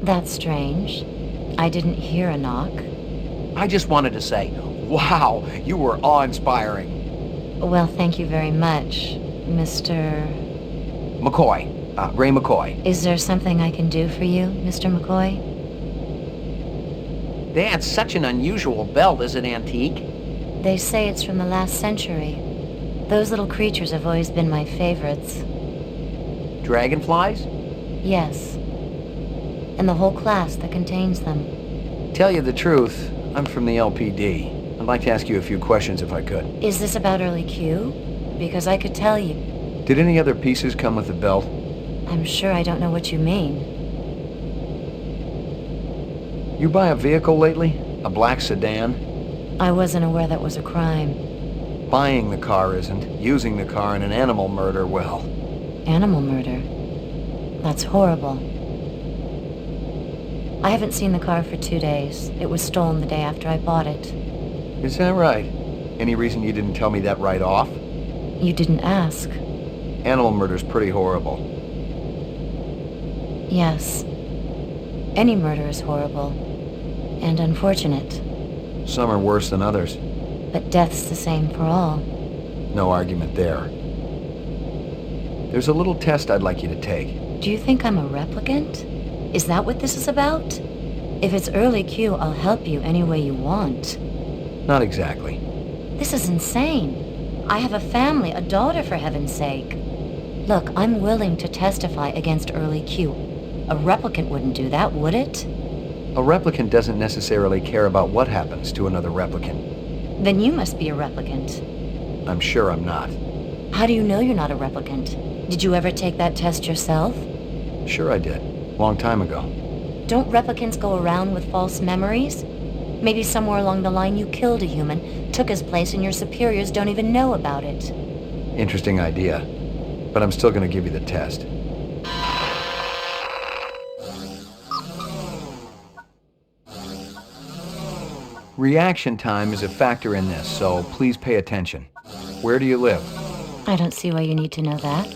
That's strange. I didn't hear a knock. I just wanted to say, wow, you were awe-inspiring. Well, thank you very much, Mr. McCoy. Ray McCoy. Is there something I can do for you, Mr. McCoy? That's such an unusual belt. Is it antique? They say it's from the last century. Those little creatures have always been my favorites. Dragonflies? Yes. And the whole class that contains them. Tell you the truth, I'm from the LPD. I'd like to ask you a few questions if I could. Is this about Early Q? Because I could tell you. Did any other pieces come with the belt? I'm sure I don't know what you mean. You buy a vehicle lately? A black sedan? I wasn't aware that was a crime. Buying the car isn't. Using the car in an animal murder, well. Animal murder? That's horrible. I haven't seen the car for 2 days. It was stolen the day after I bought it. Is that right? Any reason you didn't tell me that right off? You didn't ask. Animal murder's pretty horrible. Yes. Any murder is horrible. And unfortunate. Some are worse than others. But death's the same for all. No argument there. There's a little test I'd like you to take. Do you think I'm a replicant? Is that what this is about? If it's Early Q, I'll help you any way you want. Not exactly. This is insane. I have a family, a daughter, for heaven's sake. Look, I'm willing to testify against Early Q. A replicant wouldn't do that, would it? A replicant doesn't necessarily care about what happens to another replicant. Then you must be a replicant. I'm sure I'm not. How do you know you're not a replicant? Did you ever take that test yourself? Sure I did. Long time ago. Don't replicants go around with false memories? Maybe somewhere along the line you killed a human, took his place, and your superiors don't even know about it. Interesting idea. But I'm still gonna give you the test. Reaction time is a factor in this, so please pay attention. Where do you live? I don't see why you need to know that.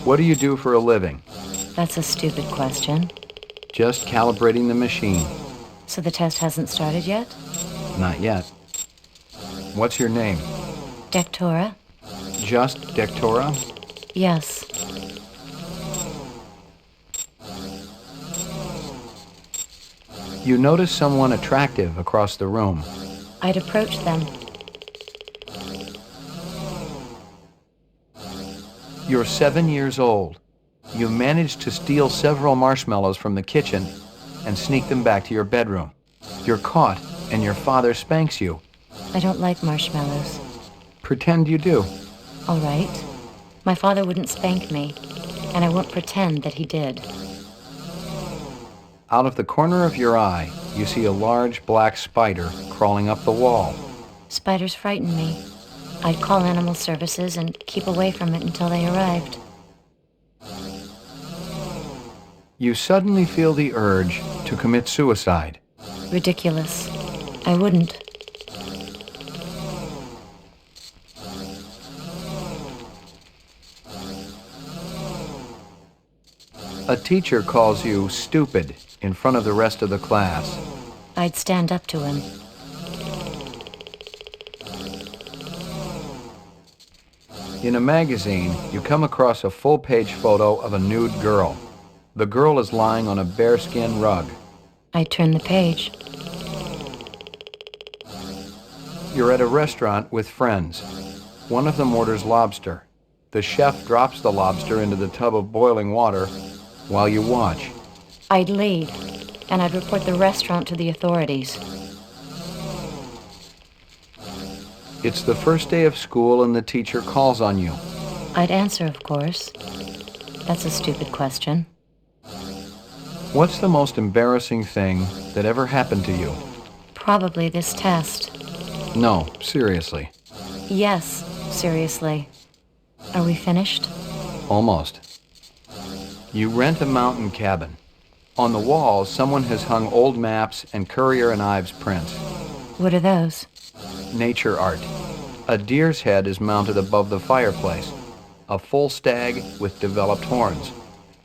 What do you do for a living? That's a stupid question. Just calibrating the machine. So the test hasn't started yet? Not yet. What's your name? Dectora? Just Dectora? Yes. You notice someone attractive across the room. I'd approach them. You're 7 years old. You managed to steal several marshmallows from the kitchen and sneak them back to your bedroom. You're caught, and your father spanks you. I don't like marshmallows. Pretend you do. All right. My father wouldn't spank me, and I won't pretend that he did. Out of the corner of your eye, you see a large black spider crawling up the wall. Spiders frighten me. I'd call animal services and keep away from it until they arrived. You suddenly feel the urge to commit suicide. Ridiculous. I wouldn't. A teacher calls you stupid in front of the rest of the class. I'd stand up to him. In a magazine, you come across a full-page photo of a nude girl. The girl is lying on a bearskin rug. I turn the page. You're at a restaurant with friends. One of them orders lobster. The chef drops the lobster into the tub of boiling water while you watch. I'd leave, and I'd report the restaurant to the authorities. It's the first day of school and the teacher calls on you. I'd answer, of course. That's a stupid question. What's the most embarrassing thing that ever happened to you? Probably this test. No, seriously. Yes, seriously. Are we finished? Almost. You rent a mountain cabin. On the walls, someone has hung old maps and Currier and Ives prints. What are those? Nature art. A deer's head is mounted above the fireplace. A full stag with developed horns.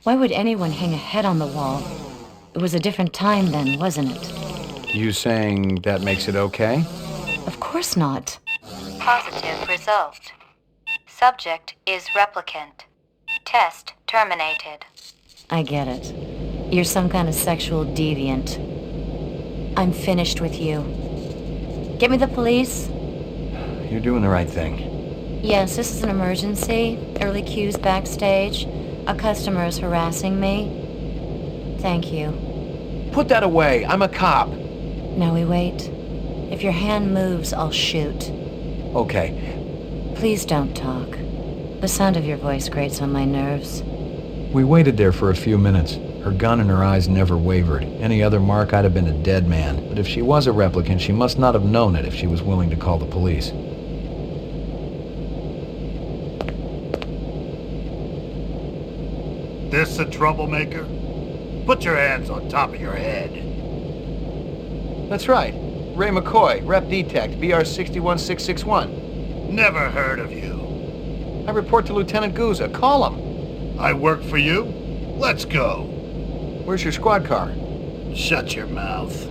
Why would anyone hang a head on the wall? It was a different time then, wasn't it? You saying that makes it okay? Of course not. Positive result. Subject is replicant. Test terminated. I get it. You're some kind of sexual deviant. I'm finished with you. Get me the police. You're doing the right thing. Yes, this is an emergency. Early Q's backstage. A customer is harassing me. Thank you. Put that away. I'm a cop. Now we wait. If your hand moves, I'll shoot. Okay. Please don't talk. The sound of your voice grates on my nerves. We waited there for a few minutes. Her gun and her eyes never wavered. Any other mark, I'd have been a dead man. But if she was a replicant, she must not have known it if she was willing to call the police. This a troublemaker? Put your hands on top of your head. That's right. Ray McCoy, Rep Detect, BR 61661. Never heard of you. I report to Lieutenant Gouza. Call him. I work for you? Let's go. Where's your squad car? Shut your mouth.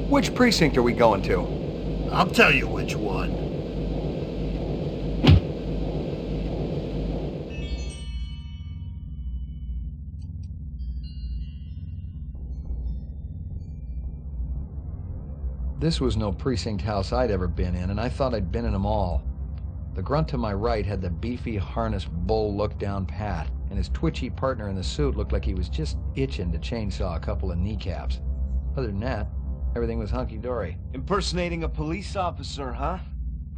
Which precinct are we going to? I'll tell you which one. This was no precinct house I'd ever been in, and I thought I'd been in them all. The grunt to my right had the beefy harness bull look down pat, and his twitchy partner in the suit looked like he was just itching to chainsaw a couple of kneecaps. Other than that, everything was hunky-dory. Impersonating a police officer, huh?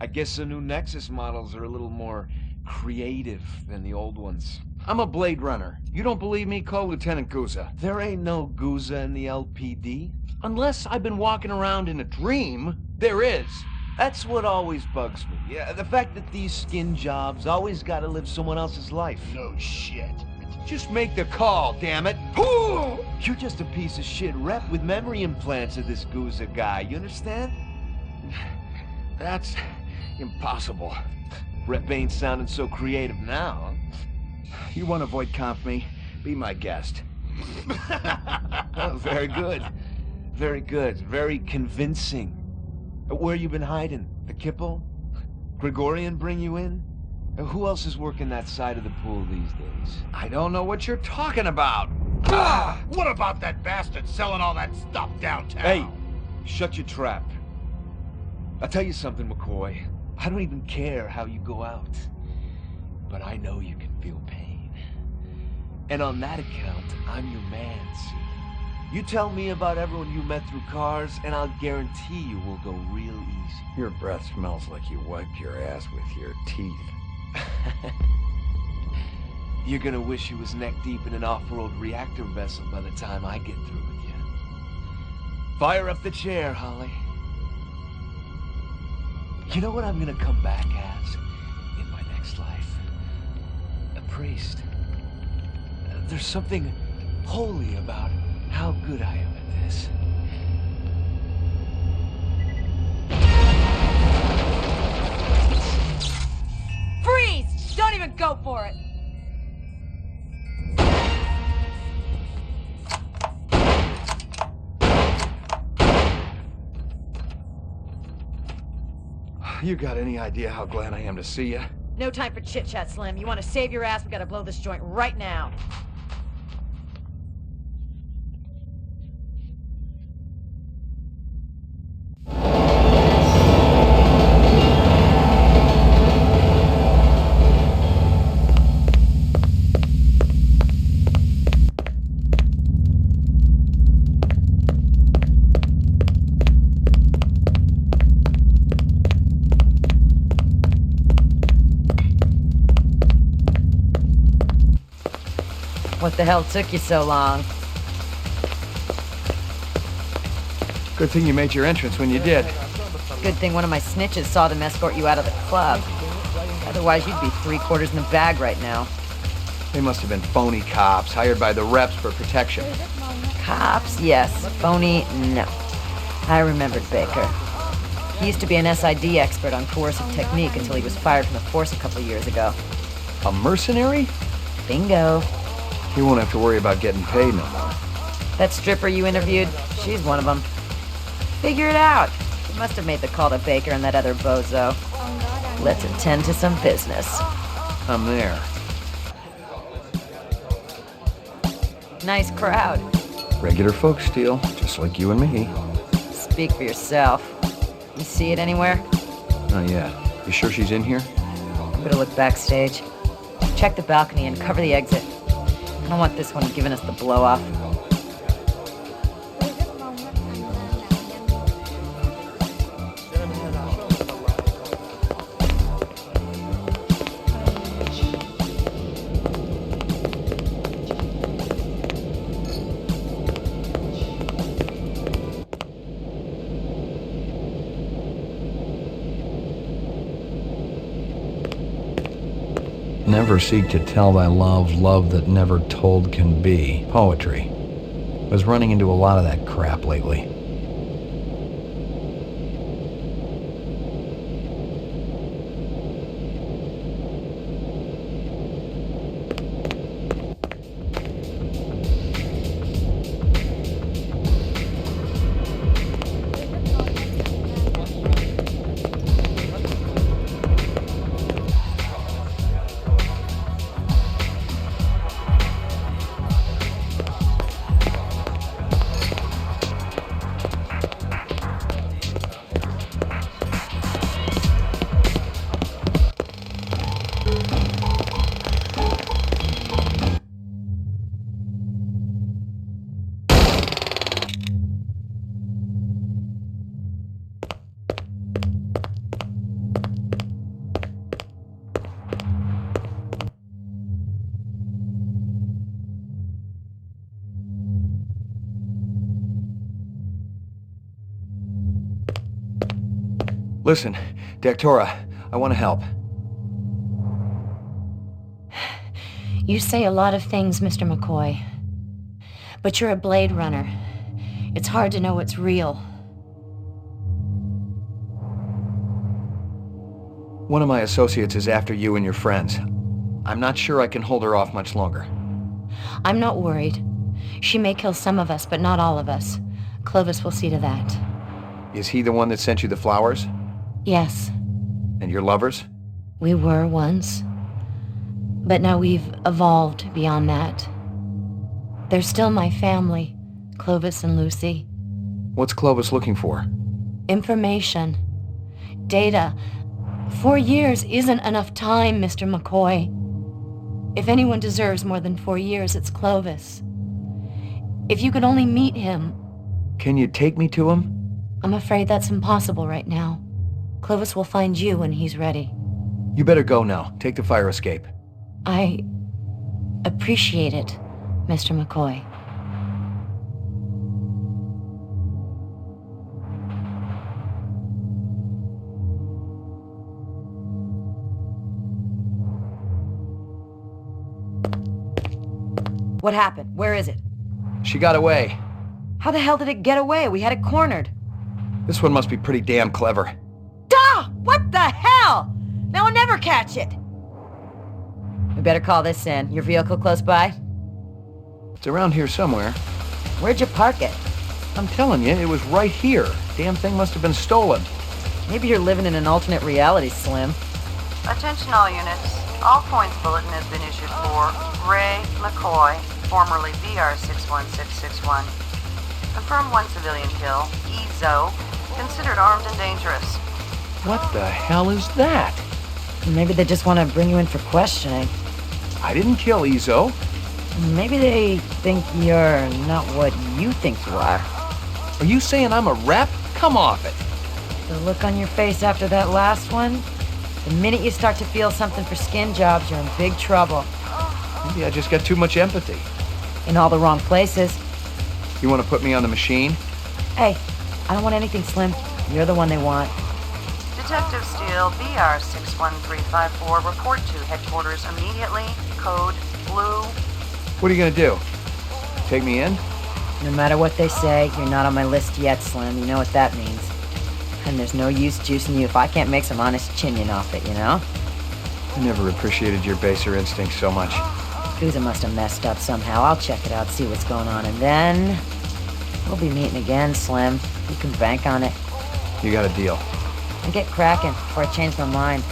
I guess the new Nexus models are a little more creative than the old ones. I'm a Blade Runner. You don't believe me? Call Lieutenant Gouza. There ain't no Gouza in the LPD. Unless I've been walking around in a dream, there is. That's what always bugs me. Yeah, the fact that these skin jobs always gotta live someone else's life. No shit. Just make the call, damn it. You're just a piece of shit rep with memory implants of this Gouza guy, you understand? That's impossible. Rep ain't sounding so creative now. You want to avoid comp me? Be my guest. Oh, very good. Very good. Very convincing. Where you been hiding? The Kipple? Gregorian bring you in? Who else is working that side of the pool these days? I don't know what you're talking about. What about that bastard selling all that stuff downtown? Hey, shut your trap. I'll tell you something, McCoy. I don't even care how you go out. But I know you can feel pain. And on that account, I'm your man, see? You tell me about everyone you met through cars, and I'll guarantee you we'll go real easy. Your breath smells like you wiped your ass with your teeth. You're gonna wish you was neck-deep in an off-road reactor vessel by the time I get through with you. Fire up the chair, Holly. You know what I'm gonna come back as in my next life? A priest. There's something holy about how good I am at this. Freeze! Don't even go for it! You got any idea how glad I am to see you? No time for chit-chat, Slim. You want to save your ass, we gotta blow this joint right now. What the hell took you so long? Good thing you made your entrance when you did. Good thing one of my snitches saw them escort you out of the club. Otherwise, you'd be 3/4 in the bag right now. They must have been phony cops hired by the reps for protection. Cops, yes. Phony, no. I remembered Baker. He used to be an SID expert on coercive technique until he was fired from the force a couple years ago. A mercenary? Bingo. You won't have to worry about getting paid no more. That stripper you interviewed, she's one of them. Figure it out. You must have made the call to Baker and that other bozo. Let's attend to some business. I'm there. Nice crowd. Regular folk steal, just like you and me. Speak for yourself. You see it anywhere? Not yet. You sure she's in here? I'm gonna look backstage. Check the balcony and cover the exit. I don't want this one giving us the blow-off. Never seek to tell thy love that never told can be. Poetry. Was running into a lot of that crap lately. Listen, Dectora, I want to help. You say a lot of things, Mr. McCoy. But you're a Blade Runner. It's hard to know what's real. One of my associates is after you and your friends. I'm not sure I can hold her off much longer. I'm not worried. She may kill some of us, but not all of us. Clovis will see to that. Is he the one that sent you the flowers? Yes. And your lovers? We were once. But now we've evolved beyond that. They're still my family, Clovis and Lucy. What's Clovis looking for? Information. Data. 4 years isn't enough time, Mr. McCoy. If anyone deserves more than 4 years, it's Clovis. If you could only meet him... Can you take me to him? I'm afraid that's impossible right now. Clovis will find you when he's ready. You better go now. Take the fire escape. I appreciate it, Mr. McCoy. What happened? Where is it? She got away. How the hell did it get away? We had it cornered. This one must be pretty damn clever. Duh! What the hell? Now I'll never catch it. We better call this in. Your vehicle close by? It's around here somewhere. Where'd you park it? I'm telling you, it was right here. Damn thing must have been stolen. Maybe you're living in an alternate reality, Slim. Attention all units. All points bulletin has been issued for Ray McCoy, formerly BR61661. Confirmed 1 civilian kill. Ezo. Considered armed and dangerous. What the hell is that? Maybe they just want to bring you in for questioning. I didn't kill Ezo. Maybe they think you're not what you think you are. Are you saying I'm a rep? Come off it. The look on your face after that last one? The minute you start to feel something for skin jobs, you're in big trouble. Maybe I just got too much empathy. In all the wrong places. You want to put me on the machine? Hey, I don't want anything, Slim. You're the one they want. Detective Steele, BR61354, report to headquarters immediately. Code Blue. What are you going to do? Take me in? No matter what they say, you're not on my list yet, Slim. You know what that means. And there's no use juicing you if I can't make some honest chinion off it, you know? I never appreciated your baser instincts so much. Kuza must have messed up somehow. I'll check it out, see what's going on, and then... we'll be meeting again, Slim. You can bank on it. You got a deal. And get cracking before I change my mind.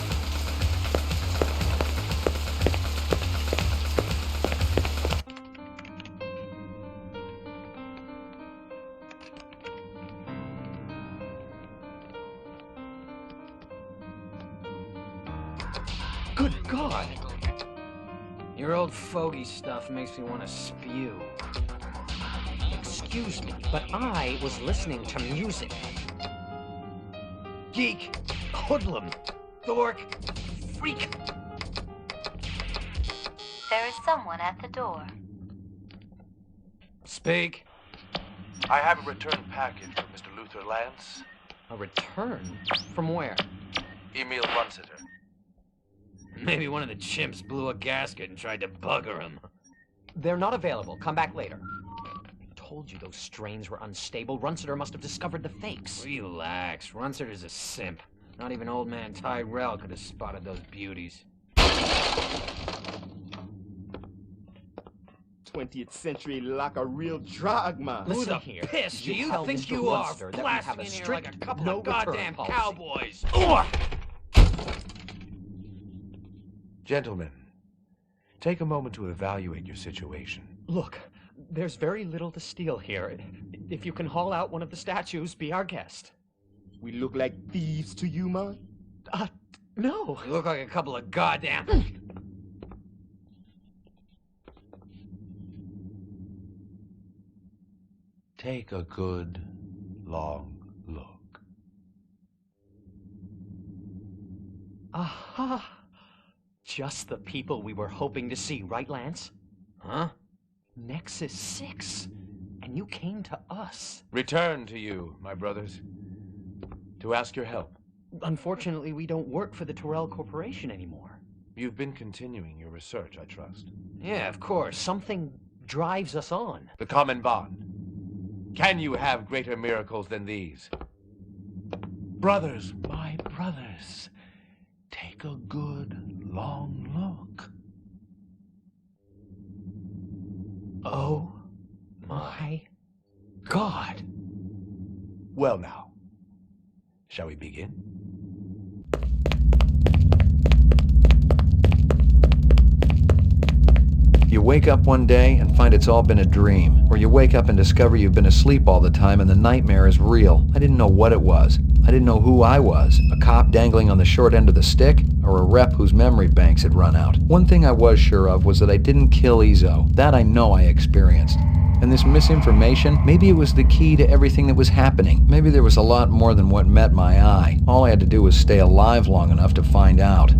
Good God! Your old fogey stuff makes me want to spew. Excuse me, but I was listening to music. Geek, hoodlum, dork, freak. There is someone at the door. Speak. I have a return package for Mr. Luther Lance. A return? From where? Emil Runsiter. Maybe one of the chimps blew a gasket and tried to bugger him. They're not available. Come back later. I told you those strains were unstable. Runsiter must have discovered the fakes. Relax. Runsiter's a simp. Not even old man Tyrell could have spotted those beauties. 20th century like a real drug man. Who the piss do you think you are, blasting in here like a couple of goddamn cowboys? Gentlemen, take a moment to evaluate your situation. Look, there's very little to steal here. If you can haul out one of the statues, be our guest. We look like thieves to you, man? No. You look like a couple of goddamn... Take a good, long look. Aha! Just the people we were hoping to see, right, Lance? Huh? Nexus 6. And you came to us. Return to you, my brothers, to ask your help. unfortunately, we don't work for the Terrell Corporation anymore. You've been continuing your research, I trust. Yeah, of course. Something drives us on. The common bond. Can you have greater miracles than these? Brothers, my brothers, take a good, long look. Oh my God. Well now, shall we begin? You wake up one day and find it's all been a dream, or you wake up and discover you've been asleep all the time and the nightmare is real. I didn't know what it was. I didn't know who I was, a cop dangling on the short end of the stick, or a rep whose memory banks had run out. One thing I was sure of was that I didn't kill Izo. That I know I experienced. And this misinformation, maybe it was the key to everything that was happening. Maybe there was a lot more than what met my eye. All I had to do was stay alive long enough to find out.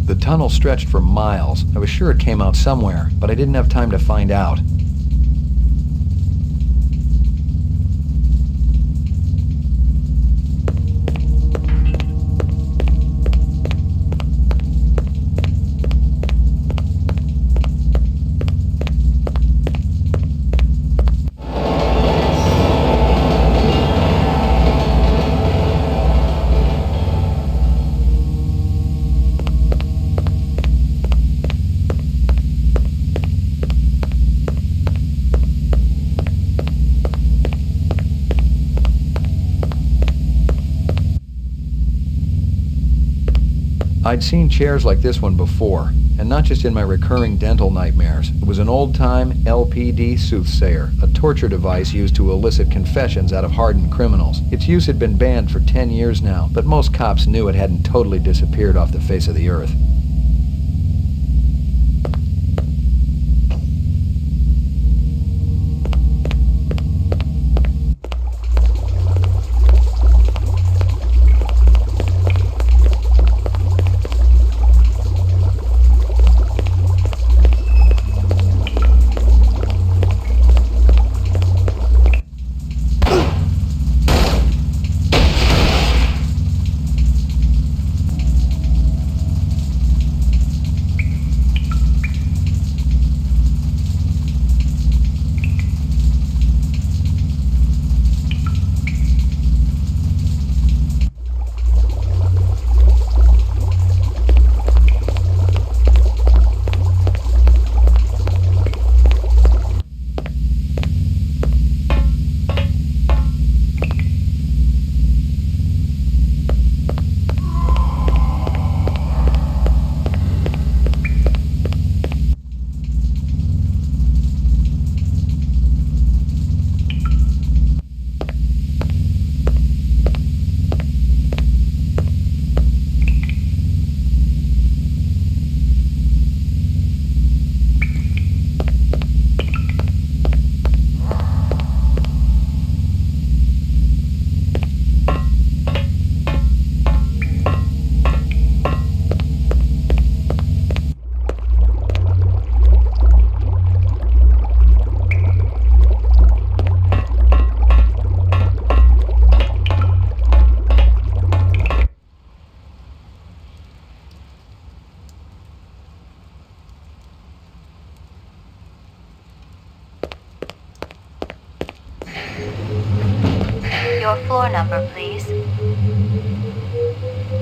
The tunnel stretched for miles. I was sure it came out somewhere, but I didn't have time to find out. I'd seen chairs like this one before, and not just in my recurring dental nightmares. It was an old-time LPD soothsayer, a torture device used to elicit confessions out of hardened criminals. Its use had been banned for 10 years now, but most cops knew it hadn't totally disappeared off the face of the earth. Your floor number, please.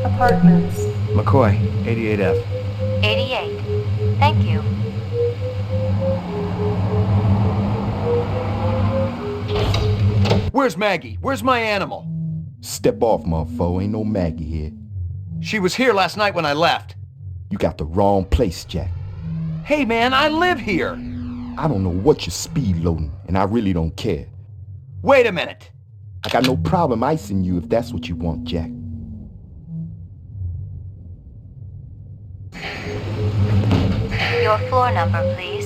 Apartments. McCoy, 88F. 88. Thank you. Where's Maggie? Where's my animal? Step off, motherfucker. Ain't no Maggie here. She was here last night when I left. You got the wrong place, Jack. Hey, man, I live here. I don't know what you're speed loading, and I really don't care. Wait a minute. I got no problem icing you if that's what you want, Jack. Your floor number, please.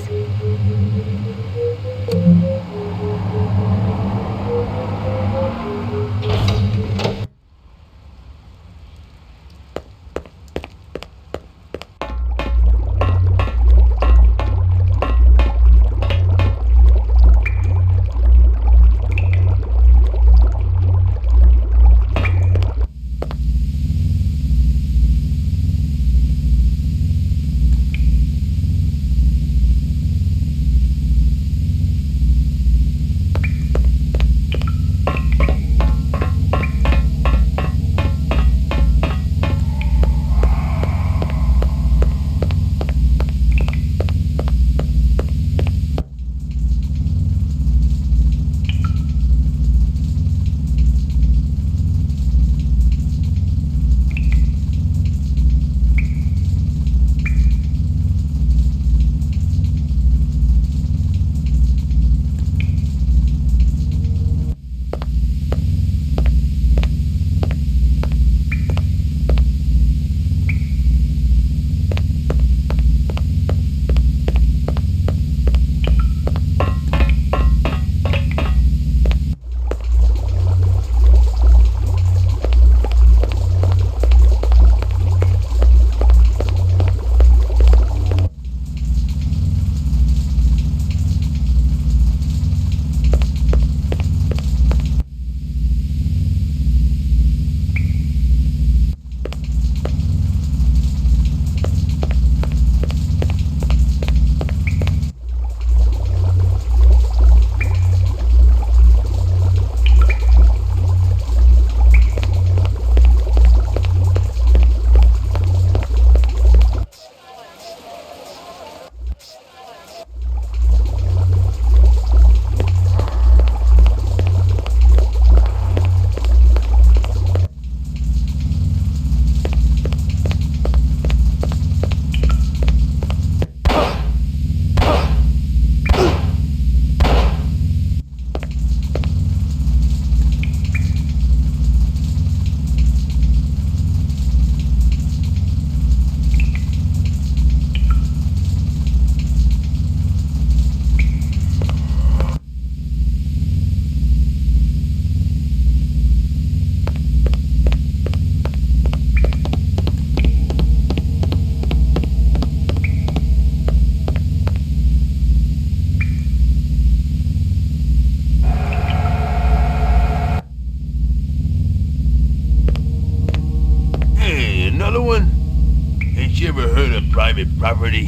private property.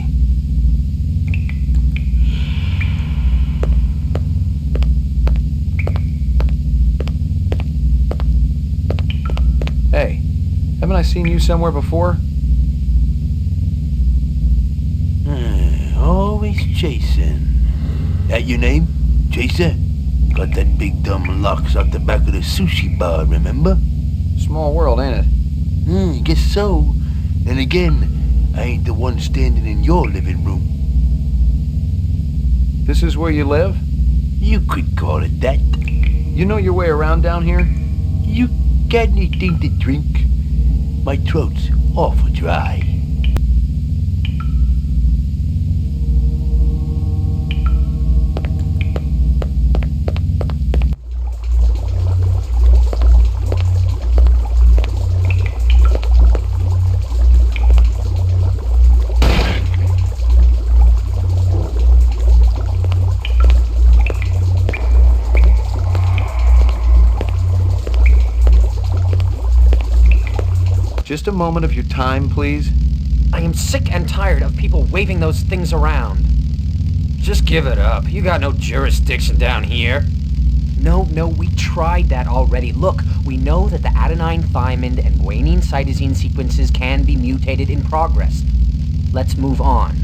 Hey, haven't I seen you somewhere before? Always chasing. That your name? Chaser? Got that big dumb locks out the back of the sushi bar, remember? Small world, ain't it? Guess so. And again, I ain't the one standing in your living room. This is where you live? You could call it that. You know your way around down here? You got anything to drink? My throat's awful dry. Just a moment of your time, please. I am sick and tired of people waving those things around. Just give it up. You got no jurisdiction down here. No, we tried that already. Look, we know that the adenine, thymine, and guanine cytosine sequences can be mutated in progress. Let's move on.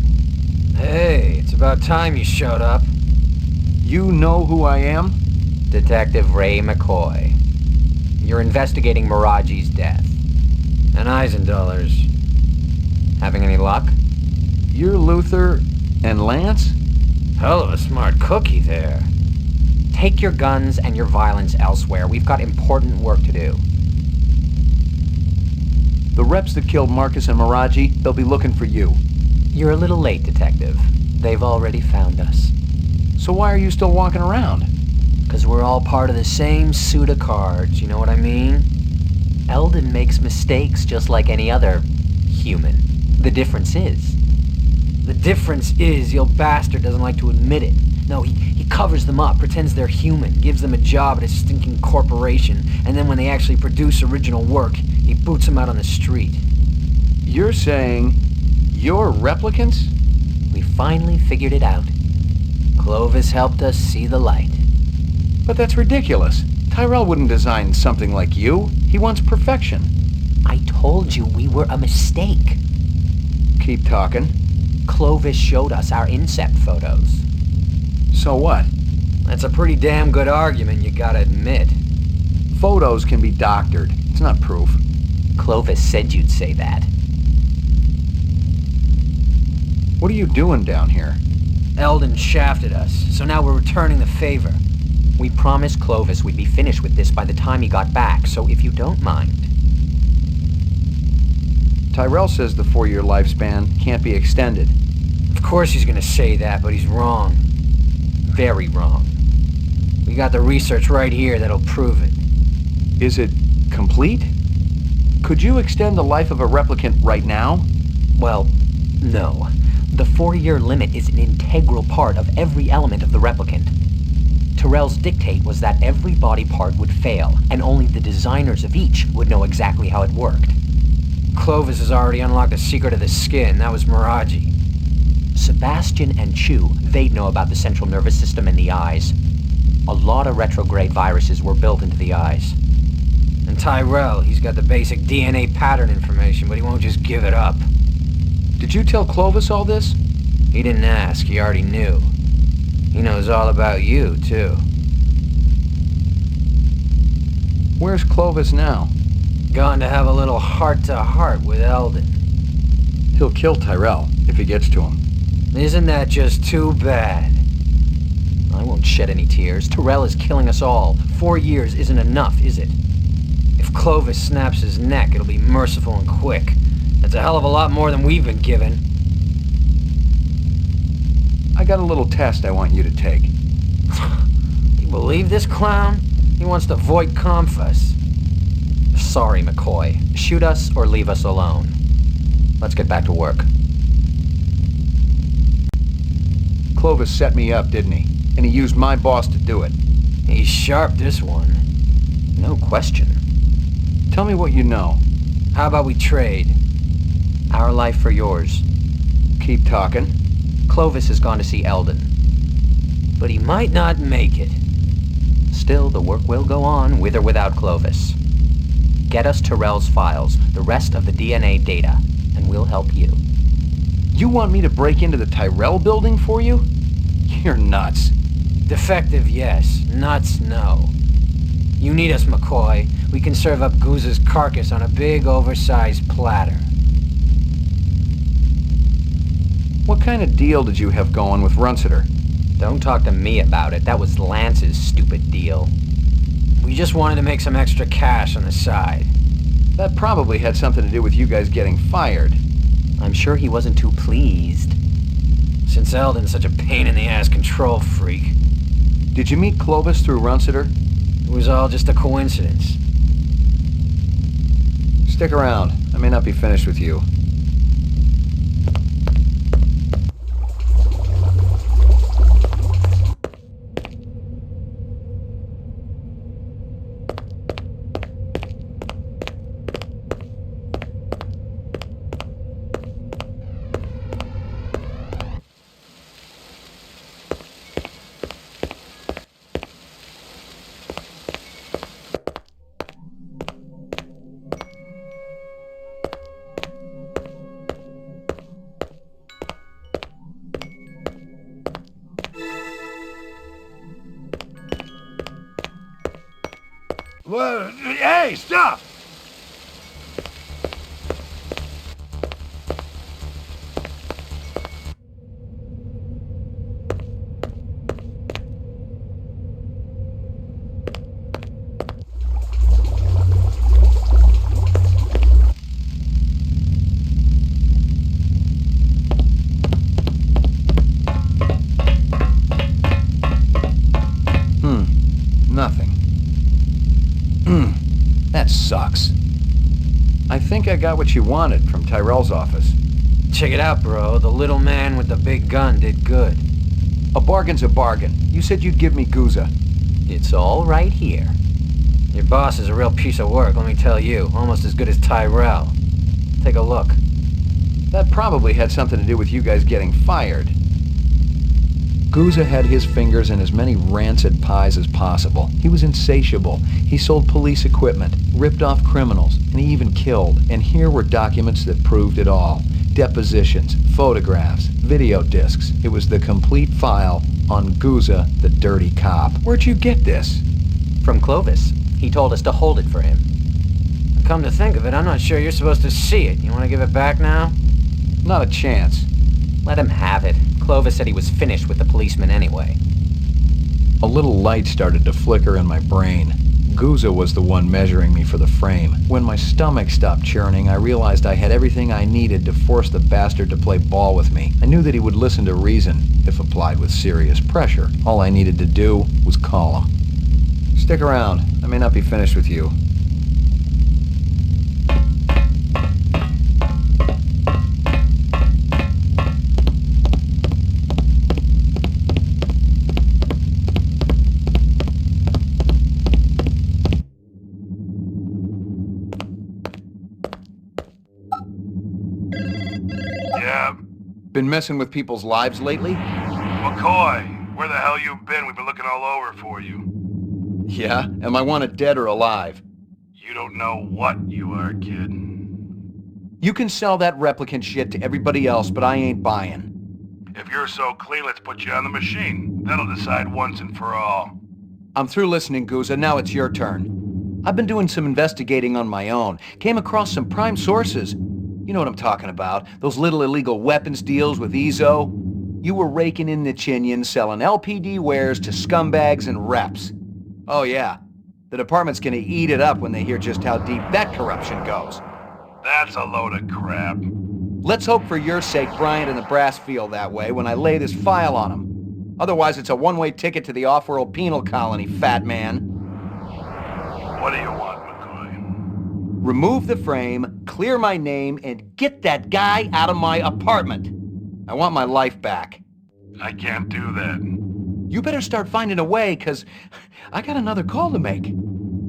Hey, it's about time you showed up. You know who I am? Detective Ray McCoy. You're investigating Miraji's death. And Eisendoller's. Having any luck? You're Luther and Lance? Hell of a smart cookie there. Take your guns and your violence elsewhere. We've got important work to do. The reps that killed Marcus and Miraji, they'll be looking for you. You're a little late, Detective. They've already found us. So why are you still walking around? 'Cause we're all part of the same suit of cards, you know what I mean? Eldon makes mistakes just like any other human. The difference is the old bastard doesn't like to admit it. No, he covers them up, pretends they're human, gives them a job at a stinking corporation, and then when they actually produce original work, he boots them out on the street. You're saying you're replicants? We finally figured it out. Clovis helped us see the light. But that's ridiculous. Tyrell wouldn't design something like you. He wants perfection. I told you we were a mistake. Keep talking. Clovis showed us our incept photos. So what? That's a pretty damn good argument, you gotta admit. Photos can be doctored. It's not proof. Clovis said you'd say that. What are you doing down here? Eldon shafted us, so now we're returning the favor. We promised Clovis we'd be finished with this by the time he got back, so if you don't mind. Tyrell says the 4-year lifespan can't be extended. Of course he's gonna say that, but he's wrong. Very wrong. We got the research right here that'll prove it. Is it complete? Could you extend the life of a replicant right now? Well, no. The 4-year limit is an integral part of every element of the replicant. Tyrell's dictate was that every body part would fail, and only the designers of each would know exactly how it worked. Clovis has already unlocked the secret of the skin. That was Miraji. Sebastian and Chu, they'd know about the central nervous system and the eyes. A lot of retrograde viruses were built into the eyes. And Tyrell, he's got the basic DNA pattern information, but he won't just give it up. Did you tell Clovis all this? He didn't ask, he already knew. He knows all about you, too. Where's Clovis now? Gone to have a little heart-to-heart with Eldon. He'll kill Tyrell if he gets to him. Isn't that just too bad? I won't shed any tears. Tyrell is killing us all. 4 years isn't enough, is it? If Clovis snaps his neck, it'll be merciful and quick. That's a hell of a lot more than we've been given. I got a little test I want you to take. You believe this clown? He wants to void Confus. Sorry, McCoy. Shoot us or leave us alone. Let's get back to work. Clovis set me up, didn't he? And he used my boss to do it. He's sharp, this one. No question. Tell me what you know. How about we trade? Our life for yours. Keep talking. Clovis has gone to see Eldon. But he might not make it. Still, the work will go on, with or without Clovis. Get us Tyrell's files, the rest of the DNA data, and we'll help you. You want me to break into the Tyrell building for you? You're nuts. Defective, yes. Nuts, no. You need us, McCoy. We can serve up Goose's carcass on a big, oversized platter. What kind of deal did you have going with Runciter? Don't talk to me about it. That was Lance's stupid deal. We just wanted to make some extra cash on the side. That probably had something to do with you guys getting fired. I'm sure he wasn't too pleased. Since Eldon's such a pain-in-the-ass control freak. Did you meet Clovis through Runciter? It was all just a coincidence. Stick around. I may not be finished with you. Well, hey, stop! Nothing. That sucks. I think I got what you wanted from Tyrell's office. Check it out, bro. The little man with the big gun did good. A bargain's a bargain. You said you'd give me Guza. It's all right here. Your boss is a real piece of work, let me tell you. Almost as good as Tyrell. Take a look. That probably had something to do with you guys getting fired. Guza had his fingers in as many rancid pies as possible. He was insatiable. He sold police equipment, ripped off criminals, and he even killed. And here were documents that proved it all. Depositions, photographs, video discs. It was the complete file on Guza, the dirty cop. Where'd you get this? From Clovis. He told us to hold it for him. Come to think of it, I'm not sure you're supposed to see it. You want to give it back now? Not a chance. Let him have it. Clovis said he was finished with the policeman anyway. A little light started to flicker in my brain. Guza was the one measuring me for the frame. When my stomach stopped churning, I realized I had everything I needed to force the bastard to play ball with me. I knew that he would listen to reason, if applied with serious pressure. All I needed to do was call him. Stick around. I may not be finished with you. Been messing with people's lives lately? McCoy, where the hell you been? We've been looking all over for you. Yeah? Am I wanted dead or alive? You don't know what you are, kid. You can sell that replicant shit to everybody else, but I ain't buying. If you're so clean, let's put you on the machine. That'll decide once and for all. I'm through listening, Guza. Now it's your turn. I've been doing some investigating on my own. Came across some prime sources. You know what I'm talking about. Those little illegal weapons deals with Ezo. You were raking in the chinion, selling LPD wares to scumbags and reps. Oh yeah, the department's gonna eat it up when they hear just how deep that corruption goes. That's a load of crap. Let's hope for your sake Bryant and the brass feel that way when I lay this file on them. Otherwise it's a one-way ticket to the off-world penal colony, fat man. What do you want, McCoy? Remove the frame, clear my name, and get that guy out of my apartment. I want my life back. I can't do that. You better start finding a way, 'cause I got another call to make.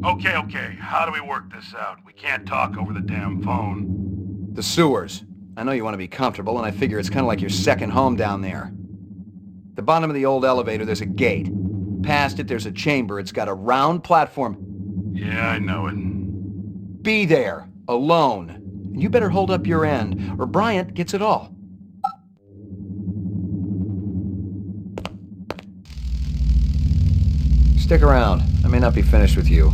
Okay. How do we work this out? We can't talk over the damn phone. The sewers. I know you want to be comfortable, and I figure it's kind of like your second home down there. The bottom of the old elevator, there's a gate. Past it, there's a chamber. It's got a round platform. Yeah, I know it. Be there, alone. And you better hold up your end, or Bryant gets it all. Stick around. I may not be finished with you.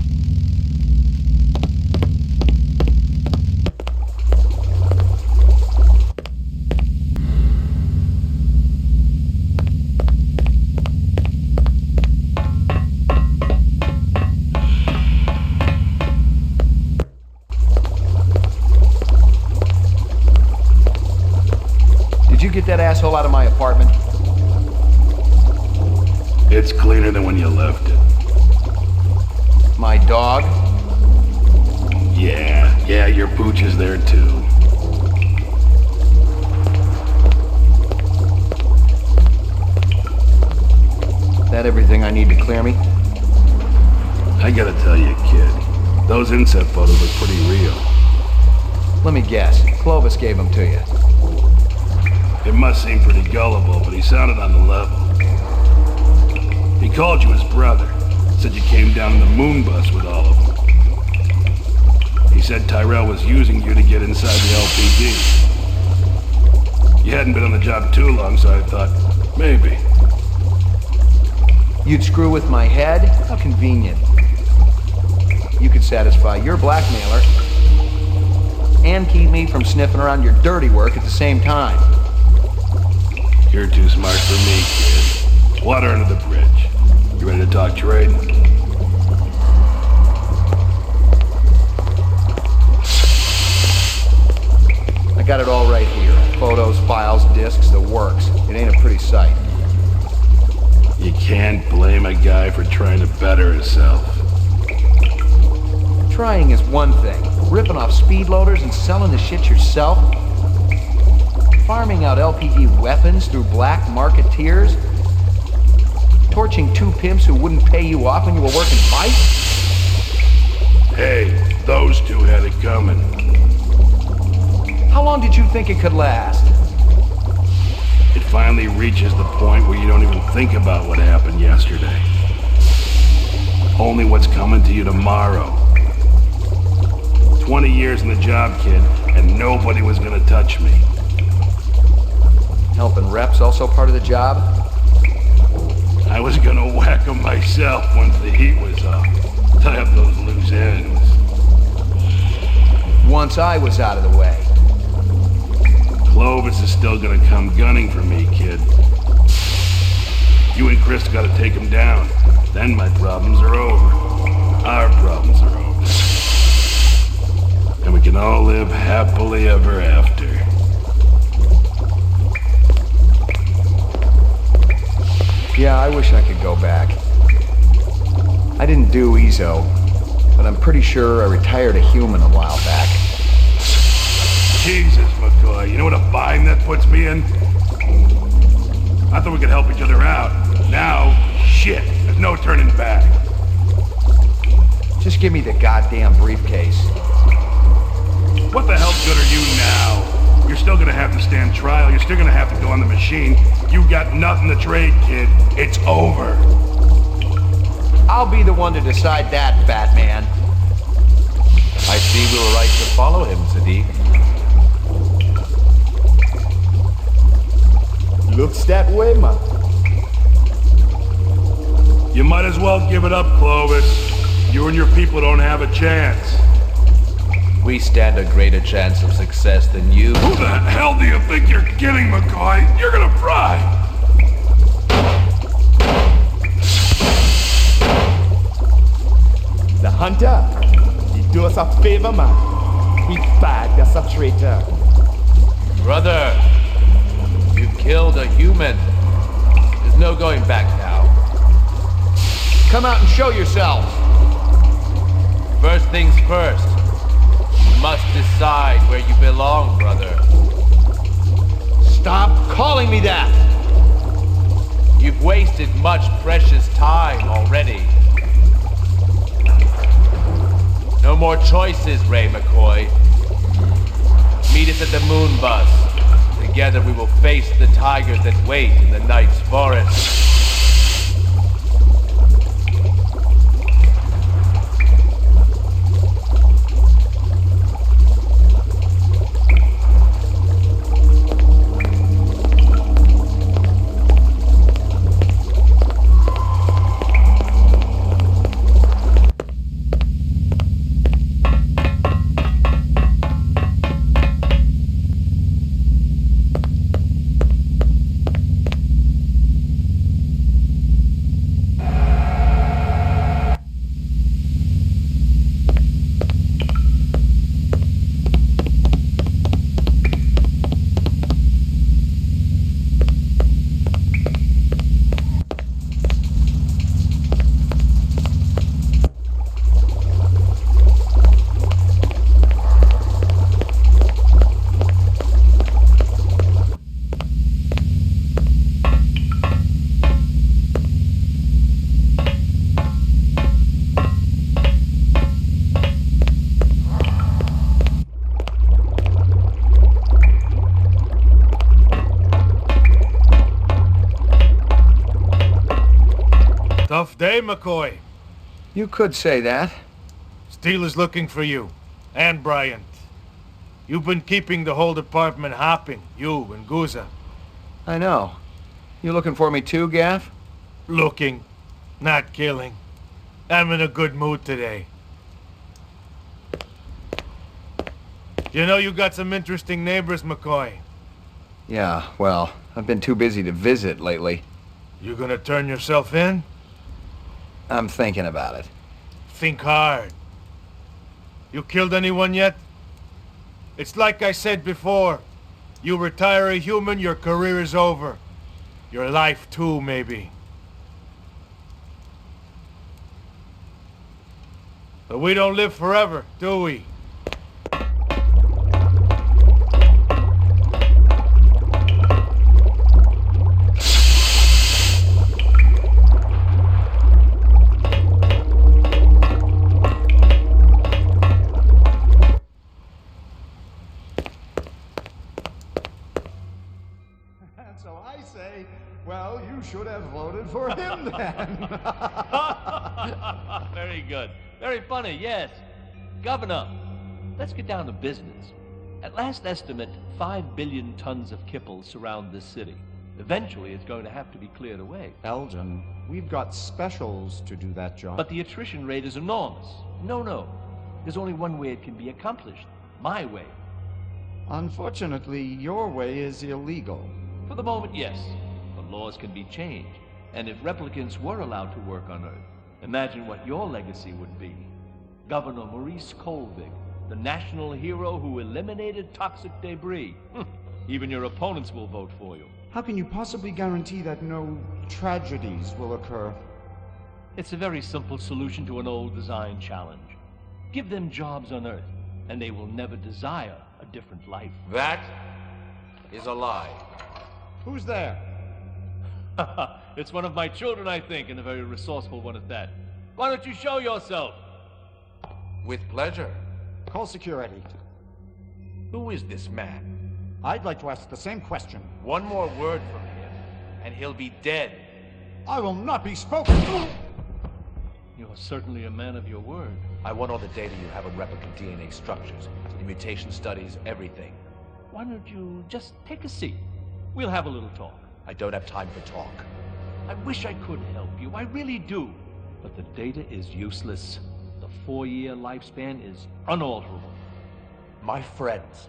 Did you get that asshole out of my apartment? It's cleaner than when you left it. My dog? Yeah, your pooch is there too. That everything I need to clear me? I gotta tell you, kid, those inset photos look pretty real. Let me guess. Clovis gave them to you. It must seem pretty gullible, but he sounded on the level. He called you his brother. Said you came down in the moon bus with all of them. He said Tyrell was using you to get inside the LPD. You hadn't been on the job too long, so I thought, maybe. You'd screw with my head? How convenient. You could satisfy your blackmailer and keep me from sniffing around your dirty work at the same time. You're too smart for me, kid. Water under the bridge. You ready to talk trade? I got it all right here. Photos, files, discs, the works. It ain't a pretty sight. You can't blame a guy for trying to better himself. Trying is one thing. Ripping off speed loaders and selling the shit yourself? Farming out LPD weapons through black marketeers? Torching two pimps who wouldn't pay you off when you were working bikes? Hey, those two had it coming. How long did you think it could last? It finally reaches the point where you don't even think about what happened yesterday. Only what's coming to you tomorrow. 20 years in the job, kid, and nobody was gonna touch me. Helping reps also part of the job? I was gonna whack them myself once the heat was off. Tie up those loose ends. Once I was out of the way. Clovis is still gonna come gunning for me, kid. You and Chris gotta take him down. Then my problems are over. Our problems are over. And we can all live happily ever after. Yeah, I wish I could go back. I didn't do EZO, but I'm pretty sure I retired a human a while back. Jesus, McCoy, you know what a bind that puts me in? I thought we could help each other out. Now, shit, there's no turning back. Just give me the goddamn briefcase. What the hell good are you now? You're still gonna have to stand trial. You're still gonna have to go on the machine. You got nothing to trade, kid. It's over. I'll be the one to decide that, Batman. I see we were right to follow him, Sadiq. Looks that way, man. You might as well give it up, Clovis. You and your people don't have a chance. We stand a greater chance of success than you. Who the hell do you think you're kidding, McCoy? You're gonna fry! The hunter, he do us a favor, man. He bagged us a traitor. Brother, you killed a human. There's no going back now. Come out and show yourselves. First things first. You must decide where you belong, brother. Stop calling me that! You've wasted much precious time already. No more choices, Ray McCoy. Meet us at the moon bus. Together we will face the tigers that wait in the night's forest. Tough day, McCoy. You could say that. Steele is looking for you, and Bryant. You've been keeping the whole department hopping, you and Guza. I know. You looking for me too, Gaff? Looking, not killing. I'm in a good mood today. You know you got some interesting neighbors, McCoy. Yeah, well, I've been too busy to visit lately. You gonna turn yourself in? I'm thinking about it. Think hard. You killed anyone yet? It's like I said before. You retire a human, your career is over. Your life too, maybe. But we don't live forever, do we? So I say, well, you should have voted for him then. Very good. Very funny, yes. Governor, let's get down to business. At last estimate, 5 billion tons of kipple surround this city. Eventually, it's going to have to be cleared away. Elgin, we've got specials to do that job. But the attrition rate is enormous. No. There's only one way it can be accomplished. My way. Unfortunately, your way is illegal. For the moment, yes. But laws can be changed. And if replicants were allowed to work on Earth, imagine what your legacy would be. Governor Maurice Colvig, the national hero who eliminated toxic debris. Even your opponents will vote for you. How can you possibly guarantee that no tragedies will occur? It's a very simple solution to an old design challenge. Give them jobs on Earth, and they will never desire a different life. That is a lie. Who's there? It's one of my children, I think, and a very resourceful one at that. Why don't you show yourself? With pleasure. Call security. Who is this man? I'd like to ask the same question. One more word from him, and he'll be dead. I will not be spoken to! You're certainly a man of your word. I want all the data you have on replicant DNA structures, the mutation studies, everything. Why don't you just take a seat? We'll have a little talk. I don't have time for talk. I wish I could help you, I really do. But the data is useless. The 4-year lifespan is unalterable. My friends,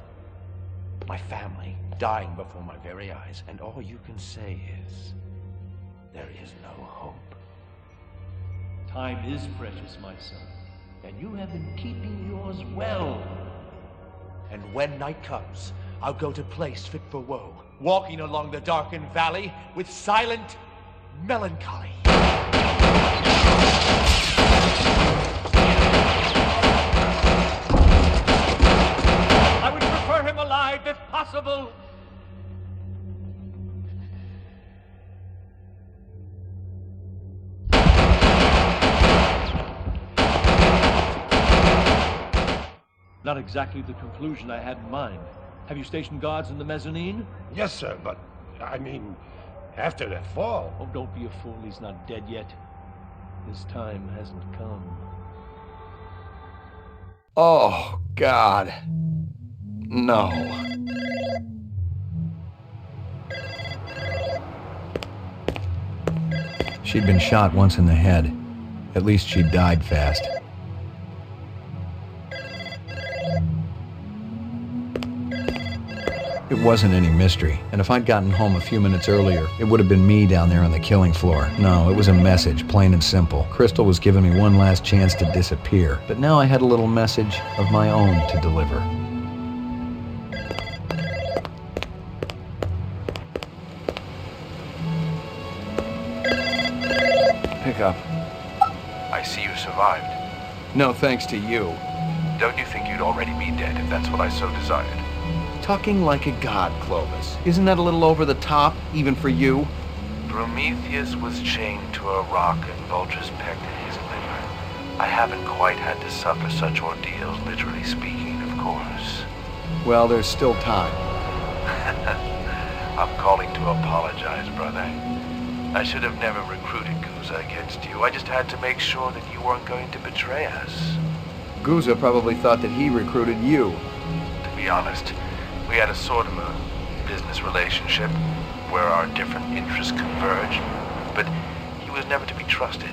my family, dying before my very eyes, and all you can say is, there is no hope. Time is precious, my son, and you have been keeping yours well. And when night comes, I'll go to place fit for woe, walking along the darkened valley with silent melancholy. I would prefer him alive if possible. Not exactly the conclusion I had in mind. Have you stationed guards in the mezzanine? Yes, sir, but, I mean, after that fall... Oh, don't be a fool. He's not dead yet. His time hasn't come. Oh, God. No. She'd been shot once in the head. At least she died fast. It wasn't any mystery, and if I'd gotten home a few minutes earlier, it would have been me down there on the killing floor. No, it was a message, plain and simple. Crystal was giving me one last chance to disappear, but now I had a little message of my own to deliver. Pick up. I see you survived. No thanks to you. Don't you think you'd already be dead if that's what I so desired? Talking like a god, Clovis. Isn't that a little over the top, even for you? Prometheus was chained to a rock and vultures pecked at his liver. I haven't quite had to suffer such ordeals, literally speaking, of course. Well, there's still time. I'm calling to apologize, brother. I should have never recruited Guza against you. I just had to make sure that you weren't going to betray us. Guza probably thought that he recruited you. To be honest, we had a sort of a business relationship where our different interests converged, but he was never to be trusted.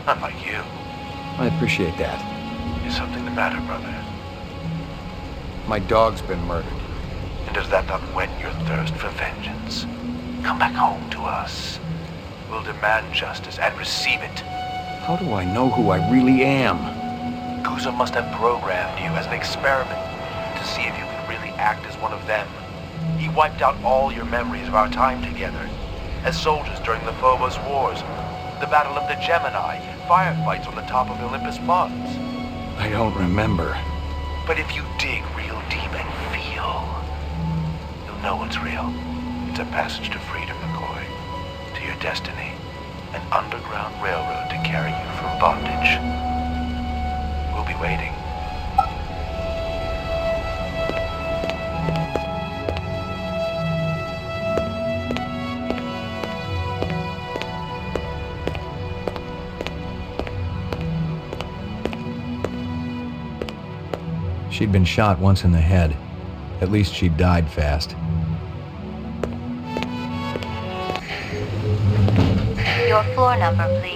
Unlike you. I appreciate that. Is something the matter, brother? My dog's been murdered. And does that not whet your thirst for vengeance? Come back home to us. We'll demand justice and receive it. How do I know who I really am? Guza must have programmed you as an experiment to see if you could really act as one of them. He wiped out all your memories of our time together. As soldiers during the Phobos Wars, the Battle of the Gemini, firefights on the top of Olympus Mons. I don't remember. But if you dig real deep and feel, you'll know what's real. It's a passage to freedom, McCoy. To your destiny. An underground railroad to carry you from bondage. We'll be waiting. She'd been shot once in the head. At least she died fast. Your floor number, please.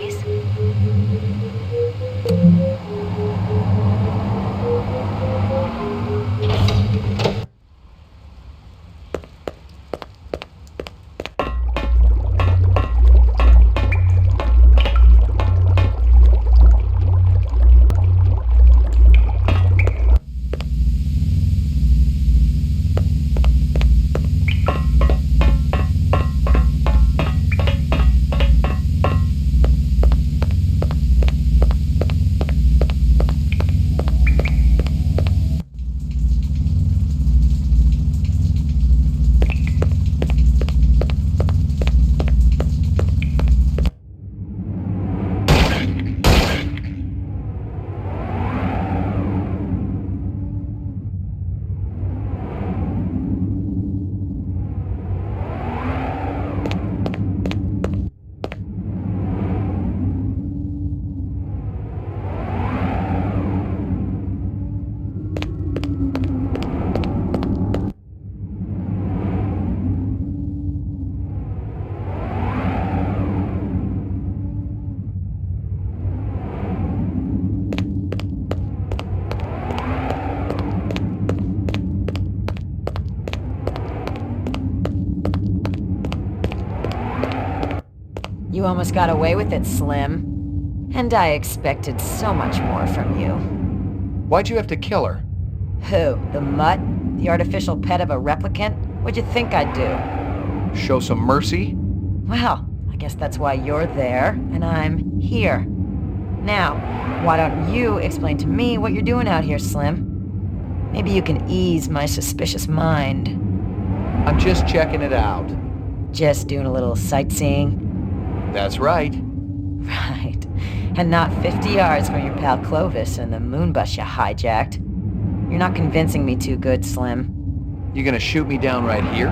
You almost got away with it, Slim. And I expected so much more from you. Why'd you have to kill her? Who? The mutt? The artificial pet of a replicant? What'd you think I'd do? Show some mercy? Well, I guess that's why you're there, and I'm here. Now, why don't you explain to me what you're doing out here, Slim? Maybe you can ease my suspicious mind. I'm just checking it out. Just doing a little sightseeing? That's right. Right. And not 50 yards from your pal Clovis and the moon bus you hijacked. You're not convincing me too good, Slim. You gonna shoot me down right here?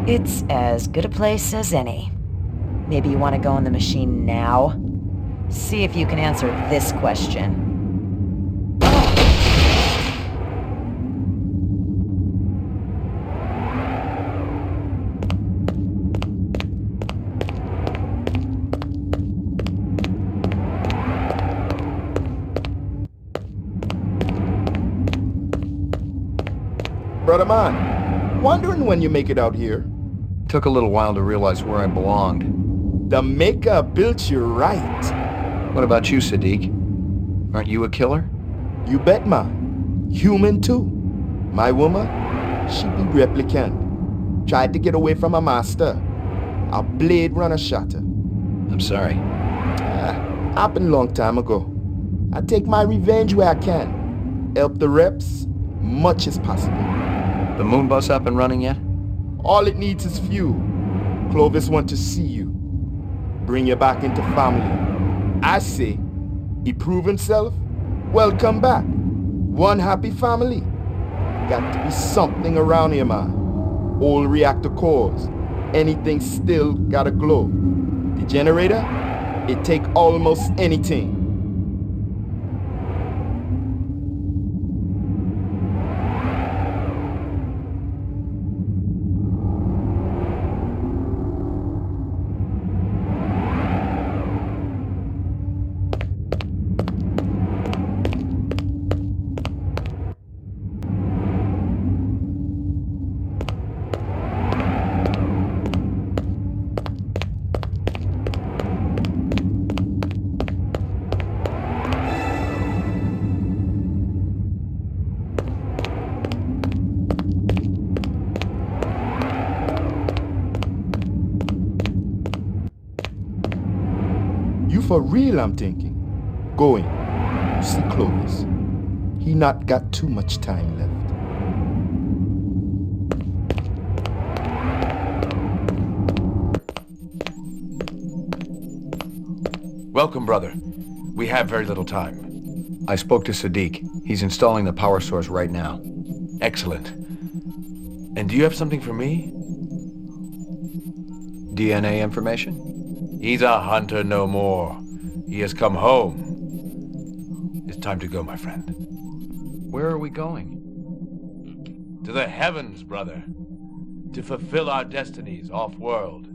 It's as good a place as any. Maybe you want to go in the machine now? See if you can answer this question. Brother man, wondering when you make it out here? Took a little while to realize where I belonged. The Maker built you right. What about you, Sadiq? Aren't you a killer? You bet, man. Human too. My woman, she be replicant. Tried to get away from her master. A Blade Runner shot her. I'm sorry. Happened long time ago. I take my revenge where I can. Help the reps much as possible. The moon bus up and running yet? All it needs is fuel. Clovis want to see you. Bring you back into family. I say, he prove himself, welcome back. One happy family. Got to be something around here, man. Old reactor cores. Anything still gotta glow. The generator, it take almost anything. for real, I'm thinking. Go in. See Clovis. He not got too much time left. Welcome, brother. We have very little time. I spoke to Sadiq. He's installing the power source right now. Excellent. And do you have something for me? DNA information? He's a hunter no more. He has come home. It's time to go, my friend. Where are we going? To the heavens, brother. To fulfill our destinies off-world.